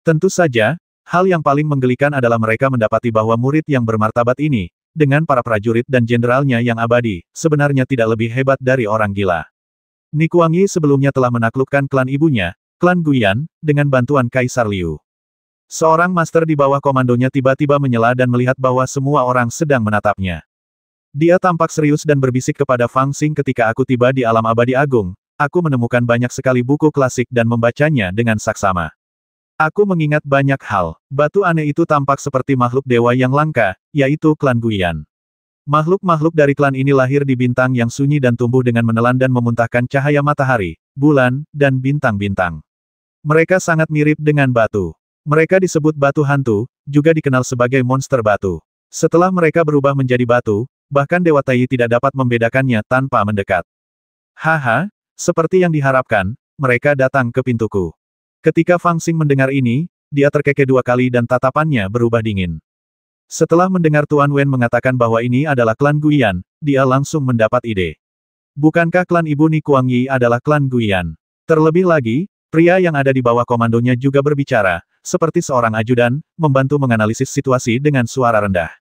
Tentu saja, hal yang paling menggelikan adalah mereka mendapati bahwa murid yang bermartabat ini, dengan para prajurit dan jenderalnya yang abadi, sebenarnya tidak lebih hebat dari orang gila. Ni Kuangyi sebelumnya telah menaklukkan klan ibunya, klan Guyan, dengan bantuan Kaisar Liu. Seorang master di bawah komandonya tiba-tiba menyela dan melihat bahwa semua orang sedang menatapnya. Dia tampak serius dan berbisik kepada Fang Xing ketika aku tiba di alam abadi agung, aku menemukan banyak sekali buku klasik dan membacanya dengan saksama. Aku mengingat banyak hal. Batu aneh itu tampak seperti makhluk dewa yang langka, yaitu klan Guyan. Makhluk-makhluk dari klan ini lahir di bintang yang sunyi dan tumbuh dengan menelan dan memuntahkan cahaya matahari, bulan, dan bintang-bintang. Mereka sangat mirip dengan batu. Mereka disebut batu hantu, juga dikenal sebagai monster batu. Setelah mereka berubah menjadi batu, bahkan Dewa Tai tidak dapat membedakannya tanpa mendekat. Haha, seperti yang diharapkan, mereka datang ke pintuku. Ketika Fang Xing mendengar ini, dia terkekeh dua kali dan tatapannya berubah dingin. Setelah mendengar Tuan Wen mengatakan bahwa ini adalah klan Guyan, dia langsung mendapat ide. Bukankah klan ibu Ni Kuangyi adalah klan Guyan? Terlebih lagi, pria yang ada di bawah komandonya juga berbicara, seperti seorang ajudan, membantu menganalisis situasi dengan suara rendah.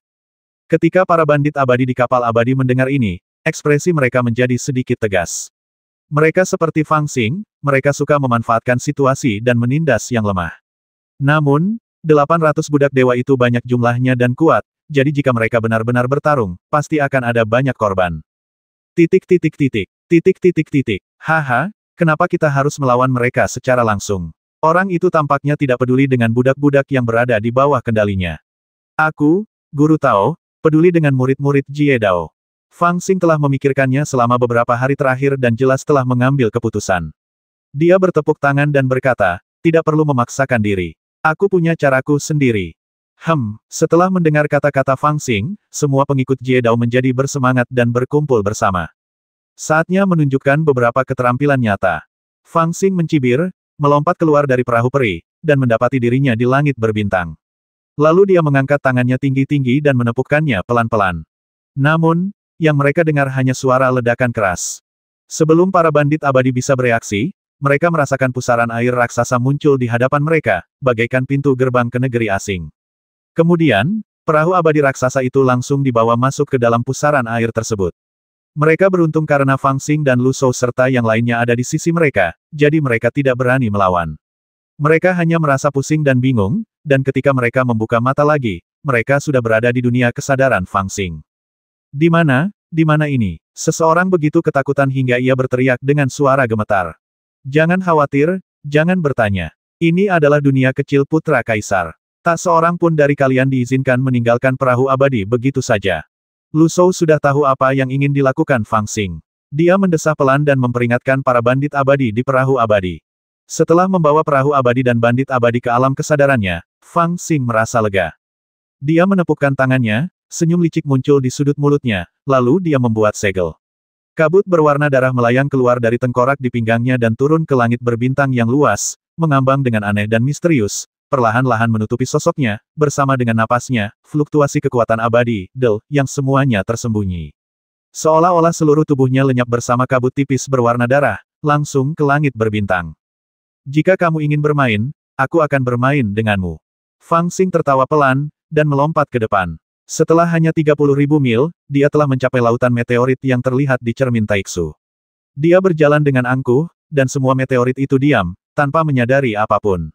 Ketika para bandit abadi di kapal abadi mendengar ini, ekspresi mereka menjadi sedikit tegas. Mereka seperti Fang Xing, mereka suka memanfaatkan situasi dan menindas yang lemah. Namun, 800 budak dewa itu banyak jumlahnya dan kuat, jadi jika mereka benar-benar bertarung, pasti akan ada banyak korban. Haha, kenapa kita harus melawan mereka secara langsung? Orang itu tampaknya tidak peduli dengan budak-budak yang berada di bawah kendalinya. Aku, Guru Tao, peduli dengan murid-murid Jie Dao. Fang Xing telah memikirkannya selama beberapa hari terakhir dan jelas telah mengambil keputusan. Dia bertepuk tangan dan berkata, tidak perlu memaksakan diri. Aku punya caraku sendiri. Setelah mendengar kata-kata Fang Xing, semua pengikut Jie Dao menjadi bersemangat dan berkumpul bersama. Saatnya menunjukkan beberapa keterampilan nyata. Fang Xing mencibir, melompat keluar dari perahu peri, dan mendapati dirinya di langit berbintang. Lalu dia mengangkat tangannya tinggi-tinggi dan menepukkannya pelan-pelan. Namun, yang mereka dengar hanya suara ledakan keras. Sebelum para bandit abadi bisa bereaksi, mereka merasakan pusaran air raksasa muncul di hadapan mereka, bagaikan pintu gerbang ke negeri asing. Kemudian, perahu abadi raksasa itu langsung dibawa masuk ke dalam pusaran air tersebut. Mereka beruntung karena Fang Xing dan Lu Shou serta yang lainnya ada di sisi mereka, jadi mereka tidak berani melawan. Mereka hanya merasa pusing dan bingung, dan ketika mereka membuka mata lagi, mereka sudah berada di dunia kesadaran Fang Xing. Di mana ini? Seseorang begitu ketakutan hingga ia berteriak dengan suara gemetar. Jangan khawatir, jangan bertanya. Ini adalah dunia kecil putra kaisar. Tak seorang pun dari kalian diizinkan meninggalkan perahu abadi begitu saja. Lu Shou sudah tahu apa yang ingin dilakukan Fang Xing. Dia mendesah pelan dan memperingatkan para bandit abadi di perahu abadi. Setelah membawa perahu abadi dan bandit abadi ke alam kesadarannya, Fang Xing merasa lega. Dia menepukkan tangannya, senyum licik muncul di sudut mulutnya, lalu dia membuat segel. Kabut berwarna darah melayang keluar dari tengkorak di pinggangnya dan turun ke langit berbintang yang luas, mengambang dengan aneh dan misterius, perlahan-lahan menutupi sosoknya, bersama dengan napasnya, fluktuasi kekuatan abadi, yang semuanya tersembunyi. Seolah-olah seluruh tubuhnya lenyap bersama kabut tipis berwarna darah, langsung ke langit berbintang. Jika kamu ingin bermain, aku akan bermain denganmu. Fang Xing tertawa pelan, dan melompat ke depan. Setelah hanya 30.000 mil, dia telah mencapai lautan meteorit yang terlihat di cermin Taiksu. Dia berjalan dengan angkuh, dan semua meteorit itu diam, tanpa menyadari apapun.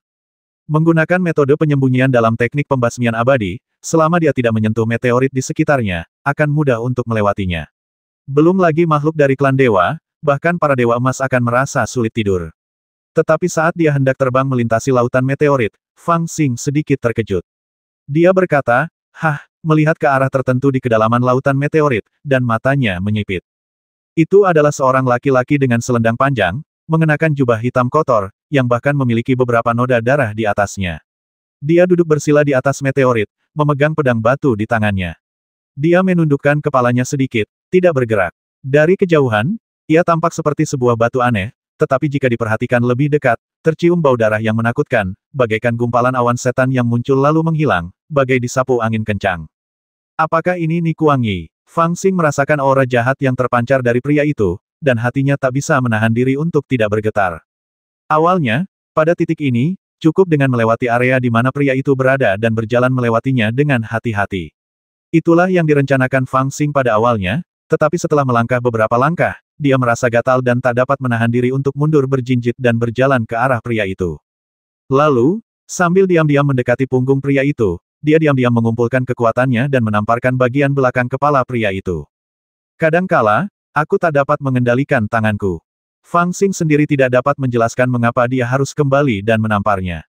Menggunakan metode penyembunyian dalam teknik pembasmian abadi, selama dia tidak menyentuh meteorit di sekitarnya, akan mudah untuk melewatinya. Belum lagi makhluk dari klan dewa, bahkan para dewa emas akan merasa sulit tidur. Tetapi saat dia hendak terbang melintasi lautan meteorit, Fang Xing sedikit terkejut. Dia berkata, melihat ke arah tertentu di kedalaman lautan meteorit, dan matanya menyipit. Itu adalah seorang laki-laki dengan selendang panjang, mengenakan jubah hitam kotor, yang bahkan memiliki beberapa noda darah di atasnya. Dia duduk bersila di atas meteorit, memegang pedang batu di tangannya. Dia menundukkan kepalanya sedikit, tidak bergerak. Dari kejauhan, ia tampak seperti sebuah batu aneh, tetapi jika diperhatikan lebih dekat, tercium bau darah yang menakutkan, bagaikan gumpalan awan setan yang muncul lalu menghilang, bagai disapu angin kencang. Apakah ini Ni Kuangyi? Fang Xing merasakan aura jahat yang terpancar dari pria itu, dan hatinya tak bisa menahan diri untuk tidak bergetar. Awalnya, pada titik ini, cukup dengan melewati area di mana pria itu berada dan berjalan melewatinya dengan hati-hati. Itulah yang direncanakan Fang Xing pada awalnya, tetapi setelah melangkah beberapa langkah, dia merasa gatal dan tak dapat menahan diri untuk mundur berjinjit dan berjalan ke arah pria itu. Lalu, sambil diam-diam mendekati punggung pria itu, dia diam-diam mengumpulkan kekuatannya dan menamparkan bagian belakang kepala pria itu. Kadangkala, aku tak dapat mengendalikan tanganku. Fang Xing sendiri tidak dapat menjelaskan mengapa dia harus kembali dan menamparnya.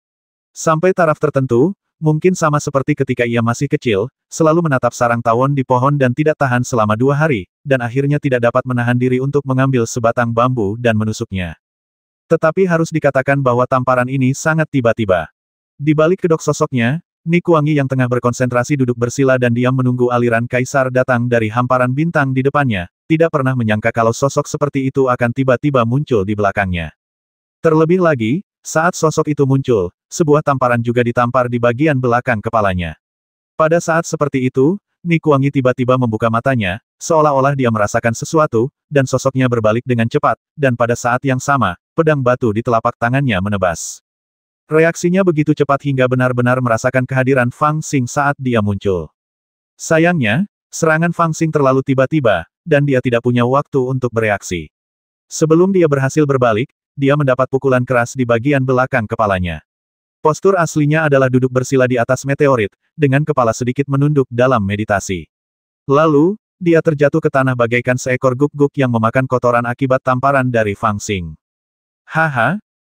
Sampai taraf tertentu, mungkin sama seperti ketika ia masih kecil, selalu menatap sarang tawon di pohon dan tidak tahan selama 2 hari, dan akhirnya tidak dapat menahan diri untuk mengambil sebatang bambu dan menusuknya. Tetapi harus dikatakan bahwa tamparan ini sangat tiba-tiba. Di balik kedok sosoknya, Ni Kuangyi yang tengah berkonsentrasi duduk bersila dan diam menunggu aliran kaisar datang dari hamparan bintang di depannya, tidak pernah menyangka kalau sosok seperti itu akan tiba-tiba muncul di belakangnya. Terlebih lagi, saat sosok itu muncul, sebuah tamparan juga ditampar di bagian belakang kepalanya. Pada saat seperti itu, Ni Kuangyi tiba-tiba membuka matanya, seolah-olah dia merasakan sesuatu, dan sosoknya berbalik dengan cepat, dan pada saat yang sama, pedang batu di telapak tangannya menebas. Reaksinya begitu cepat hingga benar-benar merasakan kehadiran Fang Xing saat dia muncul. Sayangnya, serangan Fang Xing terlalu tiba-tiba, dan dia tidak punya waktu untuk bereaksi. Sebelum dia berhasil berbalik, dia mendapat pukulan keras di bagian belakang kepalanya. Postur aslinya adalah duduk bersila di atas meteorit, dengan kepala sedikit menunduk dalam meditasi. Lalu, dia terjatuh ke tanah bagaikan seekor guk-guk yang memakan kotoran akibat tamparan dari Fang Xing.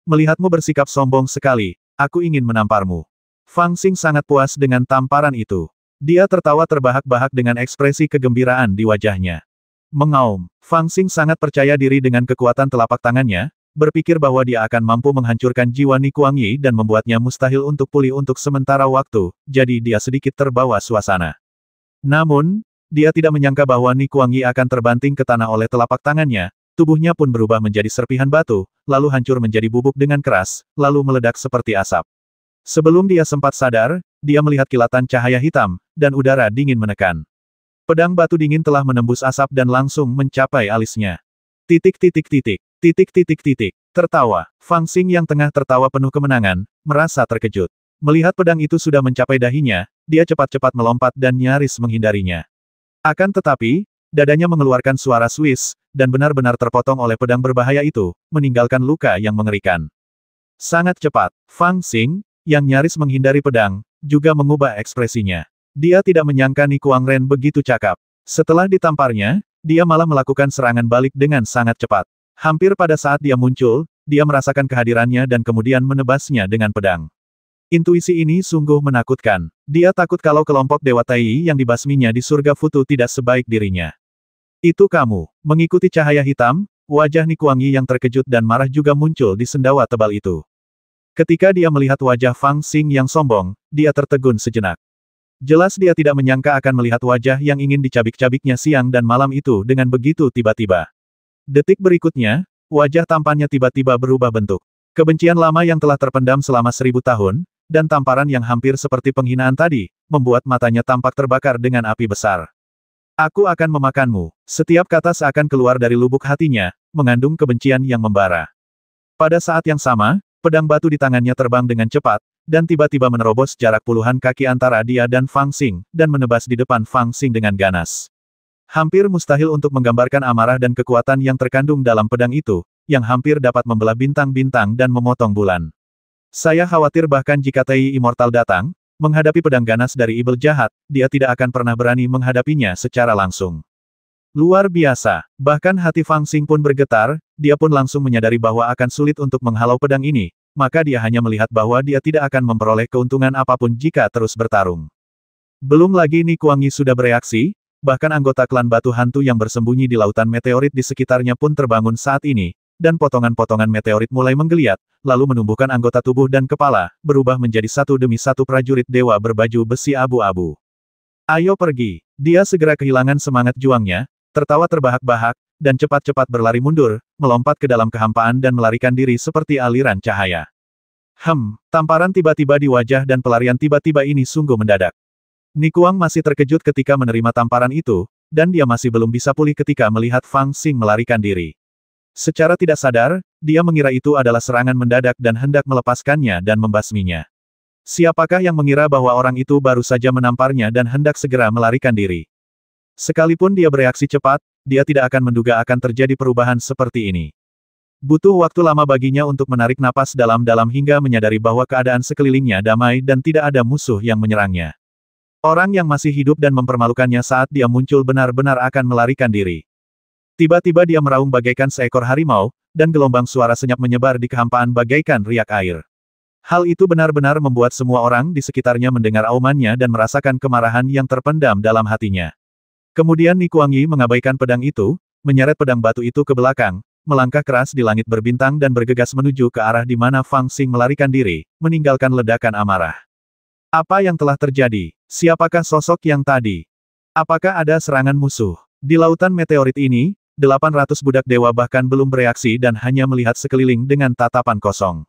Melihatmu bersikap sombong sekali, aku ingin menamparmu. Fang Xing sangat puas dengan tamparan itu. Dia tertawa terbahak-bahak dengan ekspresi kegembiraan di wajahnya. Mengaum, Fang Xing sangat percaya diri dengan kekuatan telapak tangannya, berpikir bahwa dia akan mampu menghancurkan jiwa Ni Kuangyi dan membuatnya mustahil untuk pulih untuk sementara waktu, jadi dia sedikit terbawa suasana. Namun, dia tidak menyangka bahwa Ni Kuangyi akan terbanting ke tanah oleh telapak tangannya, tubuhnya pun berubah menjadi serpihan batu, lalu hancur menjadi bubuk dengan keras, lalu meledak seperti asap. Sebelum dia sempat sadar, dia melihat kilatan cahaya hitam, dan udara dingin menekan. Pedang batu dingin telah menembus asap dan langsung mencapai alisnya. Titik titik titik. Titik titik titik. Tertawa. Fang Xing yang tengah tertawa penuh kemenangan, merasa terkejut. Melihat pedang itu sudah mencapai dahinya, dia cepat-cepat melompat dan nyaris menghindarinya. Akan tetapi, dadanya mengeluarkan suara Swiss, dan benar-benar terpotong oleh pedang berbahaya itu, meninggalkan luka yang mengerikan. Sangat cepat, Fang Xing, yang nyaris menghindari pedang, juga mengubah ekspresinya. Dia tidak menyangka Ni Kuangren begitu cakap. Setelah ditamparnya, dia malah melakukan serangan balik dengan sangat cepat. Hampir pada saat dia muncul, dia merasakan kehadirannya dan kemudian menebasnya dengan pedang. Intuisi ini sungguh menakutkan. Dia takut kalau kelompok Dewa Tai yang dibasminya di surga Futu tidak sebaik dirinya. Itu kamu. Mengikuti cahaya hitam, wajah Ni Kuangyi yang terkejut dan marah juga muncul di sendawa tebal itu. Ketika dia melihat wajah Fang Xing yang sombong, dia tertegun sejenak. Jelas dia tidak menyangka akan melihat wajah yang ingin dicabik-cabiknya siang dan malam itu dengan begitu tiba-tiba. Detik berikutnya, wajah tampannya tiba-tiba berubah bentuk. Kebencian lama yang telah terpendam selama 1000 tahun, dan tamparan yang hampir seperti penghinaan tadi, membuat matanya tampak terbakar dengan api besar. Aku akan memakanmu. Setiap kata seakan keluar dari lubuk hatinya, mengandung kebencian yang membara. Pada saat yang sama, pedang batu di tangannya terbang dengan cepat, dan tiba-tiba menerobos jarak puluhan kaki antara dia dan Fang Xing, dan menebas di depan Fang Xing dengan ganas. Hampir mustahil untuk menggambarkan amarah dan kekuatan yang terkandung dalam pedang itu, yang hampir dapat membelah bintang-bintang dan memotong bulan. Saya khawatir bahkan jika Tai Immortal datang, menghadapi pedang ganas dari iblis jahat, dia tidak akan pernah berani menghadapinya secara langsung. Luar biasa, bahkan hati Fang Xing pun bergetar, dia pun langsung menyadari bahwa akan sulit untuk menghalau pedang ini, maka dia hanya melihat bahwa dia tidak akan memperoleh keuntungan apapun jika terus bertarung. Belum lagi Ni Kuangyi sudah bereaksi, bahkan anggota klan batu hantu yang bersembunyi di lautan meteorit di sekitarnya pun terbangun saat ini, dan potongan-potongan meteorit mulai menggeliat, lalu menumbuhkan anggota tubuh dan kepala, berubah menjadi satu demi satu prajurit dewa berbaju besi abu-abu. Ayo pergi. Dia segera kehilangan semangat juangnya, tertawa terbahak-bahak, dan cepat-cepat berlari mundur, melompat ke dalam kehampaan dan melarikan diri seperti aliran cahaya. Tamparan tiba-tiba di wajah dan pelarian tiba-tiba ini sungguh mendadak. Ni Kuang masih terkejut ketika menerima tamparan itu, dan dia masih belum bisa pulih ketika melihat Fang Xing melarikan diri. Secara tidak sadar, dia mengira itu adalah serangan mendadak dan hendak melepaskannya dan membasminya. Siapakah yang mengira bahwa orang itu baru saja menamparnya dan hendak segera melarikan diri? Sekalipun dia bereaksi cepat, dia tidak akan menduga akan terjadi perubahan seperti ini. Butuh waktu lama baginya untuk menarik napas dalam-dalam hingga menyadari bahwa keadaan sekelilingnya damai dan tidak ada musuh yang menyerangnya. Orang yang masih hidup dan mempermalukannya saat dia muncul benar-benar akan melarikan diri. Tiba-tiba dia meraung bagaikan seekor harimau, dan gelombang suara senyap menyebar di kehampaan bagaikan riak air. Hal itu benar-benar membuat semua orang di sekitarnya mendengar aumannya dan merasakan kemarahan yang terpendam dalam hatinya. Kemudian Ni Kuangyi mengabaikan pedang itu, menyeret pedang batu itu ke belakang, melangkah keras di langit berbintang dan bergegas menuju ke arah di mana Fang Xing melarikan diri, meninggalkan ledakan amarah. Apa yang telah terjadi? Siapakah sosok yang tadi? Apakah ada serangan musuh? Di lautan meteorit ini, 800 budak dewa bahkan belum bereaksi dan hanya melihat sekeliling dengan tatapan kosong.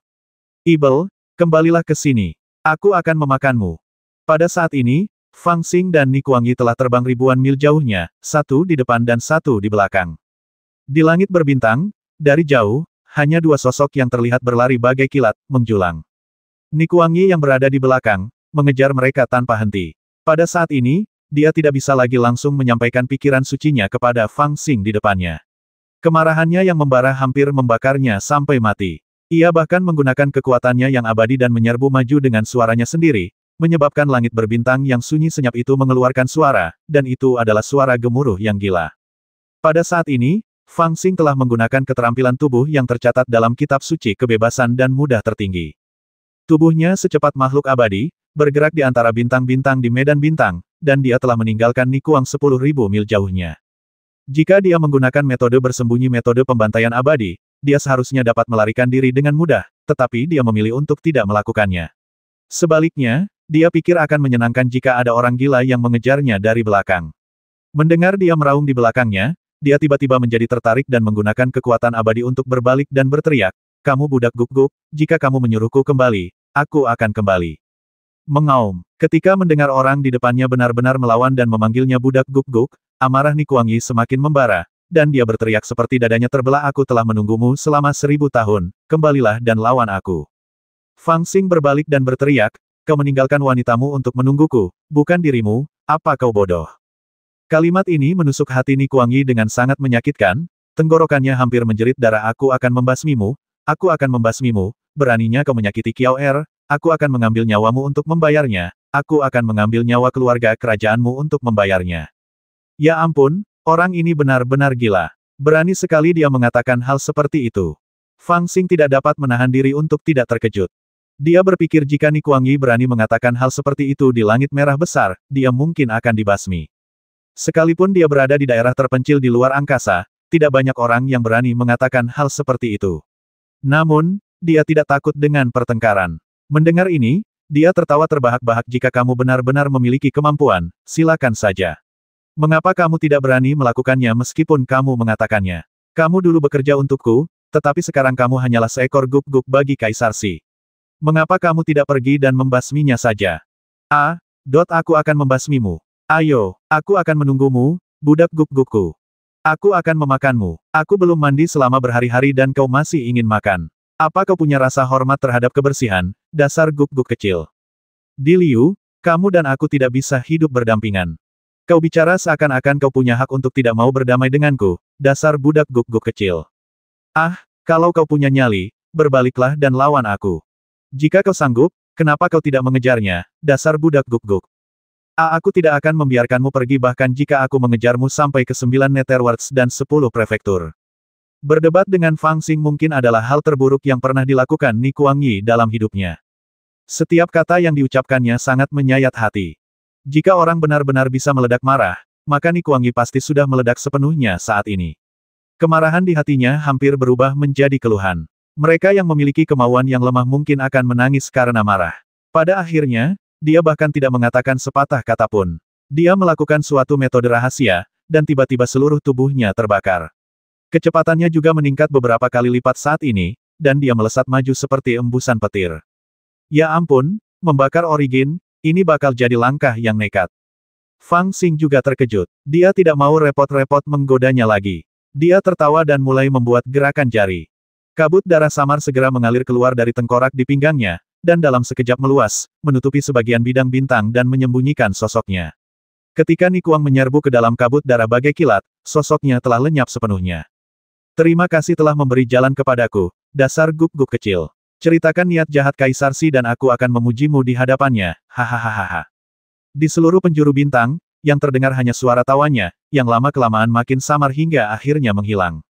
Ibel, kembalilah ke sini. Aku akan memakanmu. Pada saat ini, Fang Xing dan Ni Kuangyi telah terbang ribuan mil jauhnya, satu di depan dan satu di belakang. Di langit berbintang, dari jauh, hanya dua sosok yang terlihat berlari bagai kilat, menjulang. Ni Kuangyi yang berada di belakang, mengejar mereka tanpa henti. Pada saat ini, dia tidak bisa lagi langsung menyampaikan pikiran sucinya kepada Fang Xing di depannya. Kemarahannya yang membara hampir membakarnya sampai mati. Ia bahkan menggunakan kekuatannya yang abadi dan menyerbu maju dengan suaranya sendiri, menyebabkan langit berbintang yang sunyi senyap itu mengeluarkan suara, dan itu adalah suara gemuruh yang gila. Pada saat ini, Fang Xing telah menggunakan keterampilan tubuh yang tercatat dalam kitab suci kebebasan dan mudah tertinggi. Tubuhnya secepat makhluk abadi, bergerak di antara bintang-bintang di medan bintang, dan dia telah meninggalkan Ni Kuang 10.000 mil jauhnya. Jika dia menggunakan metode bersembunyi metode pembantaian abadi, dia seharusnya dapat melarikan diri dengan mudah, tetapi dia memilih untuk tidak melakukannya. Sebaliknya, dia pikir akan menyenangkan jika ada orang gila yang mengejarnya dari belakang. Mendengar dia meraung di belakangnya, dia tiba-tiba menjadi tertarik dan menggunakan kekuatan abadi untuk berbalik dan berteriak, "Kamu budak guk-guk, jika kamu menyuruhku kembali, aku akan kembali." Mengaum. Ketika mendengar orang di depannya benar-benar melawan dan memanggilnya budak guk-guk, amarah Nikuang Yi semakin membara, dan dia berteriak seperti dadanya terbelah, aku telah menunggumu selama 1000 tahun, kembalilah dan lawan aku. Fang Xing berbalik dan berteriak, kau meninggalkan wanitamu untuk menungguku, bukan dirimu, apa kau bodoh? Kalimat ini menusuk hati Nikuang Yi dengan sangat menyakitkan, tenggorokannya hampir menjerit darah, aku akan membasmimu, beraninya kau menyakiti Kiao Er, aku akan mengambil nyawamu untuk membayarnya, aku akan mengambil nyawa keluarga kerajaanmu untuk membayarnya. Ya ampun, orang ini benar-benar gila. Berani sekali dia mengatakan hal seperti itu. Fang Xing tidak dapat menahan diri untuk tidak terkejut. Dia berpikir jika Nikuang Yi berani mengatakan hal seperti itu di langit merah besar, dia mungkin akan dibasmi. Sekalipun dia berada di daerah terpencil di luar angkasa, tidak banyak orang yang berani mengatakan hal seperti itu. Namun, dia tidak takut dengan pertengkaran. Mendengar ini, dia tertawa terbahak-bahak, jika kamu benar-benar memiliki kemampuan, silakan saja. Mengapa kamu tidak berani melakukannya meskipun kamu mengatakannya? Kamu dulu bekerja untukku, tetapi sekarang kamu hanyalah seekor guk-guk bagi Kaisar Si. Mengapa kamu tidak pergi dan membasminya saja? Aku akan membasmimu. Ayo, aku akan menunggumu, budak guk-gukku. Aku akan memakanmu. Aku belum mandi selama berhari-hari dan kau masih ingin makan. Apa kau punya rasa hormat terhadap kebersihan, dasar guk-guk kecil? Di Liu, kamu dan aku tidak bisa hidup berdampingan. Kau bicara seakan-akan kau punya hak untuk tidak mau berdamai denganku, dasar budak guk-guk kecil. Kalau kau punya nyali, berbaliklah dan lawan aku. Jika kau sanggup, kenapa kau tidak mengejarnya, dasar budak guk-guk? Aku tidak akan membiarkanmu pergi bahkan jika aku mengejarmu sampai ke 9 Netherworlds dan 10 prefektur. Berdebat dengan Fang Xing mungkin adalah hal terburuk yang pernah dilakukan Nikuang Yi dalam hidupnya. Setiap kata yang diucapkannya sangat menyayat hati. Jika orang benar-benar bisa meledak marah, maka Nikuang Yi pasti sudah meledak sepenuhnya saat ini. Kemarahan di hatinya hampir berubah menjadi keluhan. Mereka yang memiliki kemauan yang lemah mungkin akan menangis karena marah. Pada akhirnya, dia bahkan tidak mengatakan sepatah kata pun. Dia melakukan suatu metode rahasia, dan tiba-tiba seluruh tubuhnya terbakar. Kecepatannya juga meningkat beberapa kali lipat saat ini, dan dia melesat maju seperti embusan petir. Ya ampun, membakar Origin, ini bakal jadi langkah yang nekat. Fang Xing juga terkejut. Dia tidak mau repot-repot menggodanya lagi. Dia tertawa dan mulai membuat gerakan jari. Kabut darah samar segera mengalir keluar dari tengkorak di pinggangnya, dan dalam sekejap meluas, menutupi sebagian bidang bintang dan menyembunyikan sosoknya. Ketika Nikuang menyerbu ke dalam kabut darah bagai kilat, sosoknya telah lenyap sepenuhnya. Terima kasih telah memberi jalan kepadaku, dasar guk-guk kecil. Ceritakan niat jahat Kaisar Si dan aku akan memujimu di hadapannya, hahaha. Di seluruh penjuru bintang, yang terdengar hanya suara tawanya, yang lama-kelamaan makin samar hingga akhirnya menghilang.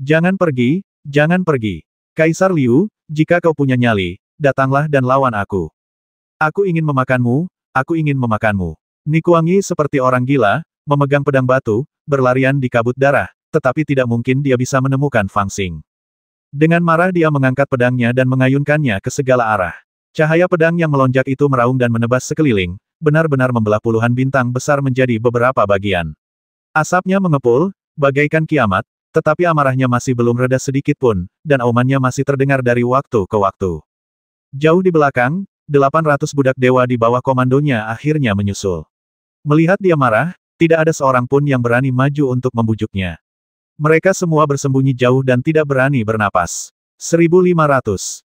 Jangan pergi, jangan pergi. Kaisar Liu, jika kau punya nyali, datanglah dan lawan aku. Aku ingin memakanmu, aku ingin memakanmu. Nikuang Yi seperti orang gila, memegang pedang batu, berlarian di kabut darah, tetapi tidak mungkin dia bisa menemukan Fang Xing. Dengan marah dia mengangkat pedangnya dan mengayunkannya ke segala arah. Cahaya pedang yang melonjak itu meraung dan menebas sekeliling, benar-benar membelah puluhan bintang besar menjadi beberapa bagian. Asapnya mengepul, bagaikan kiamat, tetapi amarahnya masih belum reda sedikit pun, dan aumannya masih terdengar dari waktu ke waktu. Jauh di belakang, 800 budak dewa di bawah komandonya akhirnya menyusul. Melihat dia marah, tidak ada seorang pun yang berani maju untuk membujuknya. Mereka semua bersembunyi jauh dan tidak berani bernapas. 1500.